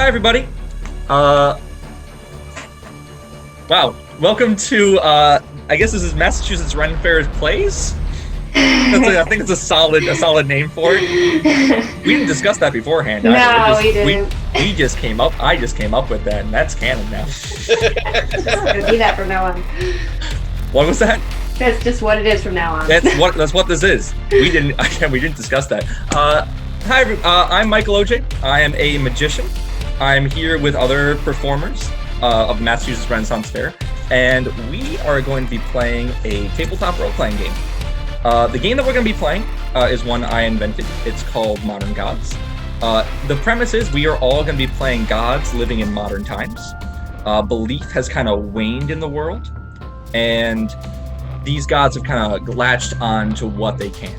Hi, everybody. Wow. Welcome to, I guess this is Massachusetts Ren Fair's Plays? I think it's a solid name for it. We didn't discuss that beforehand. No, we didn't. I just came up with that, and that's canon now. It's gonna be that from now on. What was that? That's just what it is from now on. That's what this is. We didn't discuss that. Hi, I'm Michael OJ. I am a magician. I'm here with other performers of Massachusetts Renaissance Fair, and we are going to be playing a tabletop role-playing game. The game that we're going to be playing is one I invented. It's called Modern Gods. The premise is we are all going to be playing gods living in modern times. Belief has kind of waned in the world, and these gods have kind of latched on to what they can.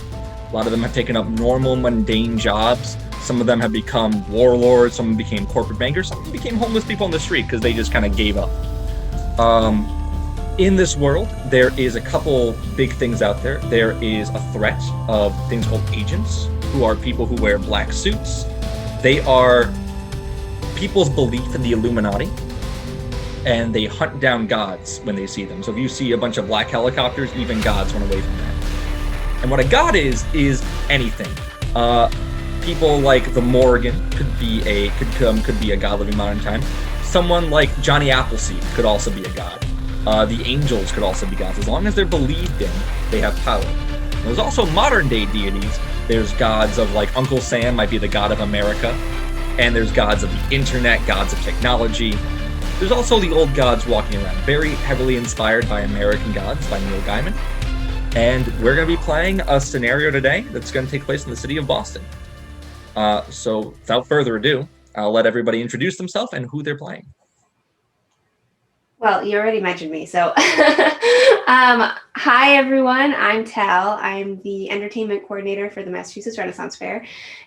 A lot of them have taken up normal, mundane jobs. Some of them have become warlords, some became corporate bankers, some became homeless people on the street because they just kind of gave up. In this world, there is a couple big things out there. There is a threat of things called agents, who are people who wear black suits. They are people's belief in the Illuminati, and they hunt down gods when they see them. So if you see a bunch of black helicopters, even gods run away from that. And what a god is anything. People like the Morrigan could be a god living modern time. Someone like Johnny Appleseed could also be a god. The angels could also be gods. As long as they're believed in, they have power. There's also modern day deities. There's gods of, like, Uncle Sam might be the god of America. And there's gods of the internet, gods of technology. There's also the old gods walking around, very heavily inspired by American Gods by Neil Gaiman. And we're going to be playing a scenario today that's going to take place in the city of Boston. So without further ado, I'll let everybody introduce themselves and who they're playing. Well, you already mentioned me, so hi everyone, I'm Tal. I'm the entertainment coordinator for the Massachusetts Renaissance Fair,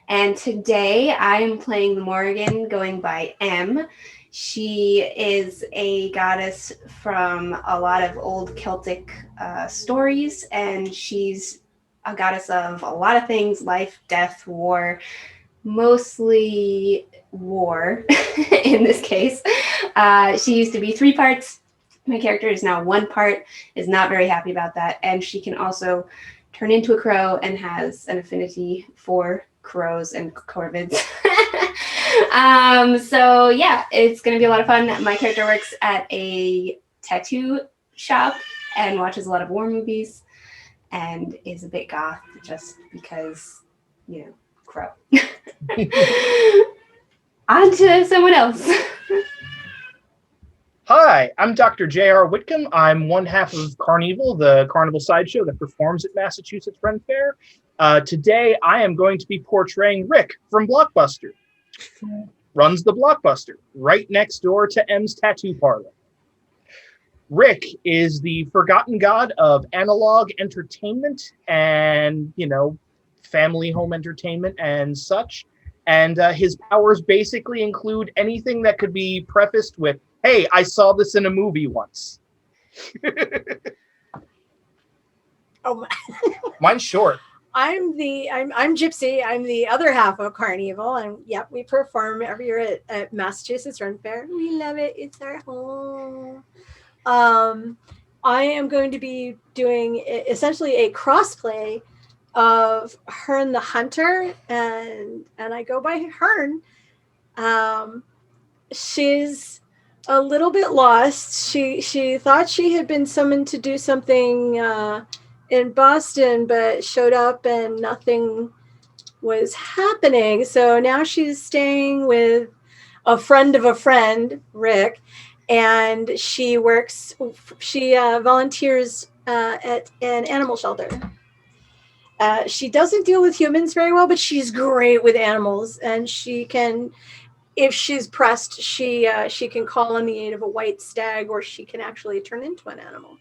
and today I'm playing the Morrigan, going by M. She is a goddess from a lot of old Celtic stories, and she's a goddess of a lot of things: life, death, war, mostly war in this case. She used to be 3 parts. My character is now 1 part, is not very happy about that, and she can also turn into a crow and has an affinity for crows and corvids. So yeah, it's going to be a lot of fun. My character works at a tattoo shop and watches a lot of war movies and is a bit goth just because, you know, crow. On to someone else. Hi, I'm Dr. J.R. Whitcomb. I'm one half of Carnival, the carnival sideshow that performs at Massachusetts Ren Fair. Today, I am going to be portraying Rick from Blockbuster, who runs the Blockbuster right next door to M's tattoo parlor. Rick is the forgotten god of analog entertainment and, family home entertainment and such. And his powers basically include anything that could be prefaced with, "Hey, I saw this in a movie once." Oh my. Mine's short. I'm Gypsy. I'm the other half of Carnival, and yep, we perform every year at Massachusetts Ren Fair. We love it. It's our home. I am going to be doing essentially a crossplay of Hearn the Hunter, and I go by Hearn. She's a little bit lost. She thought she had been summoned to do something in Boston, but showed up and nothing was happening. So now she's staying with a friend of a friend, Rick, and she volunteers at an animal shelter. She doesn't deal with humans very well, but she's great with animals, and she can, if she's pressed, she can call on the aid of a white stag, or she can actually turn into an animal.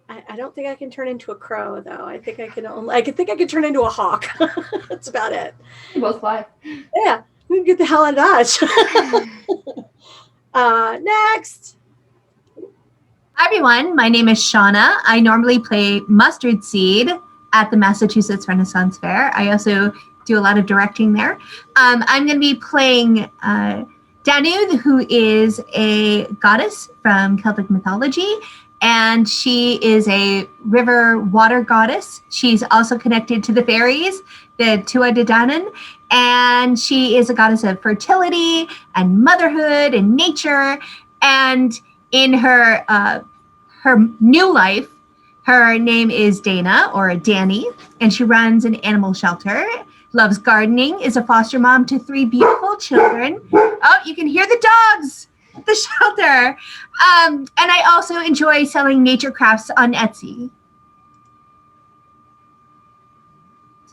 I don't think I can turn into a crow, though. I think I can turn into a hawk. That's about it. You both fly. Yeah, we can get the hell out of Dodge. Next. Hi, everyone. My name is Shauna. I normally play Mustard Seed at the Massachusetts Renaissance Fair. I also do a lot of directing there. I'm going to be playing Danu, who is a goddess from Celtic mythology, and she is a river water goddess. She's also connected to the fairies, the Tua de Danann, and she is a goddess of fertility and motherhood and nature. And in her her new life, her name is Dana, or Danny, and she runs an animal shelter, loves gardening, is a foster mom to 3 beautiful children. Oh, you can hear the dogs, the shelter. And I also enjoy selling nature crafts on Etsy.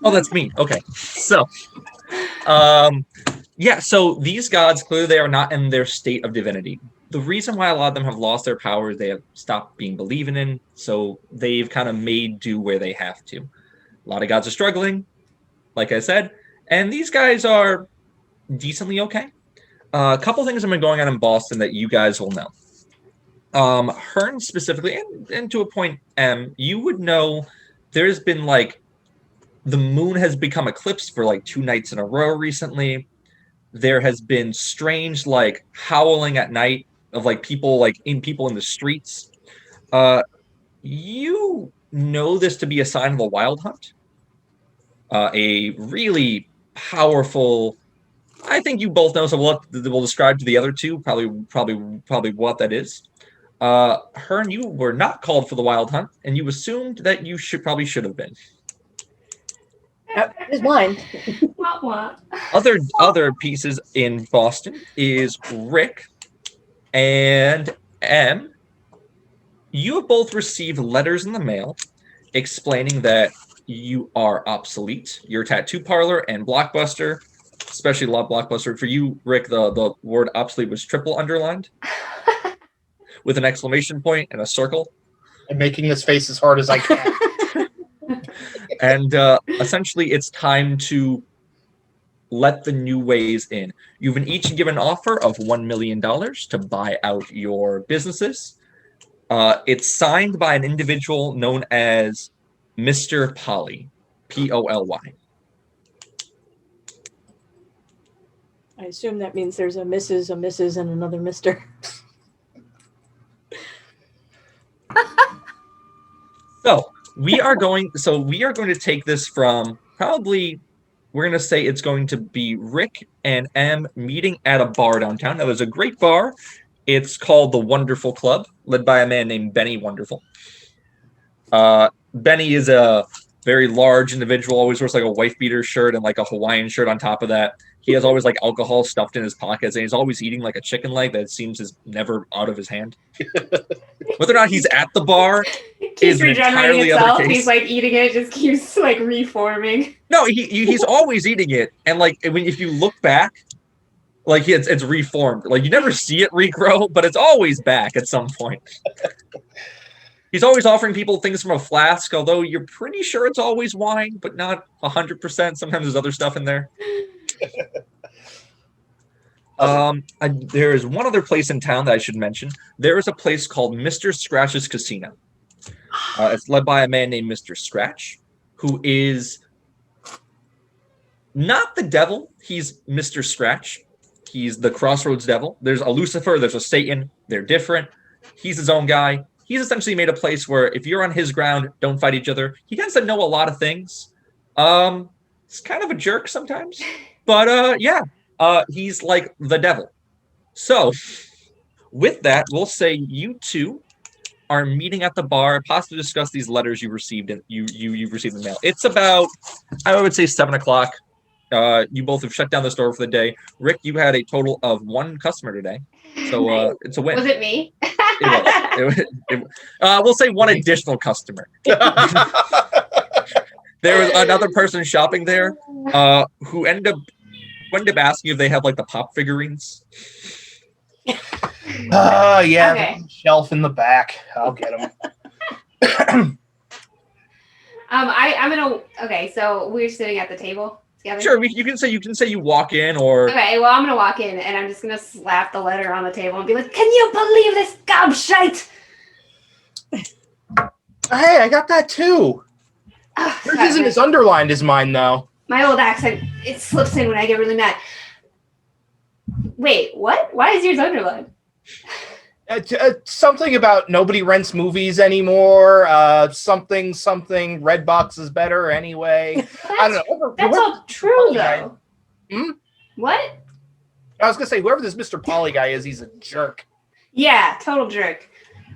Oh, that's me. Okay. So, yeah, so these gods, clearly they are not in their state of divinity. The reason why a lot of them have lost their powers, they have stopped being believing in, so they've kind of made do where they have to. A lot of gods are struggling, like I said, and these guys are decently okay. A couple things have been going on in Boston that you guys will know. Hearn specifically, and to a point, you would know there's been like the moon has become eclipsed for like 2 nights in a row recently. There has been strange like howling at night of like people in the streets. You know this to be a sign of a wild hunt. A really powerful. I think you both know, so we'll describe to the other two probably what that is. Hearn, you were not called for the wild hunt, and you assumed that you should have been. It's mine. Other pieces in Boston is Rick and M. You have both received letters in the mail explaining that you are obsolete. Your tattoo parlor and Blockbuster, especially Blockbuster. For you, Rick, the word obsolete was triple underlined with an exclamation point and a circle. I'm making this face as hard as I can. And essentially, it's time to let the new ways in. You've been each given an offer of $1 million to buy out your businesses. It's signed by an individual known as Mr. Polly, P-O-L-Y. I assume that means there's a Mrs., and another Mr. So we are going to take this from probably, we're going to say it's going to be Rick and M meeting at a bar downtown. Now, there's a great bar. It's called the Wonderful Club, led by a man named Benny Wonderful. Benny is a very large individual, always wears like a wife beater shirt and like a Hawaiian shirt on top of that. He has always like alcohol stuffed in his pockets, and he's always eating like a chicken leg that seems is never out of his hand. Whether or not he's at the bar is an entirely other case. He's like eating it, just keeps like reforming. No, he's always eating it, and like if you look back, like it's reformed. Like you never see it regrow, but it's always back at some point. He's always offering people things from a flask, although you're pretty sure it's always wine, but not 100%. Sometimes there's other stuff in there. There is one other place in town that I should mention. There is a place called Mr. Scratch's Casino. It's led by a man named Mr. Scratch, who is not the devil. He's Mr. Scratch. He's the Crossroads Devil. There's a Lucifer. There's a Satan. They're different. He's his own guy. He's essentially made a place where if you're on his ground, don't fight each other. He tends to know a lot of things. He's kind of a jerk sometimes. But he's like the devil. So with that, we'll say you two are meeting at the bar, possibly discuss these letters you received you've received in the mail. It's about, I would say, 7:00. You both have shut down the store for the day. Rick, you had a total of 1 customer today, so it's a win. Was it me? We'll say 1 additional customer. There was another person shopping there who ended up asking if they have like the pop figurines. Yeah, Okay. Shelf in the back. I'll get them. I'm gonna. Okay, so we're sitting at the table together. Sure, you can say you walk in, or Okay, well, I'm gonna walk in and I'm just gonna slap the letter on the table and be like, "Can you believe this gobshite?" Hey, I got that too. Yours isn't as underlined as mine, though. my old accent, it slips in when I get really mad. Wait, what? Why is yours underlined? Something about nobody rents movies anymore. Something. Redbox is better anyway. I don't know. That's all true, though. Hmm? What? I was gonna say whoever this Mr. Polly guy is, he's a jerk. Yeah, total jerk.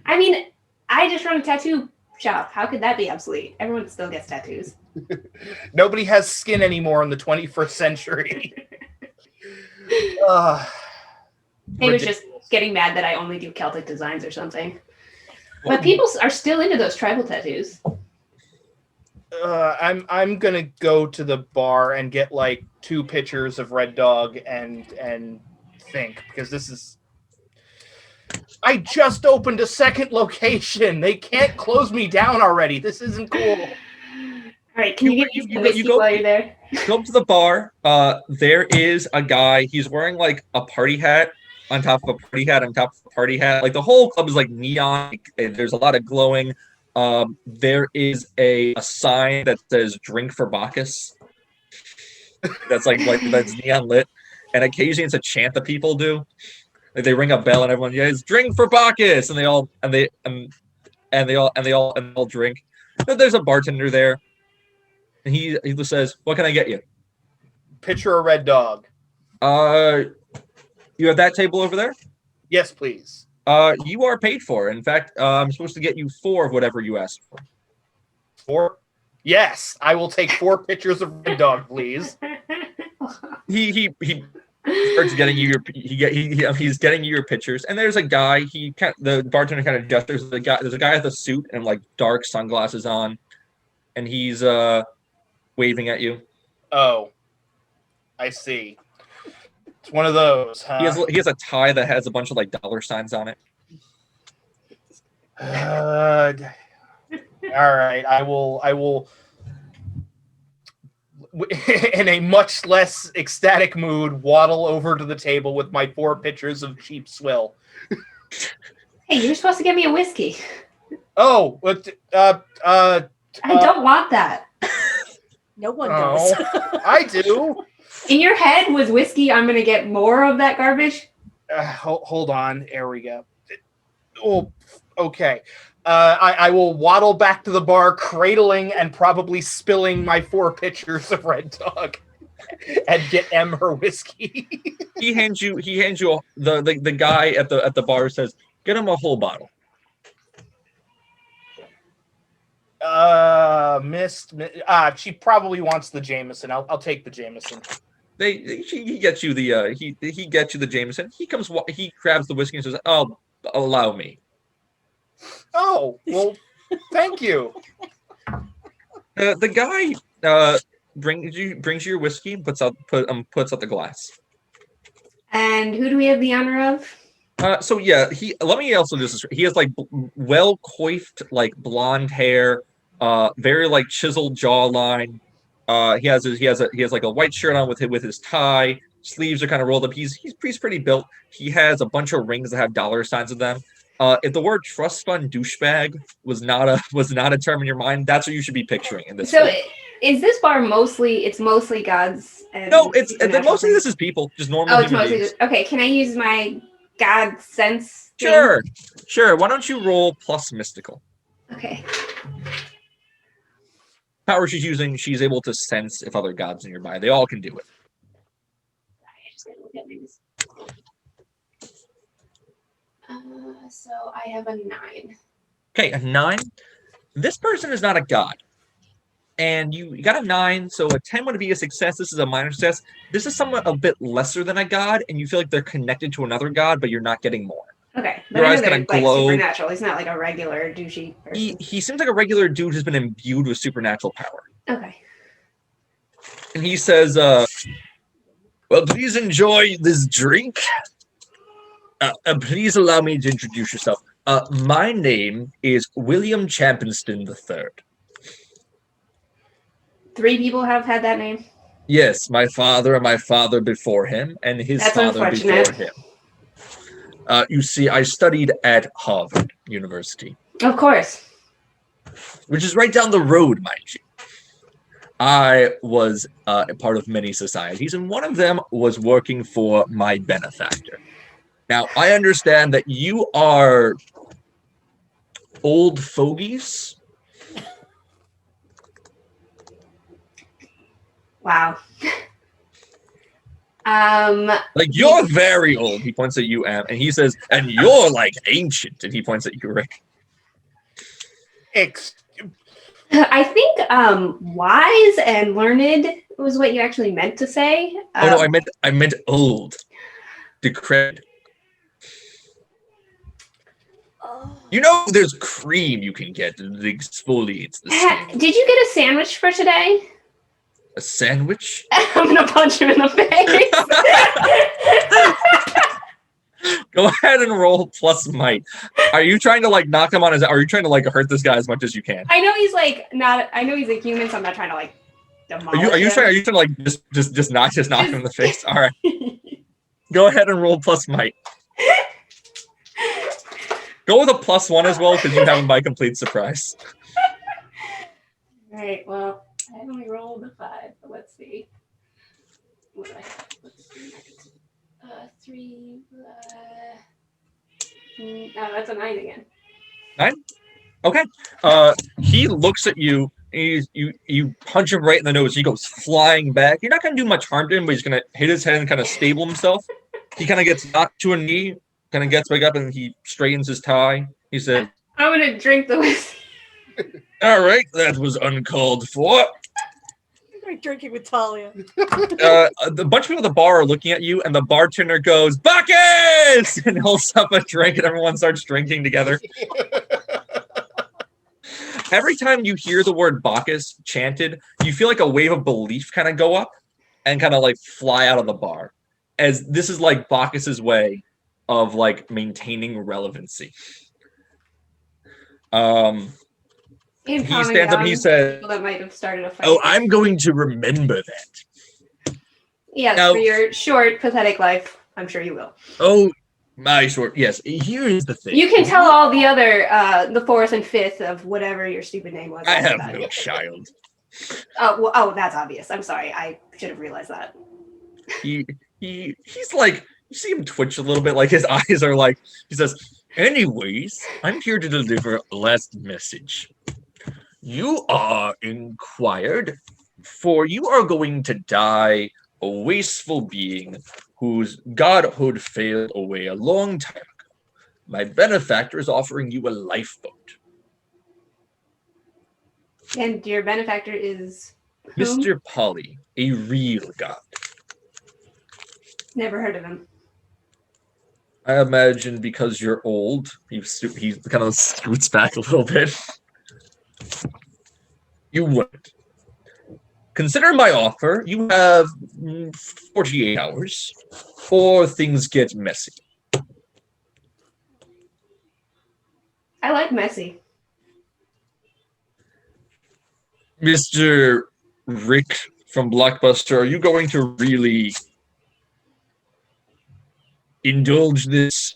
I mean, I just run a tattoo shop. How could that be obsolete? Everyone still gets tattoos. Nobody has skin anymore in the 21st century. He was just getting mad that I only do Celtic designs or something. But people are still into those tribal tattoos. I'm gonna go to the bar and get like 2 pictures of Red Dog and think, because this is. I just opened a second location. They can't close me down already. This isn't cool. All right, can you get me some whiskey while you're there? Go up to the bar. There is a guy. He's wearing like a party hat on top of a party hat on top of a party hat. Like the whole club is like neon. There's a lot of glowing. There is a sign that says "Drink for Bacchus." That's that's neon lit, and occasionally it's a chant that people do. Like they ring a bell and everyone yells "Drink for Bacchus," and they all drink. But there's a bartender there, and he just says, "What can I get you?" Picture a Red Dog. You have that table over there? Yes, please. You are paid for. In fact, I'm supposed to get you 4 of whatever you asked for. 4? Yes, I will take 4 pictures of Red Dog, please. He starts getting you he's getting you your pictures, and there's a guy. The bartender kind of gestures. There's a guy with a suit and like dark sunglasses on, and he's waving at you. Oh, I see. It's one of those, huh? He has a tie that has a bunch of like dollar signs on it. All right, I will in a much less ecstatic mood waddle over to the table with my 4 pitchers of cheap swill. Hey, you're supposed to get me a whiskey. Oh, but I don't want that. No one does. I do. In your head was whiskey, I'm going to get more of that garbage? Hold on. There we go. Oh, okay. I will waddle back to the bar, cradling and probably spilling my 4 pitchers of Red Dog, and get M her whiskey. He hands you the guy at the bar says, "Get him a whole bottle." She probably wants the Jameson. I'll take the Jameson. He gets you the he gets you the Jameson. He grabs the whiskey and says, "Oh, allow me." Oh, well, thank you. The guy brings you your whiskey, puts out the glass. And who do we have the honor of? So yeah, let me also just he has like well coiffed like blonde hair, very like chiseled jawline. He has like a white shirt on with his tie. Sleeves are kind of rolled up. He's pretty built. He has a bunch of rings that have dollar signs of them. If the word trust fund douchebag was not a term in your mind, that's what you should be picturing in this. So is this bar mostly gods? And no, mostly this is people, just normal. Oh, it's mostly just, okay. Can I use my god sense? Sure. Why don't you roll plus mystical? Okay. Power she's using, she's able to sense if other gods are nearby. They all can do it. So I have a 9. Okay, a 9. This person is not a god. And you got a 9, so a 10 would be a success. This is a minor success. This is somewhat a bit lesser than a god, and you feel like they're connected to another god, but you're not getting more. Okay. Your eyes kind of glow. Supernatural. He's not like a regular douchey person. He seems like a regular dude who's been imbued with supernatural power. Okay. And he says, well, please enjoy this drink. Please allow me to introduce yourself. My name is William Championston III. 3 people have had that name? Yes, my father and my father before him, and his father before him. You see, I studied at Harvard University. Of course. Which is right down the road, mind you. I was a part of many societies, and one of them was working for my benefactor. Now, I understand that you are old fogies. Wow. Like, you're very old. He points at you, Am, and he says, and you're like ancient. And he points at you, Rick. I think wise and learned was what you actually meant to say. Oh no, I meant old, decrepit. You know, there's cream you can get that exfoliates the skin. Did you get a sandwich for today? A sandwich? I'm gonna punch him in the face. Go ahead and roll plus might. Are you trying to like knock him on his? Are you trying to like hurt this guy as much as you can? I know he's like not. I know he's a human, so I'm not trying to like demolish Are you him. trying to like just knock him in the face? All right. Go ahead and roll plus might. Go with a +1 as well, because you have him by complete surprise. All right. Well, I only rolled a 5, but let's see. What do I have? Let's see. 3. No, that's a 9 again. 9? Okay. He looks at you. And you punch him right in the nose. He goes flying back. You're not going to do much harm to him, but he's going to hit his head and kind of stable himself. He kind of gets knocked to a knee, kind of gets back up, and he straightens his tie. He said, I'm going to drink the whiskey. all right, that was uncalled for. Like drinking with Talia. A bunch of people at the bar are looking at you, and the bartender goes, Bacchus! And holds up a drink, and everyone starts drinking together. Every time you hear the word Bacchus chanted, you feel like a wave of belief kind of go up and kind of like fly out of the bar. As this is like Bacchus's way of like maintaining relevancy. He stands up and he says, that might have started a fight. oh, I'm going to remember that. Yes, now, for your short, pathetic life, I'm sure you will. Oh, my short. Yes, here is the thing. You can tell all the other, the 4th and 5th of whatever your stupid name was. I have no child. Oh, that's obvious. I'm sorry. I should have realized that. He's like, you see him twitch a little bit, like his eyes are like, he says, anyways, I'm here to deliver a last message. You are inquired, for you are going to die a wasteful being whose godhood failed away a long time ago. My benefactor is offering you a lifeboat. And your benefactor is whom? Mr. Polly, a real god. Never heard of him. I imagine because you're old, he kind of scoots back a little bit. You wouldn't. Consider my offer. You have 48 hours, or things get messy. I like messy. Mr. Rick from Blockbuster, are you going to really indulge this?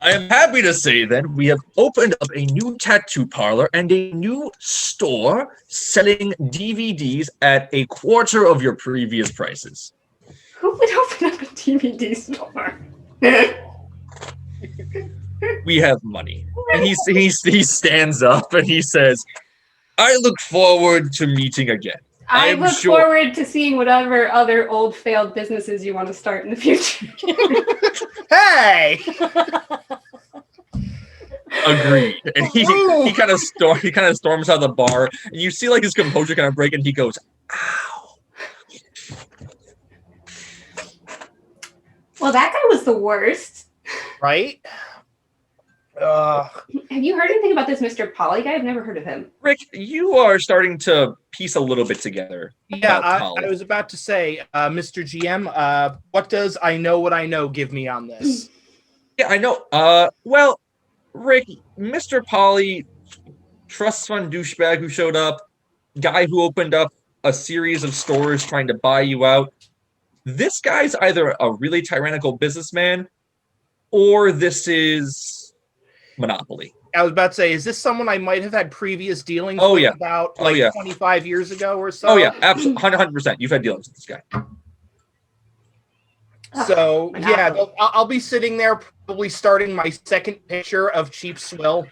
I am happy to say that we have opened up a new tattoo parlor and a new store selling DVDs at a quarter of your previous prices. Who would open up a DVD store? We have money. And he stands up and he says, I look forward to meeting again. I look forward to seeing whatever other old failed businesses you want to start in the future. Hey! Agreed. And he kind of storms out of the bar, and you see like his composure kind of break, and he goes, "Ow!" Well, that guy was the worst. Right? Have you heard anything about this Mr. Polly guy? I've never heard of him. Rick, you are starting to piece a little bit together. Yeah, I was about to say, Mr. GM, what does I know what I know give me on this? Yeah, I know. Well, Rick, Mr. Polly, trust fund douchebag who showed up, guy who opened up a series of stores trying to buy you out. This guy's either a really tyrannical businessman, or this is Monopoly. I was about to say, is this someone I might have had previous dealings Oh, with yeah. about Oh, like yeah. 25 years ago or so? Oh yeah, absolutely, 100%. You've had dealings with this guy. So yeah, Monopoly. I'll be sitting there probably starting my second picture of Cheap Swill,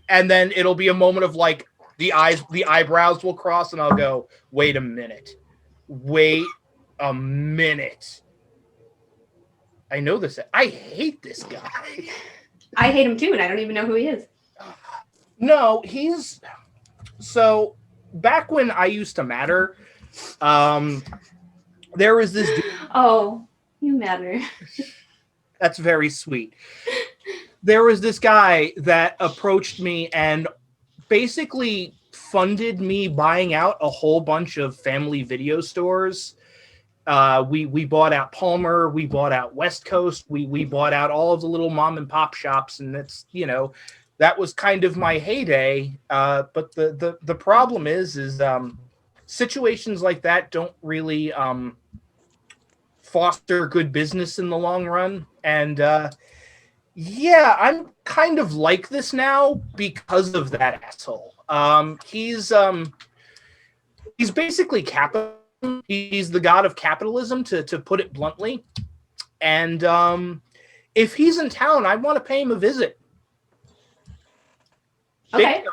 and then it'll be a moment of like the eyebrows will cross, and I'll go, wait a minute. I know this. I hate this guy. I hate him too, and I don't even know who he is. No, he's so back when I used to matter. There was this dude. Oh, you matter. That's very sweet. There was this guy that approached me and basically funded me buying out a whole bunch of family video stores. We bought out Palmer, we bought out West Coast, we bought out all of the little mom and pop shops, and that's, you know, that was kind of my heyday. But the problem is situations like that don't really foster good business in the long run. And yeah, I'm kind of like this now because of that asshole. He's basically capital. He's the god of capitalism, to put it bluntly. And if he's in town, I want to pay him a visit. Okay,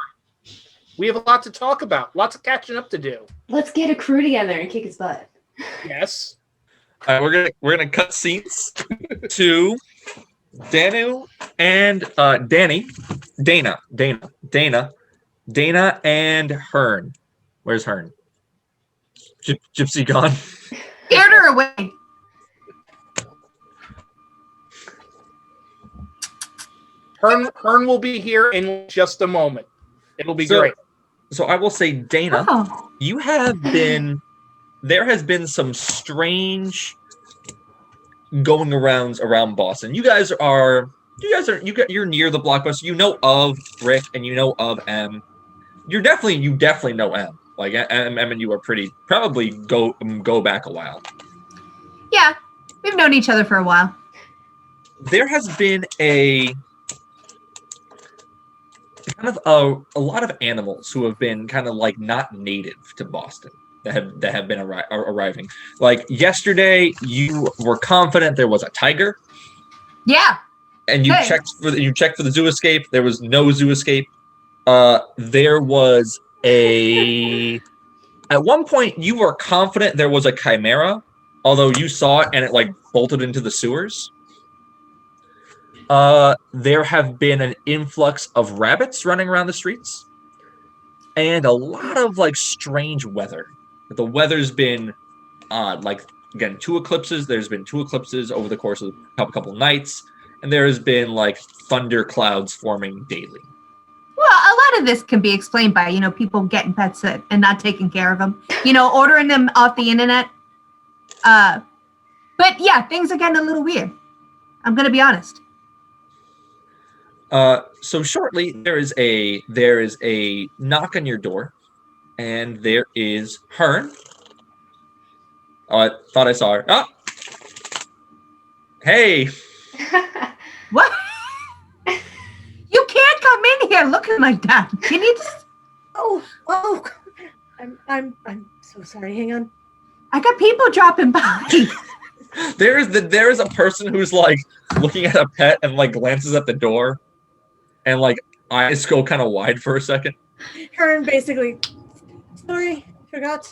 We have a lot to talk about, lots of catching up to do. let's get a crew together and kick his butt. Yes. We're gonna cut scenes to Danu and Dana and Hearn. Where's Hearn? Gypsy gone. Scared her away. Hearn will be here in just a moment. It'll be great. So I will say, Dana, Oh. there has been some strange going around Boston. You're near the Blockbuster. You know of Rick and you know of M. You definitely know M. Like M and you are probably go back a while. Yeah, we've known each other for a while. There has been a kind of a lot of animals who have been kind of like not native to Boston that have been arriving. Like yesterday, you were confident there was a tiger, Yeah. and you checked for the zoo escape. There was no zoo escape. There was at one point you were confident there was a chimera, although you saw it and it like bolted into the sewers. There have been an influx of rabbits running around the streets, and a lot of like strange weather. The weather's been odd. Like again, 2 eclipses. There's been 2 eclipses over the course of a couple nights, and there has been like thunder clouds forming daily. Well, a lot of this can be explained by, people getting pets and not taking care of them, ordering them off the internet. But yeah, things are getting a little weird. I'm going to be honest. So shortly, there is a knock on your door, and there is Hearn. Oh, I thought I saw her. Oh! Hey! What? You can't come in here looking like that. Can you just... Oh, I'm so sorry. Hang on. I got people dropping by. There is a person who's like looking at a pet and like glances at the door, and like eyes go kind of wide for a second. Hearn basically, sorry, I forgot.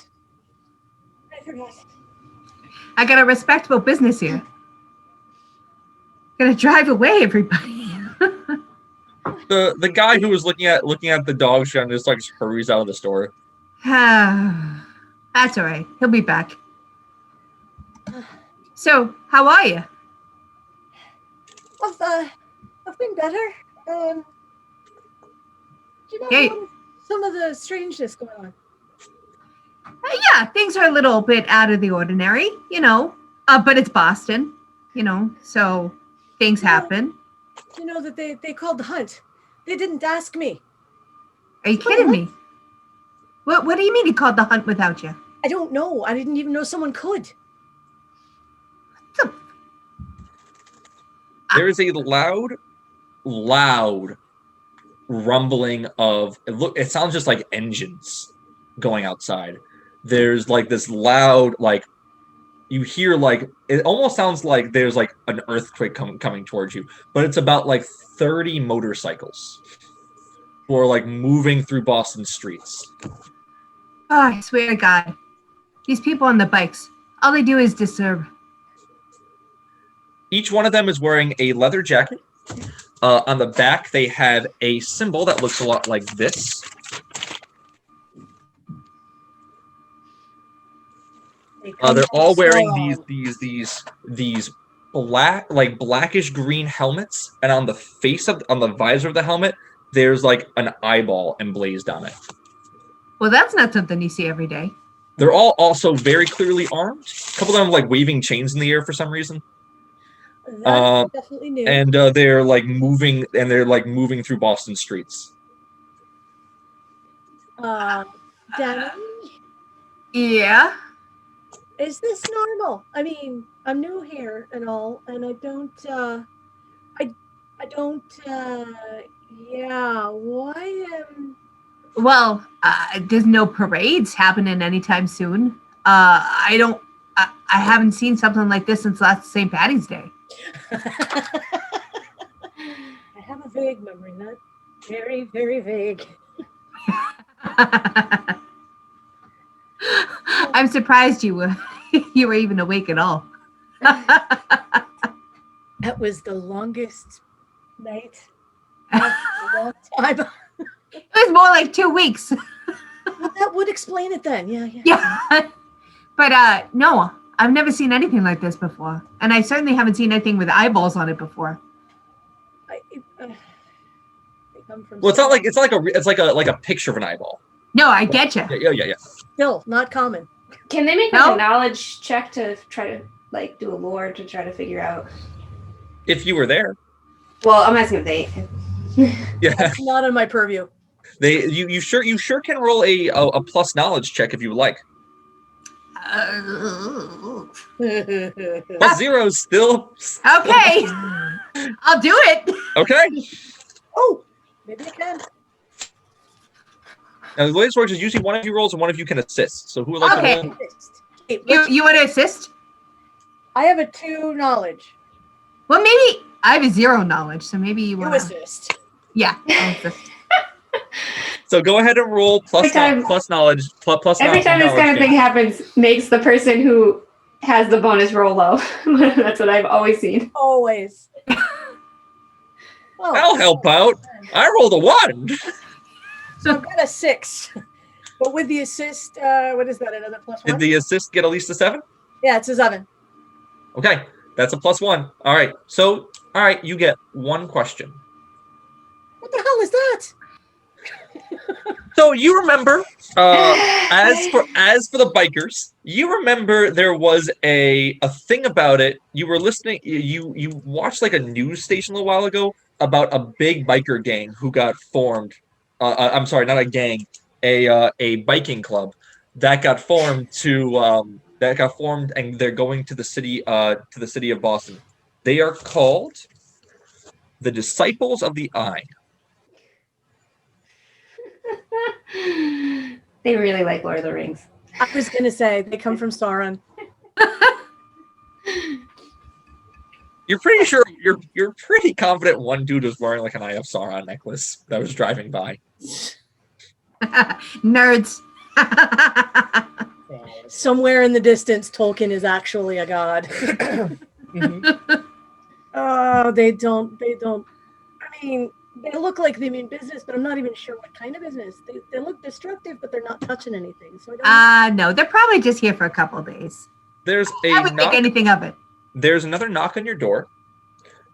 I got a respectable business here. Gonna drive away, everybody. The guy who was looking at the dog show and just like hurries out of the store. That's all right. He'll be back. So, how are you? I've been better. Do you know Hey. some of the strangeness going on? Yeah, things are a little bit out of the ordinary, but it's Boston, so things happen. You know that they called the hunt. They didn't ask me. Are you kidding me? What do you mean he called the hunt without you? I don't know. I didn't even know someone could. There is a loud rumbling of it sounds just like engines going outside. There's like this loud, like you hear, like it almost sounds like there's like an earthquake coming towards you, but it's about like 30 motorcycles who are like moving through Boston streets. Oh, I swear to God, these people on the bikes, all they do is disturb. Each one of them is wearing a leather jacket. On the back, they have a symbol that looks a lot like this. They're all wearing these blackish green helmets, and on the visor of the helmet, there's like an eyeball emblazed on it. Well, that's not something you see every day. They're all also very clearly armed. A couple of them like waving chains in the air for some reason. That's definitely new. And they're moving through Boston streets. Danny, Yeah. is this normal? I mean, I'm new here and all, and I don't. Yeah. Why Well, there's no parades happening anytime soon. I haven't seen something like this since last St. Patty's Day. I have a vague memory, not very, very vague. I'm surprised you were even awake at all. That was the longest night of a long time. It was more like 2 weeks. Well, that would explain it then. Yeah. Yeah. But no, I've never seen anything like this before. And I certainly haven't seen anything with eyeballs on it before. They come from Well, it's like a picture of an eyeball. No, I get you. Yeah. still not common. Can they make No. a knowledge check to try to do a lore to try to figure out? If you were there. Well, I'm asking if they. Yeah. That's not on my purview. You sure can roll a plus knowledge check if you would like. Plus zero is still Okay. I'll do it. okay. Oh, maybe I can. Now the way this works is usually one of you rolls and one of you can assist. So who would like Okay. to roll? Hey, You want to assist? I have a 2 knowledge. Well, maybe I have a 0 knowledge, so maybe you You want to. assist. Yeah, I'll assist. So go ahead and roll plus knowledge. Plus Every time this kind of thing happens, makes the person who has the bonus roll low. That's what I've always seen. Always. I'll help out. I rolled a 1. So I've got a 6. But with the assist, what is that? Another plus 1? Did the assist get at least a 7? Yeah, it's a 7. Okay, that's a plus 1. All right. So, you get 1 question. What the hell is that? So you remember, as for the bikers, you remember there was a thing about it. You were listening. You watched like a news station a little while ago about a big biker gang who got formed. I'm sorry, not a gang, a biking club that got formed and they're going to the city of Boston. They are called the Disciples of the Eye. They really like Lord of the Rings. I was going to say, they come from Sauron. You're pretty sure you're pretty confident one dude was wearing like an Eye of Sauron necklace that was driving by. Nerds. Somewhere in the distance, Tolkien is actually a god. Mm-hmm. Oh, they don't. I mean, they look like they mean business, but I'm not even sure what kind of business. They look destructive, but they're not touching anything. So I don't No, they're probably just here for a couple of days. There's I wouldn't think anything of it. There's another knock on your door,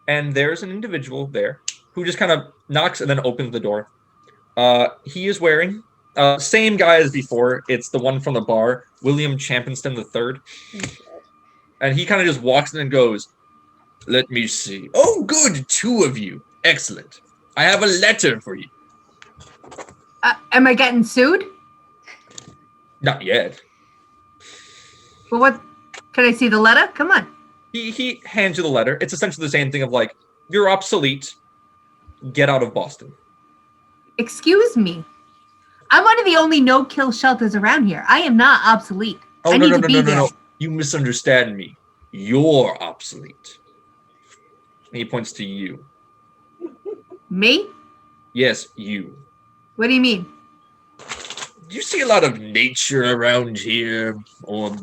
and there's an individual there who just kind of knocks and then opens the door. He is wearing same guy as before. It's the one from the bar, William Champinston III. And he kind of just walks in and goes, "Let me see. Oh, good, 2 of you. Excellent. I have a letter for you." Am I getting sued? Not yet. Well, what? Can I see the letter? Come on. He hands you the letter. It's essentially the same thing of like, you're obsolete. Get out of Boston. Excuse me. I'm one of the only no-kill shelters around here. I am not obsolete. Oh, I no, need no, to no, be no, there. no. You misunderstand me. You're obsolete. And he points to you. Me? Yes, you. What do you mean? You see a lot of nature around here, or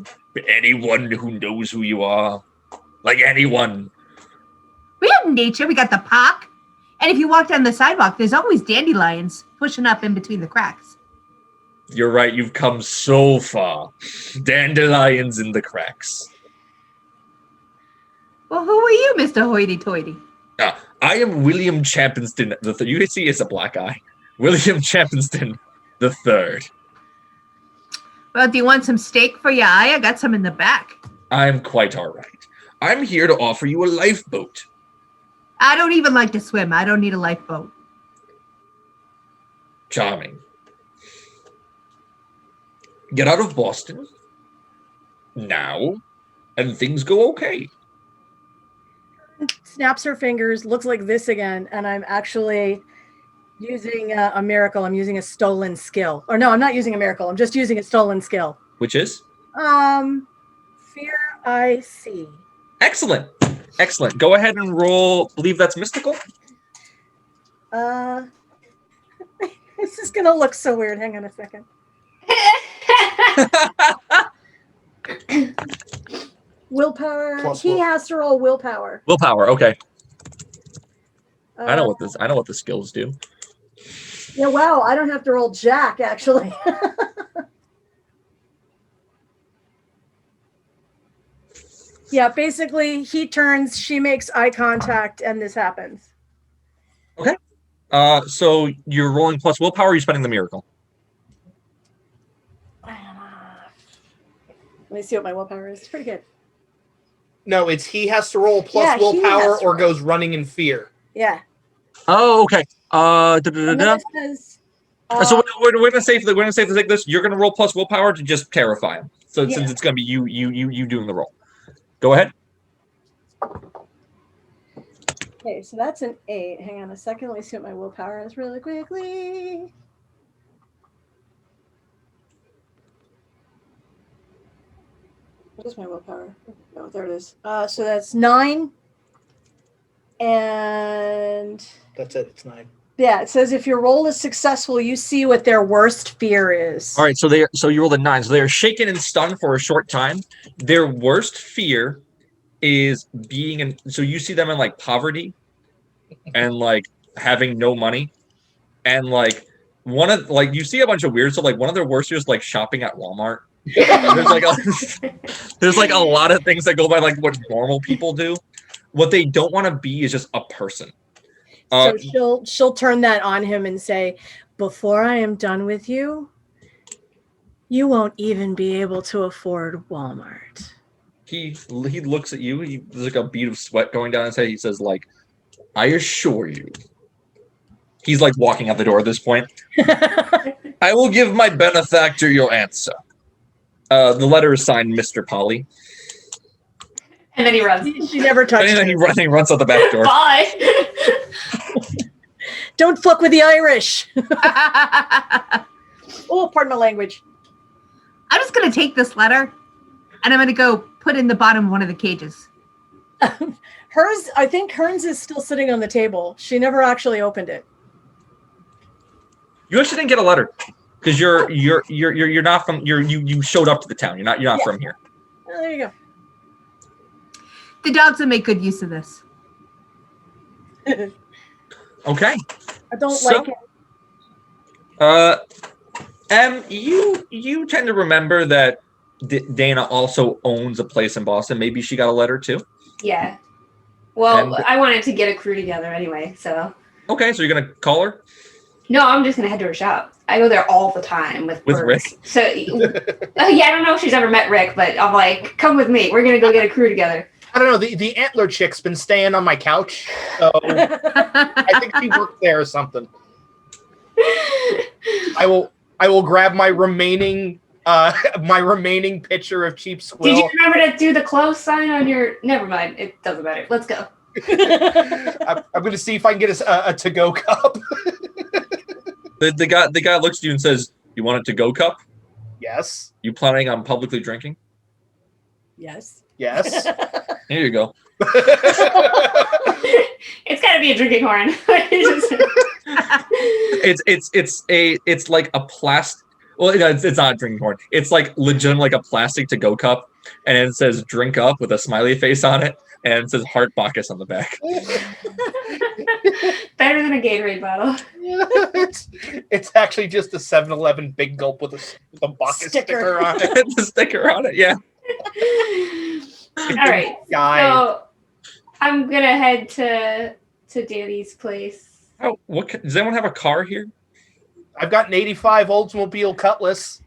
anyone who knows who you are. Like anyone. We have nature. We got the park. And if you walk down the sidewalk, there's always dandelions pushing up in between the cracks. You're right, you've come so far. Dandelions in the cracks. Well, who are you, Mr. Hoity-Toity? I am William Champenston the you see it's a black eye. William Champenston the third. Well, do you want some steak for your eye? I got some in the back. I'm quite all right. I'm here to offer you a lifeboat. I don't even like to swim. I don't need a lifeboat. Charming. Get out of Boston now, and things go okay. Snaps her fingers, looks like this again, and I'm actually using a miracle. I'm using a stolen skill. Or no, I'm not using a miracle. I'm just using a stolen skill. Which is? Fear I see. Excellent. Excellent. Go ahead and roll. Believe that's mystical. This is gonna look so weird. Hang on a second. Willpower. Plus He will. has to roll willpower. Willpower. Okay. I know Uh, what this. I know what the skills do. Yeah, wow. I don't have to roll jack, actually. Yeah, basically, he turns, she makes eye contact, and this happens. So you're rolling plus willpower. Or you're spending the miracle. Let me see what my willpower is. It's pretty good. No, it's he has to roll plus Yeah, he willpower has to or roll. goes running in fear. Yeah. Oh, okay. And then it says, So we're gonna say for the sake of this, you're gonna roll plus willpower to just terrify him. So Yeah. since it's gonna be you doing the roll. Go ahead. okay, so that's an 8. Hang on a second. Let me see what my willpower is really quickly. What is my willpower? Oh, there it is. So that's 9. And That's it. It's 9. yeah, it says if your roll is successful, you see what their worst fear is. All right. So you rolled a 9. So they are shaken and stunned for a short time. Their worst fear is being in. So you see them in like poverty, and like having no money, and like you see a bunch of weird. So like one of their worst fears is like shopping at Walmart. There's like a lot of things that go by like what normal people do. What they don't want to be is just a person. So she'll turn that on him and say, "Before I am done with you, you won't even be able to afford Walmart." He looks at you. There's like a bead of sweat going down his head. He says, like, I assure you. He's like walking out the door at this point. I will give my benefactor your answer. The letter is signed Mr. Polly. And then he runs. She never touched And then he it. runs out the back door. Bye. Don't fuck with the Irish. Oh, pardon my language. I'm just going to take this letter and I'm going to go put in the bottom of one of the cages. Hers, I think hers is still sitting on the table. She never actually opened it. You actually didn't get a letter because you're not from you showed up to the town. You're not Yeah. from here. Oh, there you go. The dogs will make good use of this. Okay. I don't So- like it. You tend to remember that Dana also owns a place in Boston. Maybe she got a letter too. Yeah. Well, And- I wanted to get a crew together anyway, so. Okay, so you're gonna call her. No, I'm just gonna head to her shop. I go there all the time with With birds. Rick? So, yeah, I don't know if she's ever met Rick, but I'm like, come with me. We're gonna go get a crew together. I don't know. The antler chick's been staying on my couch, so I think she worked there or something. I will grab my remaining picture of cheap squill. Did you remember to do the close sign on your? Never mind. It doesn't matter. Let's go. I'm going to see if I can get a to-go cup. The guy looks at you and says, "You want it to go cup? Yes. You planning on publicly drinking? Yes. Yes. Here you go." It's got to be a drinking horn. It's like a plastic. Well, it's not a drinking horn. It's like legit like a plastic to go cup, and it says "drink up" with a smiley face on it, and it says "Heart Bacchus" on the back. Better than a Gatorade bottle. It's actually just a 7-Eleven big gulp with a Bacchus sticker on it. The sticker on it, yeah. All right. Guy. So I'm gonna head to Danny's place. Oh, does anyone have a car here? I've got an 85 Oldsmobile Cutlass.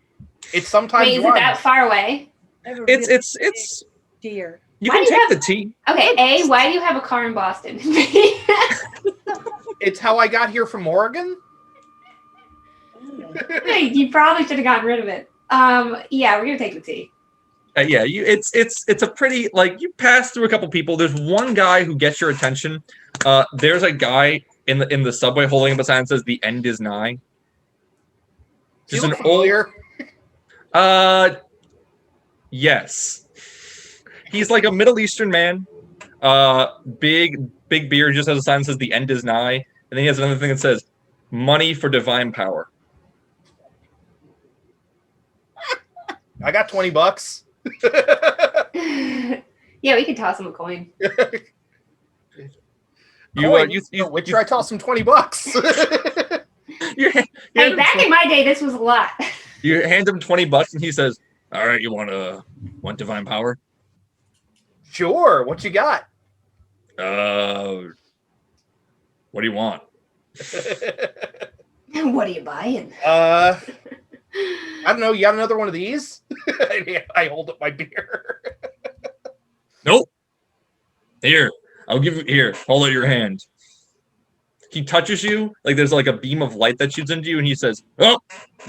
It's sometimes Wait, is it runs. that far away? It's deer. you Why can do you take the T. Okay, why do you have a car in Boston? It's how I got here from Oregon. Hey, you probably should have gotten rid of it. Yeah, we're gonna take the T. Yeah, it's a pretty, like, you pass through a couple people. There's one guy who gets your attention. There's a guy in the subway holding up a sign that says "The end is nigh." Do you Just look an old. familiar? Yes. He's like a Middle Eastern man. Big beard, just has a sign that says "The end is nigh," and then he has another thing that says "Money for divine power." I got $20. Yeah, we could toss him a coin. Which I toss him $20. Hey, back in my day, this was a lot. You hand him $20 and he says, "All right, you want divine power?" Sure. What you got? What do you want? What are you buying? I don't know. You got another one of these? I hold up my beer. Nope. Here, I'll give you. Here, hold out your hand. He touches you, like there's like a beam of light that shoots into you, and he says, "Oh,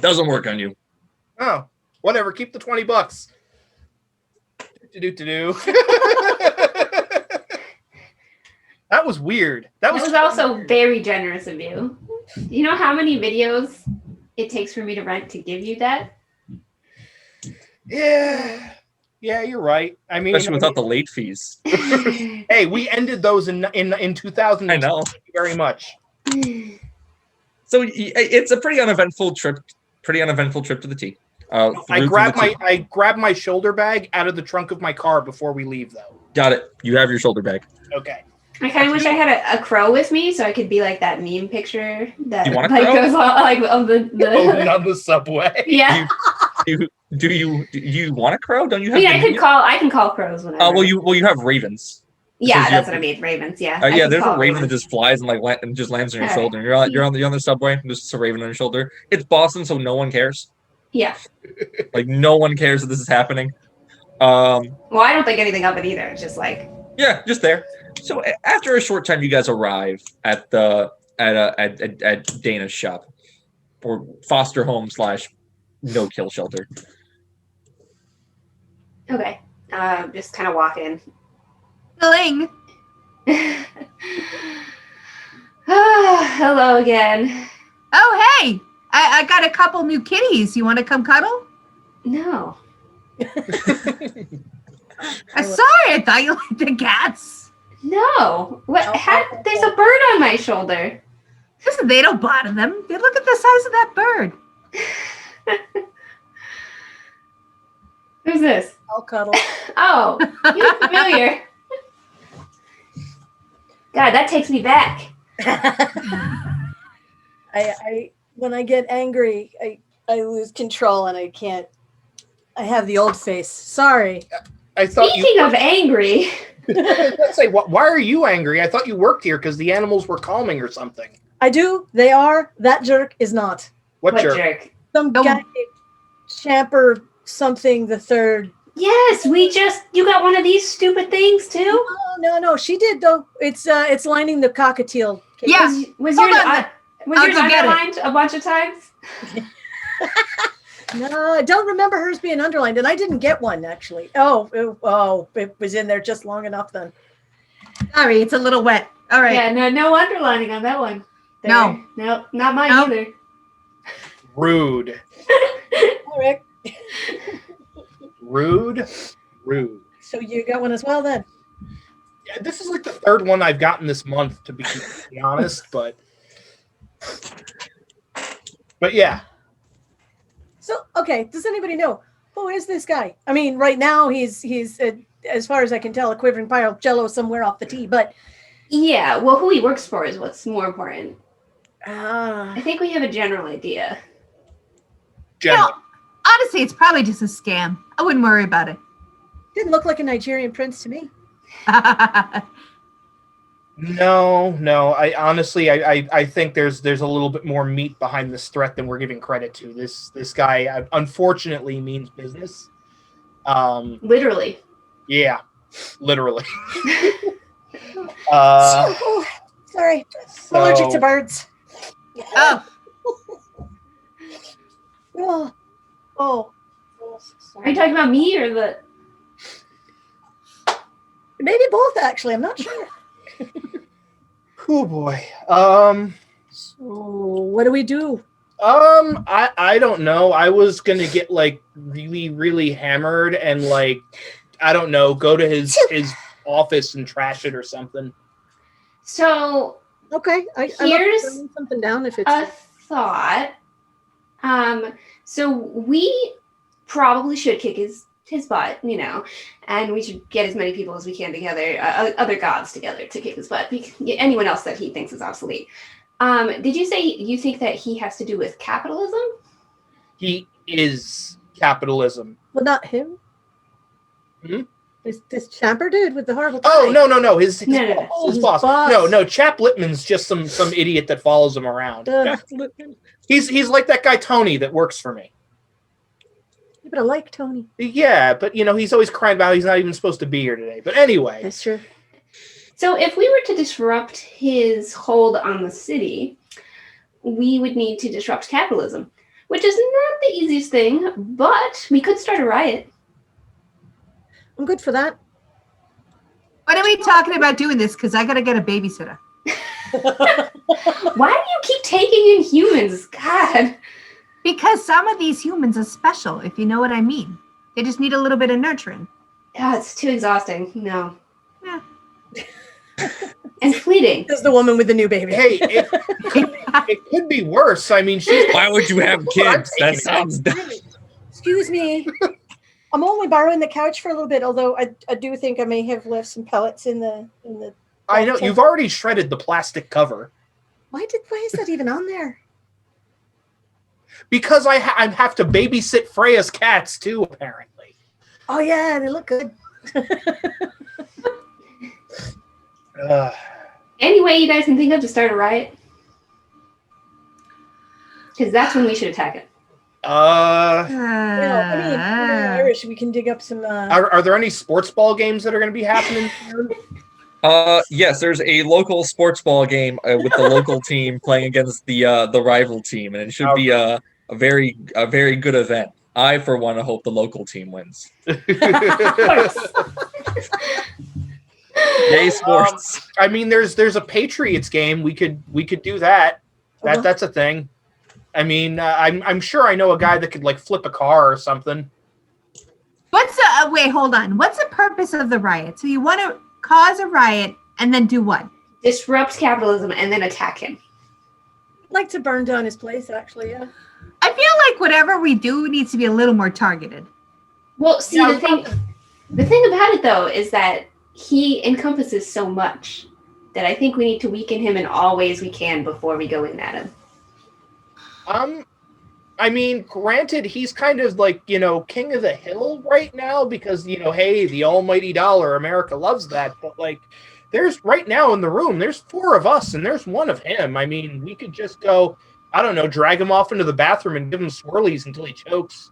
doesn't work on you." Oh, whatever. Keep the $20. Do. That was weird. That was also very generous of you. You know how many videos it takes for me to rent to give you that? Yeah, you're right. I mean, Especially without the late fees. Hey, we ended those in 2000. I know. Thank you very much. So it's a pretty uneventful trip. Pretty uneventful trip to the T. I grab my shoulder bag out of the trunk of my car before we leave, though. Got it. You have your shoulder bag. Okay. I kind of wish I had a crow with me so I could be like that meme picture that You want a like crow? goes on like on the On the subway. yeah. Do you want a crow? Don't you I have? mean, I can call crows whenever. Well, you have ravens. Yeah, Because that's what I mean. Ravens. Yeah. I Yeah, can there's a call raven that ravens. just flies and and just lands on your All shoulder. right. You're on the subway. And there's just a raven on your shoulder. It's Boston, so no one cares. Yeah. Like no one cares that this is happening. Well, I don't think anything of it either. It's just like Yeah, just there. So after a short time, you guys arrive at Dana's shop, or foster home / no kill shelter. okay. Just kind of walk in. Filling. Hello again. Oh, hey! I got a couple new kitties. You want to come cuddle? No. Sorry, I thought you liked the cats. No. What? There's a bird on my shoulder. Listen, they don't bother them. They look at the size of that bird. Who's this? I'll cuddle. Oh, you look familiar. God, that takes me back. I when I get angry, I lose control and I can't. I have the old face. Sorry. I thought Speaking of angry, Let's say, why are you angry? I thought you worked here because the animals were calming or something. I do. They are. That jerk is not. What what jerk? jerk? Some No. guy, Champer something the third. Yes, you got one of these stupid things too. Oh, no. She did though. It's lining the cockatiel. cage. Yeah. Was Hold yours on. was I'll yours go get it. underlined a bunch of times? No, I don't remember hers being underlined, and I didn't get one actually. Oh, it was in there just long enough then. Sorry, it's a little wet. All right. Yeah, no underlining on that one. No. Not mine No. either. Rude. All right. Rude. So you got one as well then? Yeah, this is like the third one I've gotten this month, to be completely honest, but yeah. So, okay, does anybody know who is this guy? I mean, right now he's as far as I can tell, a quivering pile of jello somewhere off the tee, but Yeah, well, who he works for is what's more important. ah, I think we have a general idea. General. Honestly, it's probably just a scam. I wouldn't worry about it. didn't look like a Nigerian prince to me. No. I honestly, I think there's a little bit more meat behind this threat than we're giving credit to. This guy, unfortunately, means business. Literally. Yeah, literally. Oh, sorry, I'm allergic to birds. Oh, Oh, Are you talking about me or the... maybe both actually. I'm not sure. Oh boy. So what do we do? I don't know. I was gonna get like really, really hammered and like, I don't know, go to his office and trash it or something. So, Okay, I Here's love writing something down if it's a thought. So we probably should kick his butt, and we should get as many people as we can together, other gods together to kick his butt. Anyone else that he thinks is obsolete. Did you say you think that he has to do with capitalism? He is capitalism. well, not him. Hmm? This Champer dude with the horrible tie. Oh no! His No. boss. His His boss. boss. No. Chap Littman's just some idiot that follows him around. Yeah. He's like that guy Tony that works for me. But I like Tony. Yeah, but he's always crying about how he's not even supposed to be here today. But anyway, That's true. So if we were to disrupt his hold on the city, we would need to disrupt capitalism, which is not the easiest thing, but we could start a riot. I'm good for that. when are we talking about doing this? Because I got to get a babysitter. Why do you keep taking in humans? God. Because some of these humans are special, if you know what I mean. They just need a little bit of nurturing. Oh, it's too exhausting. No. Yeah. And fleeting. This is the woman with the new baby. hey, it could be worse. I mean, she's. Why would you have kids? That sounds dumb. Excuse me. I'm only borrowing the couch for a little bit, although I do think I may have left some pellets in the. I know you've already shredded the plastic cover. Why is that even on there? Because I have to babysit Freya's cats too, apparently. Oh yeah, they look good. Any way you guys can think of to start a riot? Because that's when we should attack it. Irish, we can dig up some. Are there any sports ball games that are going to be happening? Yes, there's a local sports ball game with the local team playing against the rival team, and it should be a very good event. I, for one, hope the local team wins. Yay, sports! I mean, there's a Patriots game. We could do that. That's a thing. I mean, I'm sure I know a guy that could like flip a car or something. Wait, hold on. What's the purpose of the riot? So you want to cause a riot and then do what? Disrupt capitalism and then attack him. I'd like to burn down his place, actually. Yeah. I feel like whatever we do needs to be a little more targeted. Well, see, the thing about it though is that he encompasses so much that I think we need to weaken him in all ways we can before we go in at him. I mean, granted, he's kind of like, king of the hill right now because, hey, the almighty dollar, America loves that. But like, there's right now in the room, there's 4 of us and there's 1 of him. I mean, we could just go, I don't know, drag him off into the bathroom and give him swirlies until he chokes.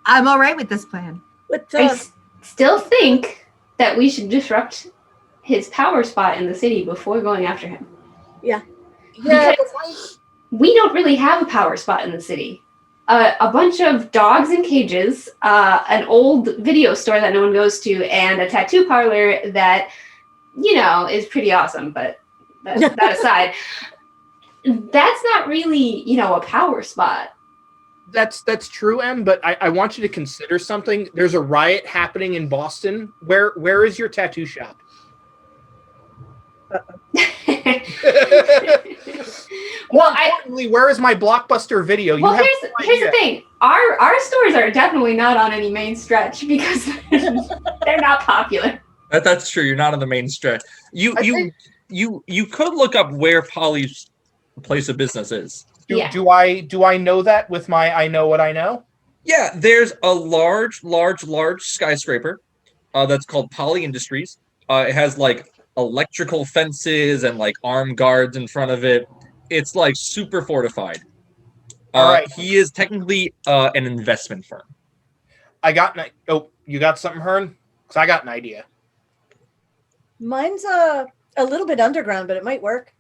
I'm all right with this plan. But I still think that we should disrupt his power spot in the city before going after him. Yeah. Because we don't really have a power spot in the city. A bunch of dogs in cages, an old video store that no one goes to, and a tattoo parlor that, is pretty awesome. But that aside, that's not really, a power spot. That's true, Em, but I want you to consider something. There's a riot happening in Boston. Where is your tattoo shop? More importantly, where is my Blockbuster video? Well, here's the thing. Our stores are definitely not on any main stretch because they're not popular. That's true. You're not on the main stretch. You could look up where Polly's place of business is. Do I know that with my I know what I know? Yeah, there's a large skyscraper that's called Poly Industries. It has like electrical fences and like armed guards in front of it. It's like super fortified. All right. He is technically an investment firm. You got something, Hearn? Because I got an idea. Mine's a little bit underground, but it might work.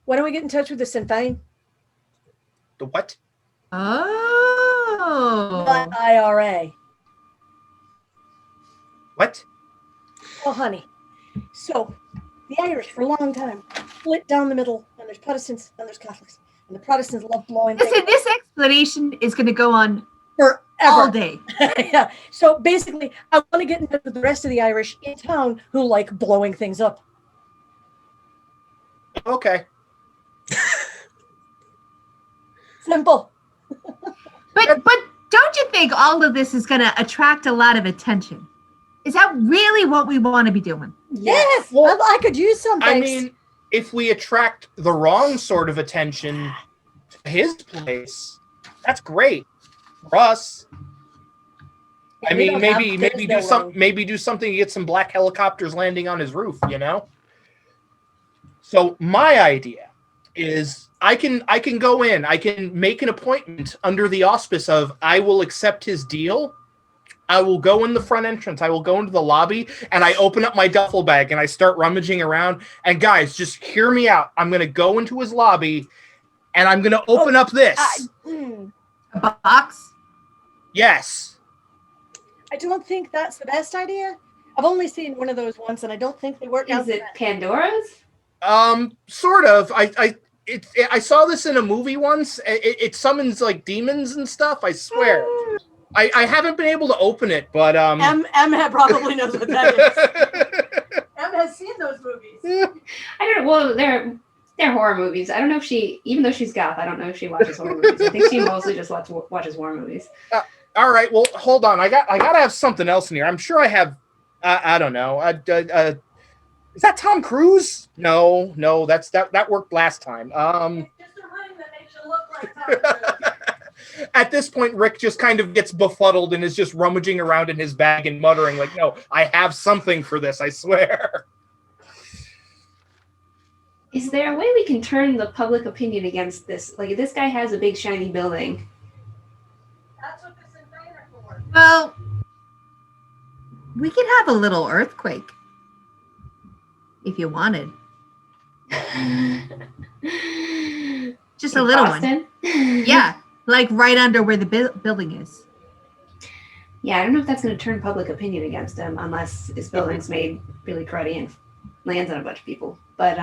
Why don't we get in touch with the Sinn Féin? The what? Oh. The IRA. What? Oh, honey. So, the Irish, for a long time, split down the middle, and there's Protestants and there's Catholics. And the Protestants love blowing things Listen, this explanation is going to go on forever. all day. Yeah. So, basically, I want to get in touch with the rest of the Irish in town who like blowing things up. Okay. Simple. But don't you think all of this is going to attract a lot of attention? Is that really what we want to be doing? Yes. Well, I could use some I things. mean, if we attract the wrong sort of attention to his place, that's great for us. I mean, maybe do something to get some black helicopters landing on his roof, So my idea is I can go in, I can make an appointment under the auspice of I will accept his deal. I will go in the front entrance. I will go into the lobby and I open up my duffel bag and I start rummaging around. And guys, just hear me out. I'm going to go into his lobby and I'm going to open up this. A box? Yes. I don't think that's the best idea. I've only seen one of those once and I don't think they work out. Is it Pandora's? Sort of. I saw this in a movie once. It summons like demons and stuff. I swear. I haven't been able to open it, but M probably knows what that is. M has seen those movies. I don't know. Well, they're horror movies. I don't know if even though she's goth, I don't know if she watches horror movies. I think she mostly just watches horror movies. All right. Well, hold on. I gotta have something else in here. I'm sure I have. I don't know. Is that Tom Cruise? No. That worked last time. Just a ring that makes you look like Tom Cruise. At this point, Rick just kind of gets befuddled and is just rummaging around in his bag and muttering like, no, I have something for this, I swear. Is there a way we can turn the public opinion against this? Like, this guy has a big shiny building. That's what this is for. Well, we could have a little earthquake if you wanted. Just a little Boston? one. Yeah, like right under where the building is. Yeah, I don't know if that's going to turn public opinion against him unless his building's made really cruddy and lands on a bunch of people. But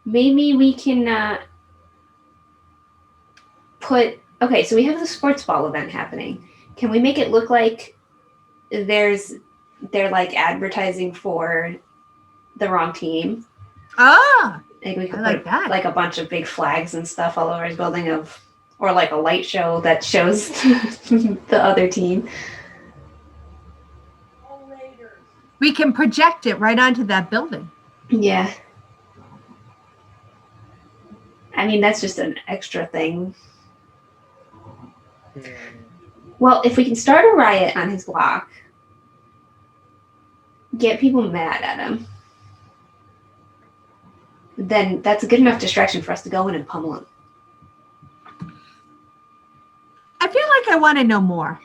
maybe we can okay, so we have the sports ball event happening. Can we make it look like they're like advertising for the wrong team? Ah, Like we could I like put that. like a bunch of big flags and stuff all over his building or like a light show that shows the other team. we can project it right onto that building. Yeah. I mean, that's just an extra thing. Well, if we can start a riot on his block, get people mad at him, then that's a good enough distraction for us to go in and pummel him. I feel like I want to know more.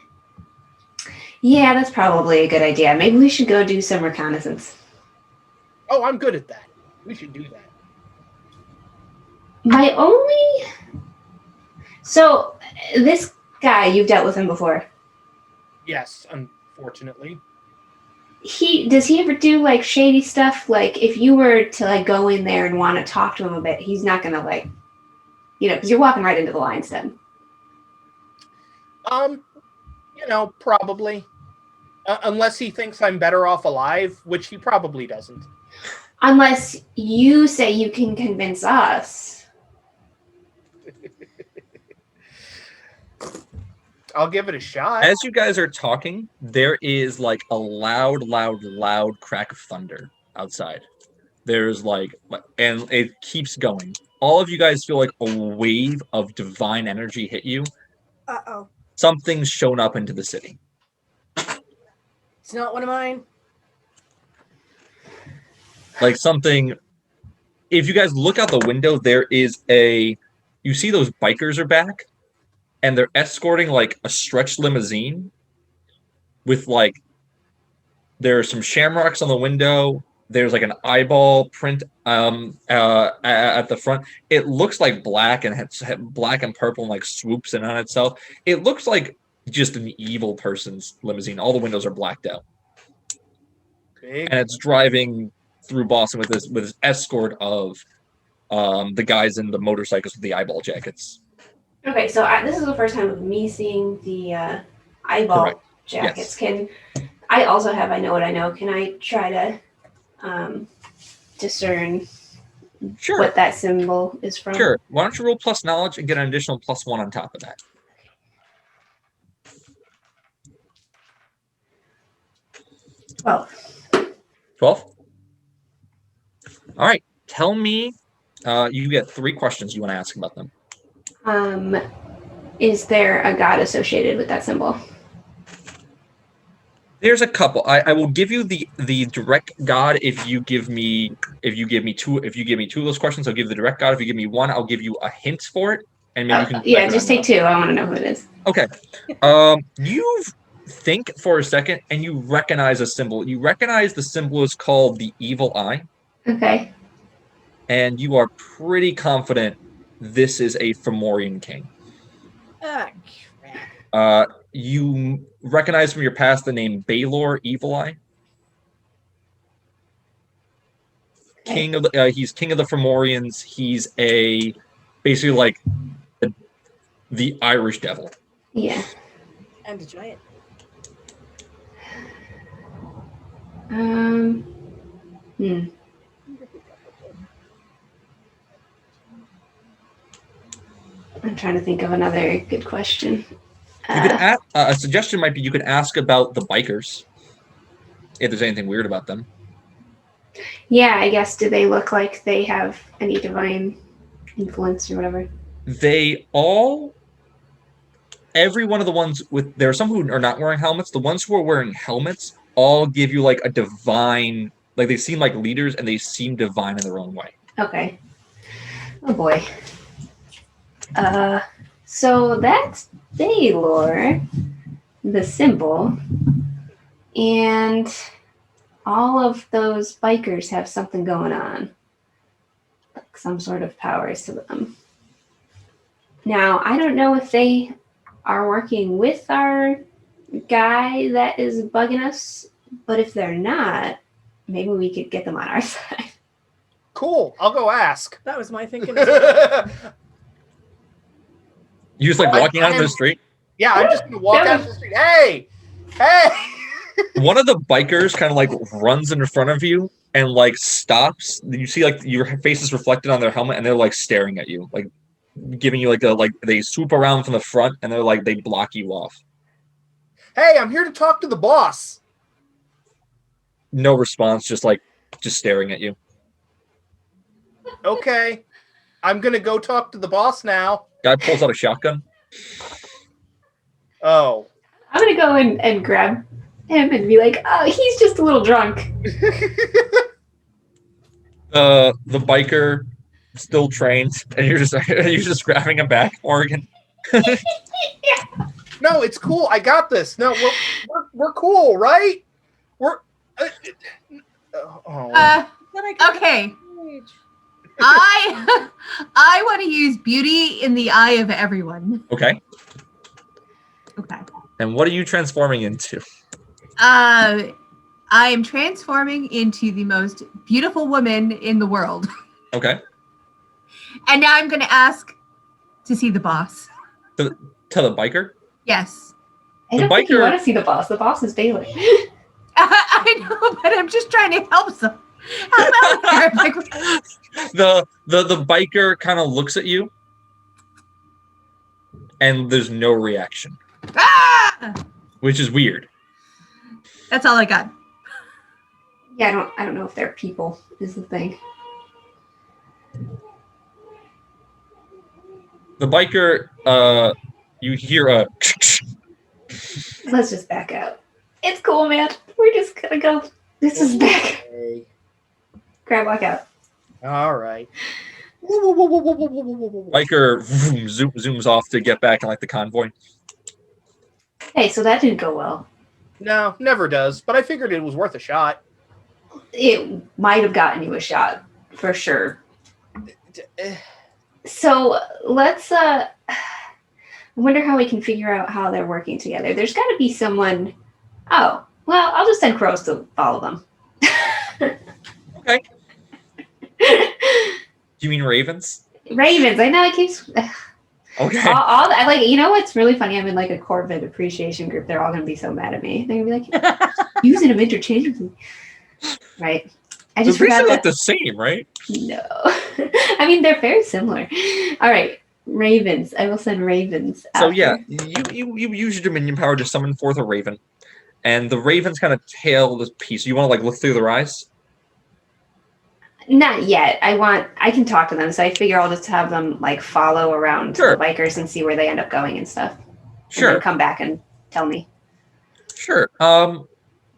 Yeah, that's probably a good idea. Maybe we should go do some reconnaissance. Oh, I'm good at that. We should do that. So, this guy, you've dealt with him before. Yes, unfortunately. does he ever do like shady stuff? Like if you were to like go in there and want to talk to him a bit, he's not gonna like, because you're walking right into the lion's den. Probably. Unless he thinks I'm better off alive, which he probably doesn't. Unless you say you can convince us. I'll give it a shot. As you guys are talking, there is like a loud crack of thunder outside. There's and it keeps going. All of you guys feel like a wave of divine energy hit you. Uh-oh. Something's shown up into the city. It's not one of mine. Like something. If you guys look out the window, there is you see those bikers are back, and they're escorting like a stretch limousine with there are some shamrocks on the window. There's like an eyeball print at the front. It looks like black and has black and purple and like swoops in on itself. It looks like just an evil person's limousine. All the windows are blacked out. Big. And it's driving through Boston with this escort of the guys in the motorcycles with the eyeball jackets. Okay, so this is the first time of me seeing the eyeball Correct. jackets. Yes. Can I also have I know what I know? Can I try to discern Sure. what that symbol is from? Sure. Why don't you roll plus knowledge and get an additional +1 on top of that? 12? All right. Tell me, you get 3 questions you want to ask about them. Is there a god associated with that symbol? There's a couple. I will give you the direct god if you give me two of those questions. I'll give you the direct god. If you give me one, I'll give you a hint for it, and maybe you can. Yeah, just take 2. I want to know who it is. Okay. You think for a second, and you recognize a symbol. You recognize the symbol is called the evil eye. Okay. And you are pretty confident this is a Fomorian king. Crap. You recognize from your past the name Baelor Evil Eye. King of he's king of the Fomorians. He's basically like the Irish devil. Yeah. And a giant. I'm trying to think of another good question. You could ask, a suggestion might be you could ask about the bikers, if there's anything weird about them. Yeah, I guess. Do they look like they have any divine influence or whatever? Every one of the ones there are some who are not wearing helmets. The ones who are wearing helmets all give you like a divine, like they seem like leaders and they seem divine in their own way. Okay. Oh boy. So that's Baelor, the symbol, and all of those bikers have something going on, like some sort of powers to them. Now, I don't know if they are working with our guy that is bugging us, but if they're not, maybe we could get them on our side. Cool. I'll go ask. That was my thinking. You just like walking out on the street. Yeah, I'm just gonna walk out the street. Hey! One of the bikers kind of like runs in front of you and like stops. You see like your face is reflected on their helmet, and they're like staring at you, like giving you they swoop around from the front, and they're like they block you off. Hey, I'm here to talk to the boss. No response, just staring at you. Okay, I'm gonna go talk to the boss now. Guy pulls out a shotgun. Oh. I'm going to go and grab him and be like, oh, he's just a little drunk. The biker still trained, and you're just grabbing him back, Morgan. Yeah. No, it's cool. I got this. No, we're cool, right? We're. Okay. I want to use beauty in the eye of everyone. Okay. Okay. And what are you transforming into? I I am transforming into the most beautiful woman in the world. Okay. And now I'm going to ask to see the boss. To the biker? Yes. I The don't think you biker- want to see the boss. The boss is Bailey. I know, but I'm just trying to help some. Help out here. Like, The biker kind of looks at you, and there's no reaction, ah! which is weird. That's all I got. Yeah, I don't know if they're people is the thing. The biker, you hear a. Let's just back out. It's cool, man. We're just gonna go. This is back. Okay. Grab walk out. All right. Biker zooms off to get back in like the convoy. Hey, so that didn't go well. No, never does. But I figured it was worth a shot. It might have gotten you a shot for sure. So let's I wonder how we can figure out how they're working together. There's got to be someone. Oh, well, I'll just send crows to follow them. Okay. Do you mean ravens? Ravens. I know it keeps. Okay. I like. You know what's really funny? I'm in like a Corvid appreciation group. They're all gonna be so mad at me. They're gonna be like using them interchangeably. Right. I just They forgot look that. the same, right? No. I mean, they're very similar. All right. Ravens. I will send ravens. So after. yeah, you use your dominion power to summon forth a raven, and the ravens kind of tail this piece. You want to like look through their eyes? Not yet. I can talk to them, so I figure I'll just have them like follow around Sure. the bikers and see where they end up going and stuff. And Sure. then come back and tell me. Sure.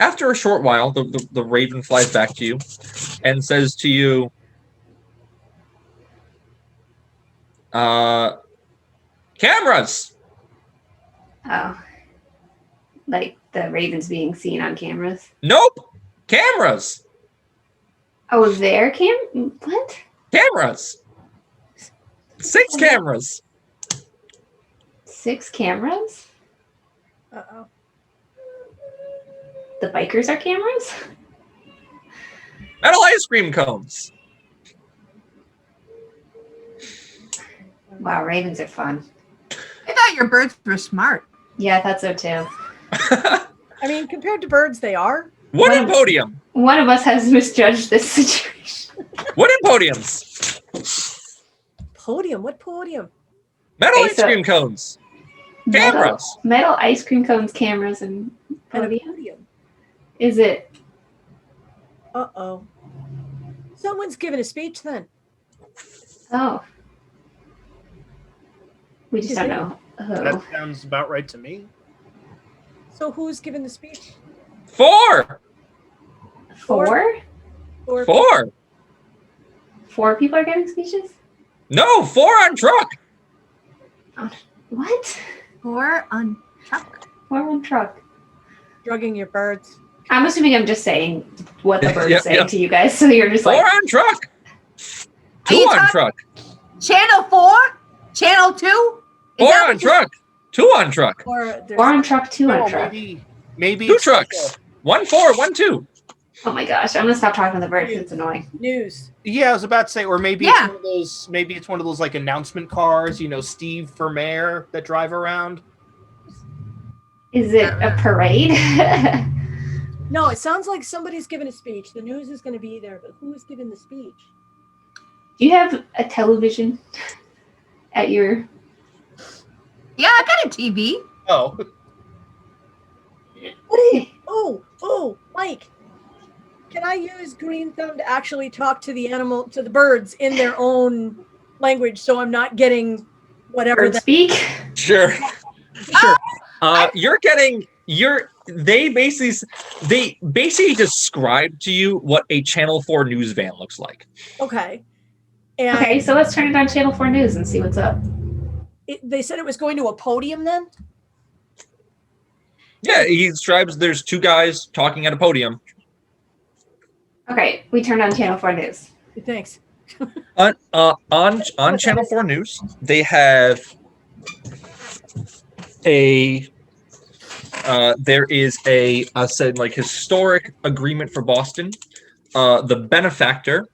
After a short while, the raven flies back to you and says to you, cameras! Oh. Like the ravens being seen on cameras. Nope! Cameras! Oh, their what? Cameras! 6 cameras! 6 cameras? Uh-oh. The bikers are cameras? Metal ice cream cones! Wow, ravens are fun. I thought your birds were smart. Yeah, I thought so too. I mean, compared to birds, they are. Wooden podium! One of us has misjudged this situation. Wooden podiums! Podium? What podium? Metal Okay, ice so- cream cones! Cameras! Metal ice cream cones, cameras, and And a podium. podium. Is it? Uh-oh. Someone's giving a speech then. Oh. We just Is don't it? know. Oh. That sounds about right to me. So who's giving the speech? 4! 4? Or 4! 4 people are giving speeches? No, 4 on truck! What? 4 on truck. 4 on truck. drugging your birds? I'm assuming I'm just saying what the birds Yep, say yep. to you guys, so you're just 4 like, on truck! 2 you on talk- truck! Channel 4? Channel 2? 4 on truck! 2 on truck! Or there's 4 on truck, 2 No, on truck. maybe 2 it's trucks! 1 4, 1 2. Oh my gosh, I'm gonna stop talking to the birds. It's annoying. news? Yeah, I was about to say, or maybe Yeah. it's one of those. Maybe it's one of those like announcement cars, you know, Steve for mayor that drive around. Is it a parade? No, it sounds like somebody's giving a speech. The news is going to be there, but who's giving the speech? Do you have a television at your? Yeah, I got a TV. Oh, Oh, Mike. Can I use Green Thumb to actually talk to the birds in their own language, so I'm not getting whatever Bird that speak? Sure. Sure. They basically describe to you what a Channel 4 news van looks like. Okay. And Okay, so let's turn it on Channel 4 News and see what's up. they said it was going to a podium then? Yeah, he describes there's 2 guys talking at a podium. Okay, we turned on Channel 4 News. Thanks. On Channel 4 News, they have a There is a said like historic agreement for Boston. The benefactor.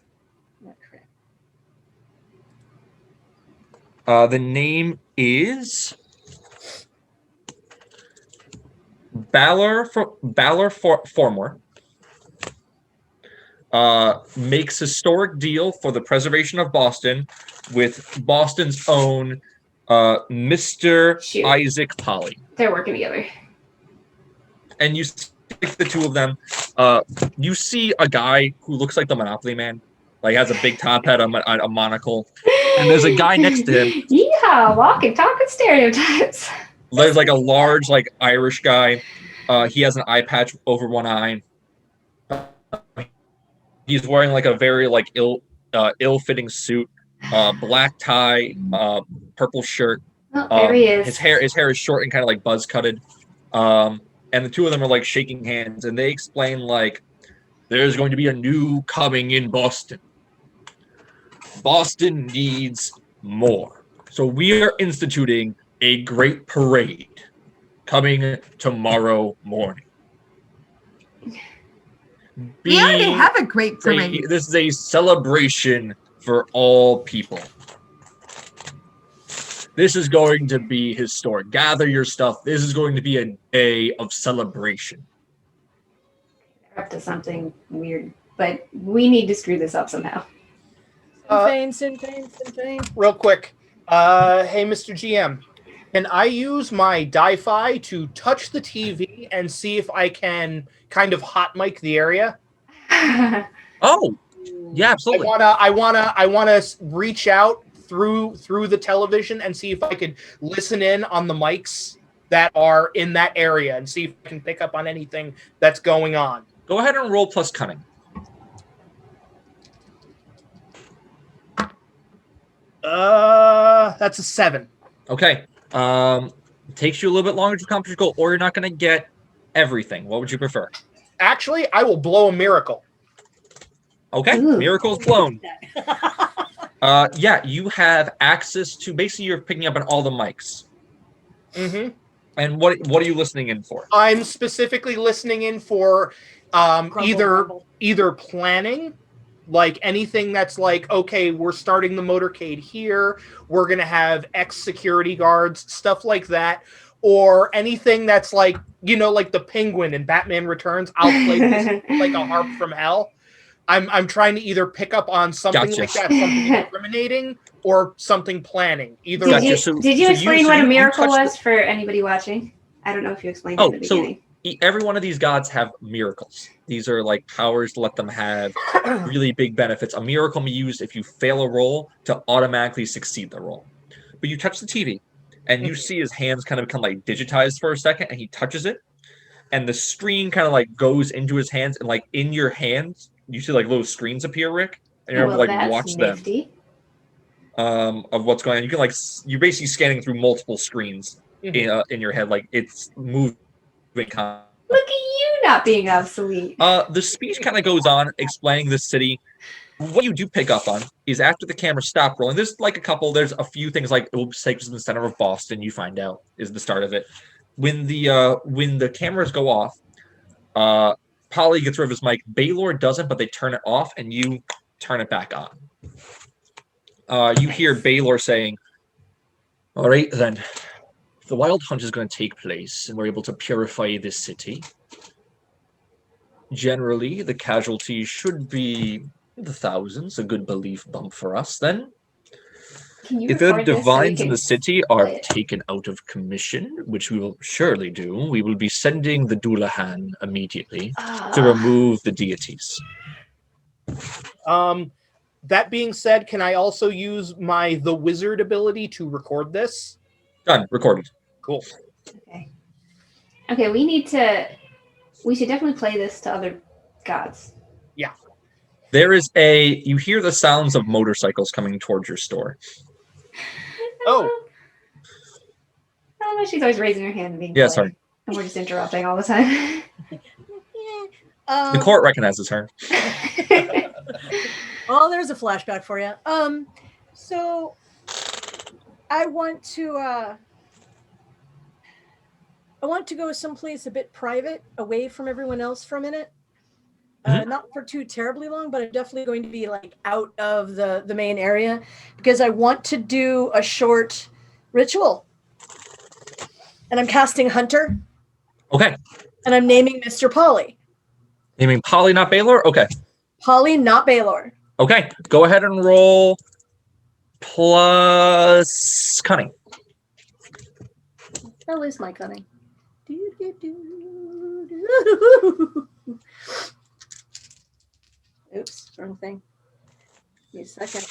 The name is Formor. Makes historic deal for the preservation of Boston with Boston's own Mr. Shoot. Isaac Polly. They're working together. And you see the two of them. You see a guy who looks like the Monopoly Man, like has a big top hat, a monocle, and there's a guy next to him. Yeehaw! Walking, talking stereotypes. There's like a large, like Irish guy. He has an eye patch over one eye. He's wearing like a very like ill-fitting suit, black tie, purple shirt. Oh, there he is. His hair is short and kind of like buzz cutted. And the two of them are like shaking hands, and they explain like there's going to be a new coming in Boston. Boston needs more. So we are instituting a great parade coming tomorrow morning. We already have a great parade. This is a celebration for all people. This is going to be historic. Gather your stuff. This is going to be a day of celebration. They're up to something weird, but we need to screw this up somehow. Sinn Fein. Real quick. Hey, Mr. GM. Can I use my Di-Fi to touch the TV and see if I can kind of hot mic the area? Oh, yeah, absolutely. I wanna reach out through the television and see if I could listen in on the mics that are in that area and see if I can pick up on anything that's going on. Go ahead and roll plus cunning. That's a 7. Okay. Takes you a little bit longer to accomplish your goal, or you're not going to get everything. What would you prefer? Actually, I will blow a miracle. Okay, Ooh. miracle's blown. Yeah, you have access to basically you're picking up on all the mics. Mm-hmm. And what are you listening in for? I'm specifically listening in for either planning, like anything that's like, okay, we're starting the motorcade here, we're gonna have X security guards, stuff like that, or anything that's like, like the Penguin in Batman Returns. I'll play this like a harp from hell. I'm trying to either pick up on something Gotcha. like that, something incriminating, or something planning. Either Did Gotcha. you, So- did you so explain you- so what a you miracle touched was for anybody watching? I don't know if you explained it Oh, at the so beginning. every one of these gods have miracles. These are like powers to let them have really big benefits. A miracle can be used if you fail a roll to automatically succeed the roll. But you touch the TV, and you see his hands kind of become like digitized for a second, and he touches it, and the screen kind of like goes into his hands, and like in your hands, you see like little screens appear, Rick, and you're able to like that's watch them nifty. of what's going on. You can like you're basically scanning through multiple screens in your head, like it's moving. Look at you not being obsolete. The speech kind of goes on explaining the city. What you do pick up on is after the camera stopped rolling, there's a few things like oops, takes us in the center of Boston, you find out is the start of it. When the cameras go off, Polly gets rid of his mic, Baylor doesn't, but they turn it off and you turn it back on. You hear Baylor saying, "All right then. The wild hunt is going to take place, and we're able to purify this city. Generally, the casualties should be the thousands, a good belief bump for us then. Can you If the record this so we divines in can the city are play it? taken out of commission, which we will surely do, we will be sending the Doulahan immediately to remove the deities." That being said, can I also use my The Wizard ability to record this? Done. Recorded. Cool. Okay, we should definitely play this to other gods. You hear the sounds of motorcycles coming towards your store. Oh. I don't know, she's always raising her hand and being Yeah, polite. sorry. And we're just interrupting all the time. The court recognizes her. Well, there's a flashback for you. So I want to I want to go someplace a bit private, away from everyone else for a minute. Not for too terribly long, but I'm definitely going to be like out of the main area because I want to do a short ritual. And I'm casting Hunter. Okay. And I'm naming Mr. Polly. Naming Polly, not Baylor? Okay. Polly, not Baylor. Okay. Go ahead and roll plus cunning. Where is my cunning? Oops, wrong thing. Give me a second.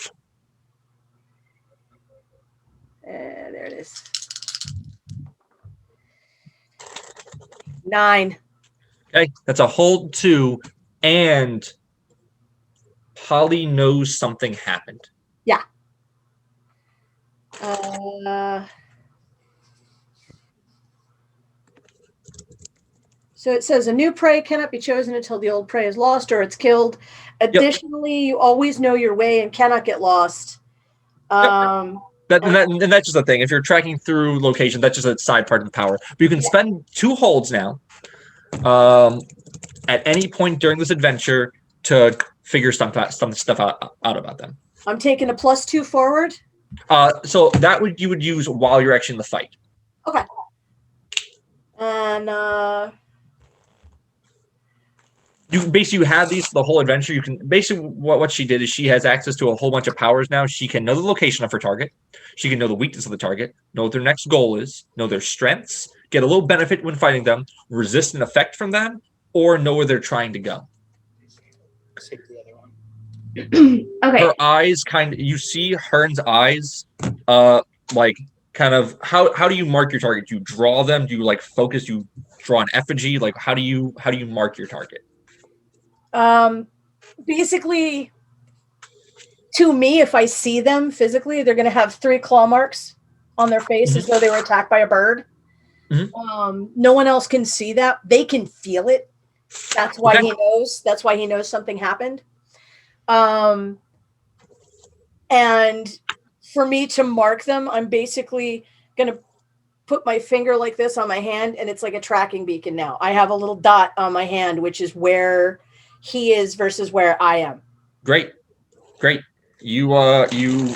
There it is. 9. Okay. That's a hold 2, and Polly knows something happened. Yeah. So it says a new prey cannot be chosen until the old prey is lost or it's killed. Additionally, you always know your way and cannot get lost. And that's just the thing. If you're tracking through location, that's just a side part of the power. But you can spend 2 holds now at any point during this adventure to figure some stuff out about them. I'm taking a +2 forward. So that you would use while you're actually in the fight. Okay. And you have these the whole adventure. You can basically what she did is she has access to a whole bunch of powers now. She can know the location of her target. She can know the weakness of the target, know what their next goal is, know their strengths, get a little benefit when fighting them, resist an effect from them, or know where they're trying to go. Take the other one. Okay. Her eyes you see Hearn's eyes like kind of how do you mark your target? Do you draw them? Do you like focus? Do you draw an effigy? Like how do you mark your target? Basically, to me, if I see them physically, they're going to have 3 claw marks on their face as though they were attacked by a bird. No one else can see that. They can feel it. That's why he knows. That's why he knows something happened. And for me to mark them, I'm basically going to put my finger like this on my hand, and it's like a tracking beacon now. I have a little dot on my hand, which is where he is versus where I am. Great. You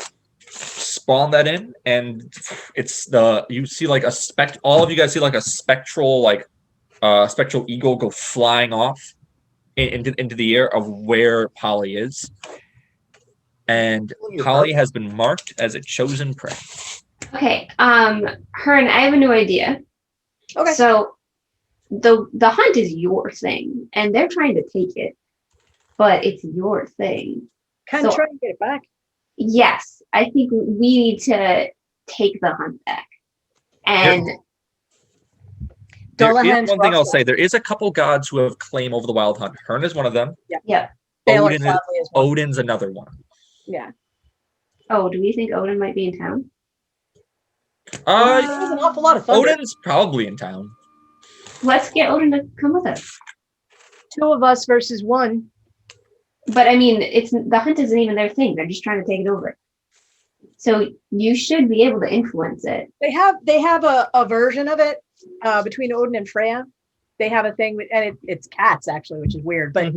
spawn that in, and it's you see like all of you guys see like a spectral eagle go flying off into the air of where Polly is. And Polly has been marked as a chosen prey. Okay. Hearn, I have a new idea. Okay. So the hunt is your thing, and they're trying to take it, but it's your thing. Can try and get it back. Yes, I think we need to take the hunt back. And there is one thing I'll say. There is a couple gods who have claim over the wild hunt. Hearn is one of them. Yeah. Odin's another one. Yeah. Oh, do we think Odin might be in town? There's an awful lot of thunder. Odin's probably in town. Let's get Odin to come with us. 2 of us versus 1. But I mean, the hunt isn't even their thing. They're just trying to take it over. So you should be able to influence it. They have a version of it between Odin and Freya. They have a thing, and it's cats actually, which is weird. But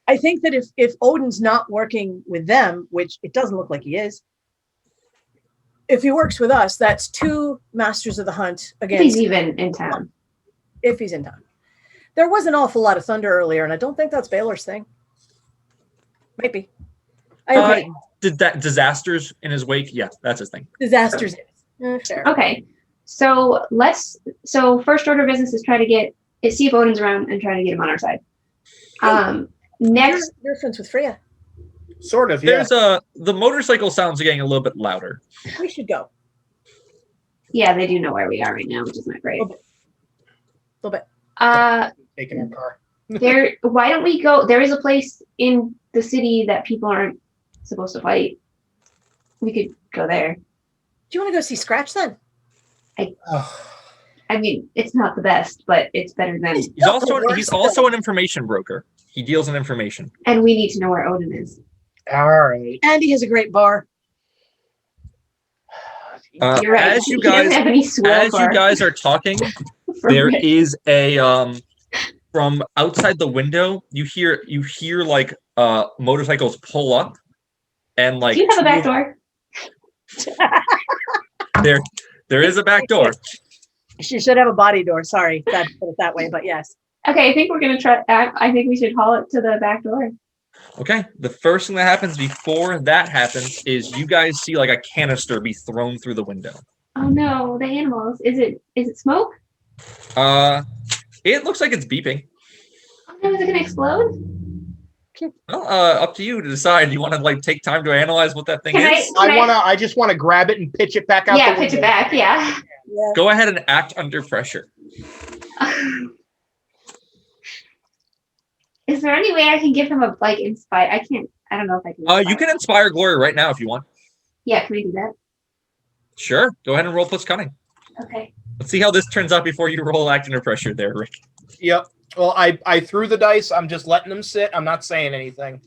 I think that if Odin's not working with them, which it doesn't look like he is, if he works with us, that's 2 masters of the hunt against. If he's even in town. If he's in town. There was an awful lot of thunder earlier, and I don't think that's Baylor's thing. Might be. Did that disasters in his wake? Yeah, that's his thing. Disasters. Fair. Okay. So first order of business is see if Odin's around and try to get him on our side. Next, You're friends with Freya. Sort of, yeah. The motorcycle sounds are getting a little bit louder. We should go. Yeah, they do know where we are right now, which is not great. A little bit. Taking our car. Why don't we go? There is a place in the city that people aren't supposed to fight. We could go there. Do you want to go see Scratch then? I mean, it's not the best, but it's better than. He's also an information broker. He deals in information. And we need to know where Odin is. All right. And he has a great bar. You're right. As you He doesn't guys, have any swill as you for- guys are talking, for there Rick. is a from outside the window. You hear like motorcycles pull up, and like Do you have a back two door? of- there is a back door. She should have a body door. Sorry, that put it that way, but yes. Okay, I think we're gonna try. I think we should haul it to the back door. Okay. The first thing that happens before that happens is you guys see like a canister be thrown through the window. Oh no, the animals. Is it smoke? It looks like it's beeping. Oh no, is it gonna explode? Well, up to you to decide. You want to like take time to analyze what that thing Can is? I just wanna grab it and pitch it back out. Yeah, the pitch it window. back. Yeah. Yeah. Go ahead and act under pressure. Is there any way I can give him a like inspire? I can't. I don't know if I can. You can inspire glory right now if you want. Yeah, can we do that? Sure. Go ahead and roll plus cunning. Okay. Let's see how this turns out before you roll act under pressure there, Rick. Yep. Well, I threw the dice. I'm just letting them sit. I'm not saying anything.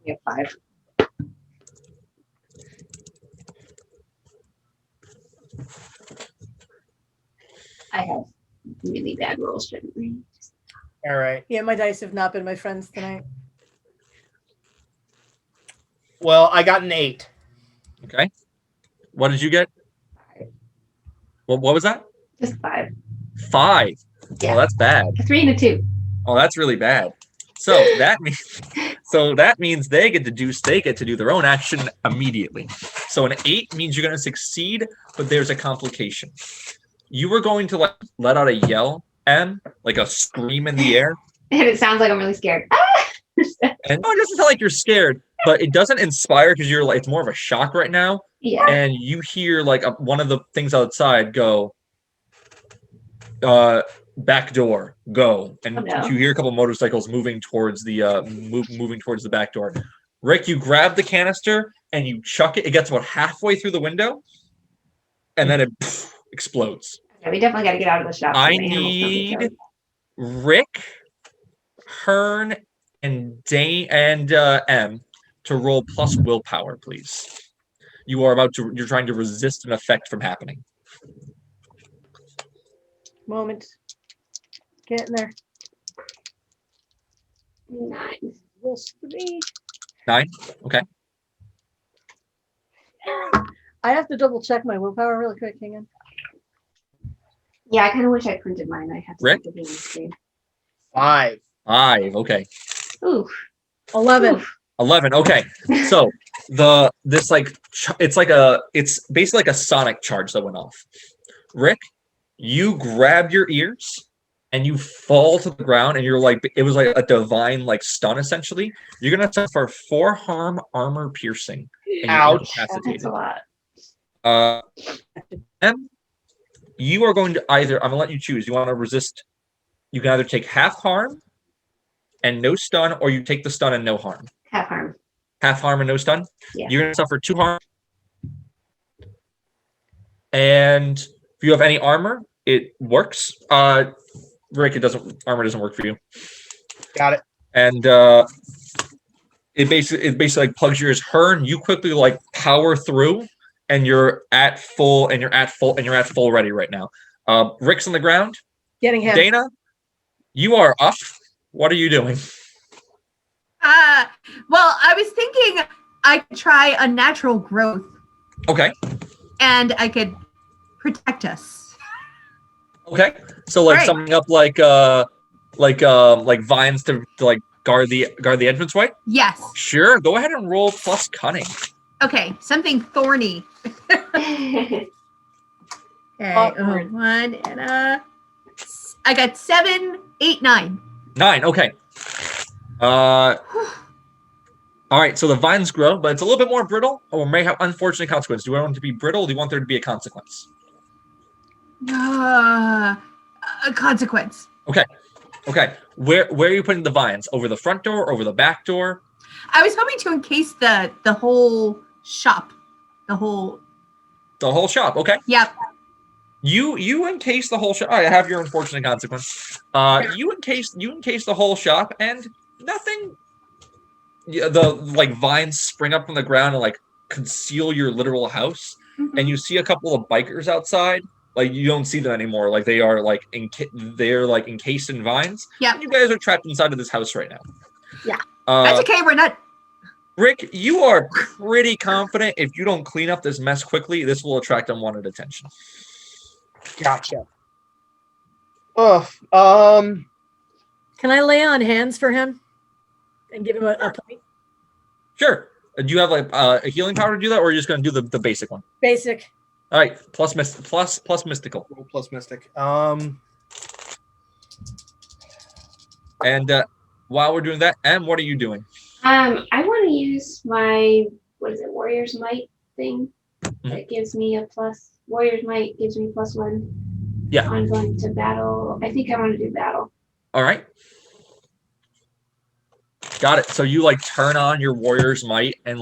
We have 5. I have really bad rolls, shouldn't we? All right. Yeah, my dice have not been my friends tonight. Well, I got an 8. Okay. What did you get? What was that? Just 5. 5. Yeah. Oh, that's bad. A 3 and a 2. Oh, that's really bad. So that means they get to do their own action immediately. So an 8 means you're going to succeed, but there's a complication. You were going to like let out a yell, like a scream in the air, And it sounds like I'm really scared. and it doesn't sound like you're scared, but it doesn't inspire because you're like it's more of a shock right now. Yeah. And you hear like one of the things outside go, back door, go, and Oh, no. you hear a couple motorcycles moving towards the moving towards the back door. Rick, you grab the canister and you chuck it. It gets about halfway through the window, and then it explodes. Yeah, we definitely got to get out of the shop. so I the animals don't get need killed. Rick, Hearn, and Dane and M to roll plus willpower, please. You're trying to resist an effect from happening. Moment. Get in there. 9. This 3. 9. Okay. I have to double check my willpower really quick. Hang on. Yeah, I kind of wish I printed mine. I have to Rick? look at the screen. 5. 5. Okay. Ooh. 11. Oof. 11. Okay. So it's basically like a sonic charge that went off. Rick, you grab your ears and you fall to the ground, and you're like, it was like a divine like stun essentially. You're gonna suffer 4 harm, armor piercing. And you're Ouch. That's incapacitated. a lot. M, you are going to either, I'm gonna let you choose. You want to resist, you can either take half harm and no stun, or you take the stun and no harm. Half harm. Half harm and no stun. Yeah. You're gonna suffer 2 harm. And if you have any armor, it works. Rick, armor doesn't work for you. Got it. And it basically like plugs yours. Hearn, you quickly like power through, and you're at full ready right now. Rick's on the ground. Getting him. Dana, you are up. What are you doing? Well, I was thinking I could try a natural growth Okay. and I could protect us. Okay. So like Right. something up like vines to like guard the entranceway? Yes. Sure. Go ahead and roll plus cunning. Okay, something thorny. Okay, Awkward. 1 and I got 7, 8, 9. 9. Okay. All right. So the vines grow, but it's a little bit more brittle, or may have unfortunate consequences. Do I want it to be brittle? Or do you want there to be a consequence? A consequence. Okay. Where are you putting the vines? Over the front door? Over the back door? I was hoping to encase the whole shop. The whole. The whole shop. Okay. Yep. You encase the whole shop. I have your unfortunate consequence. You encase the whole shop, and nothing. Yeah, the like vines spring up from the ground and like conceal your literal house, Mhm. and you see a couple of bikers outside. Like you don't see them anymore. Like they are like they're like encased in vines. Yep. And you guys are trapped inside of this house right now. Yeah. That's Uh, okay. We're not. Rick, you are pretty confident if you don't clean up this mess quickly, this will attract unwanted attention. Gotcha. Can I lay on hands for him and give him a point? Sure. Do you have like a healing power to do that, or are you just going to do the basic one? Basic. All right, plus mystical. Roll plus mystic. And while we're doing that, Em, what are you doing? I want to use my Warrior's Might thing. That gives me a plus. Warrior's Might gives me +1. Yeah. On going to battle. I think I want to do battle. All right. Got it. So you like turn on your Warrior's Might and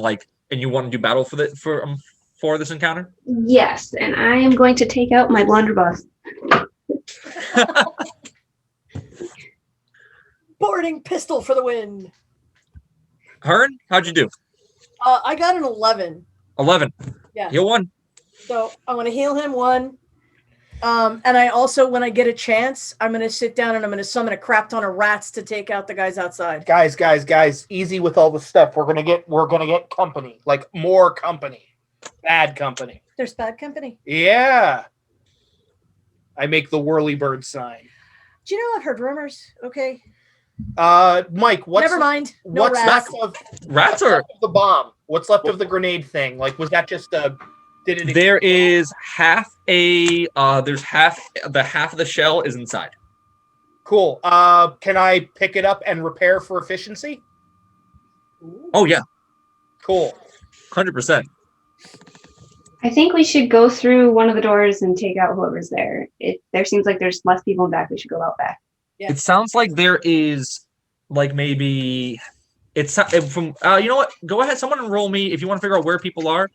you want to do battle for this encounter? Yes, and I am going to take out my blunderbuss. Boarding pistol for the win. Hearn, how'd you do? I got an 11. 11. Yeah. Heal 1. So I'm going to heal him 1. And I also, when I get a chance, I'm going to sit down and I'm going to summon a crap ton of rats to take out the guys outside. Guys, easy with all the stuff. We're gonna get company, like more company, bad company. There's bad company. Yeah. I make the whirly bird sign. Do you know I've heard rumors? Okay. Mike, Never mind. No what's rats. left of Rats what's are left of the bomb? What's left of the grenade thing? Like, was that just did it? there is half there's half of the shell is inside. Cool. Can I pick it up and repair for efficiency? Oh yeah, Cool. 100%. I think we should go through one of the doors and take out whoever's there. There seems like there's less people in back. We should go out back. Yeah. It sounds like there is like maybe it's from you know what? Go ahead, someone roll me if you want to figure out where people are.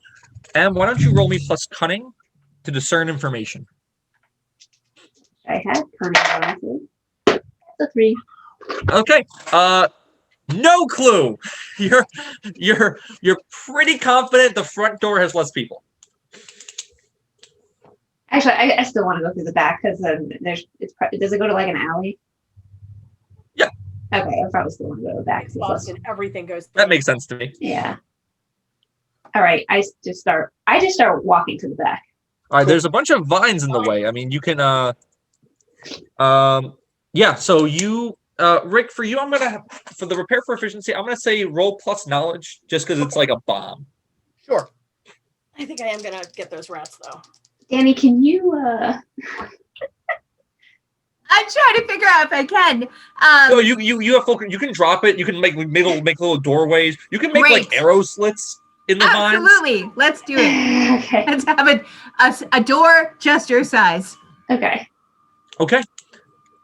And why don't you roll me plus cunning to discern information? I had cunning. That's a 3. Okay. No clue. You're pretty confident the front door has less people. Actually, I still want to go through the back because does it go to like an alley? Yeah. Okay, I probably still want to go to the back. It's Boston. Everything goes. That makes sense to me. Yeah. All right. I just start walking to the back. All right, there's a bunch of vines in the way. I mean, you can yeah, so you Rick, for you, I'm gonna for the repair for efficiency, I'm gonna say roll plus knowledge just because it's like a bomb. Sure. I think I am gonna get those rats though. Danny, can you I'm trying to figure out if I can. No, you have focus. You can drop it. You can make little doorways. You can make like Great. arrow slits in the vines. Absolutely. Let's do it. okay. Let's have a door just your size. Okay. Okay.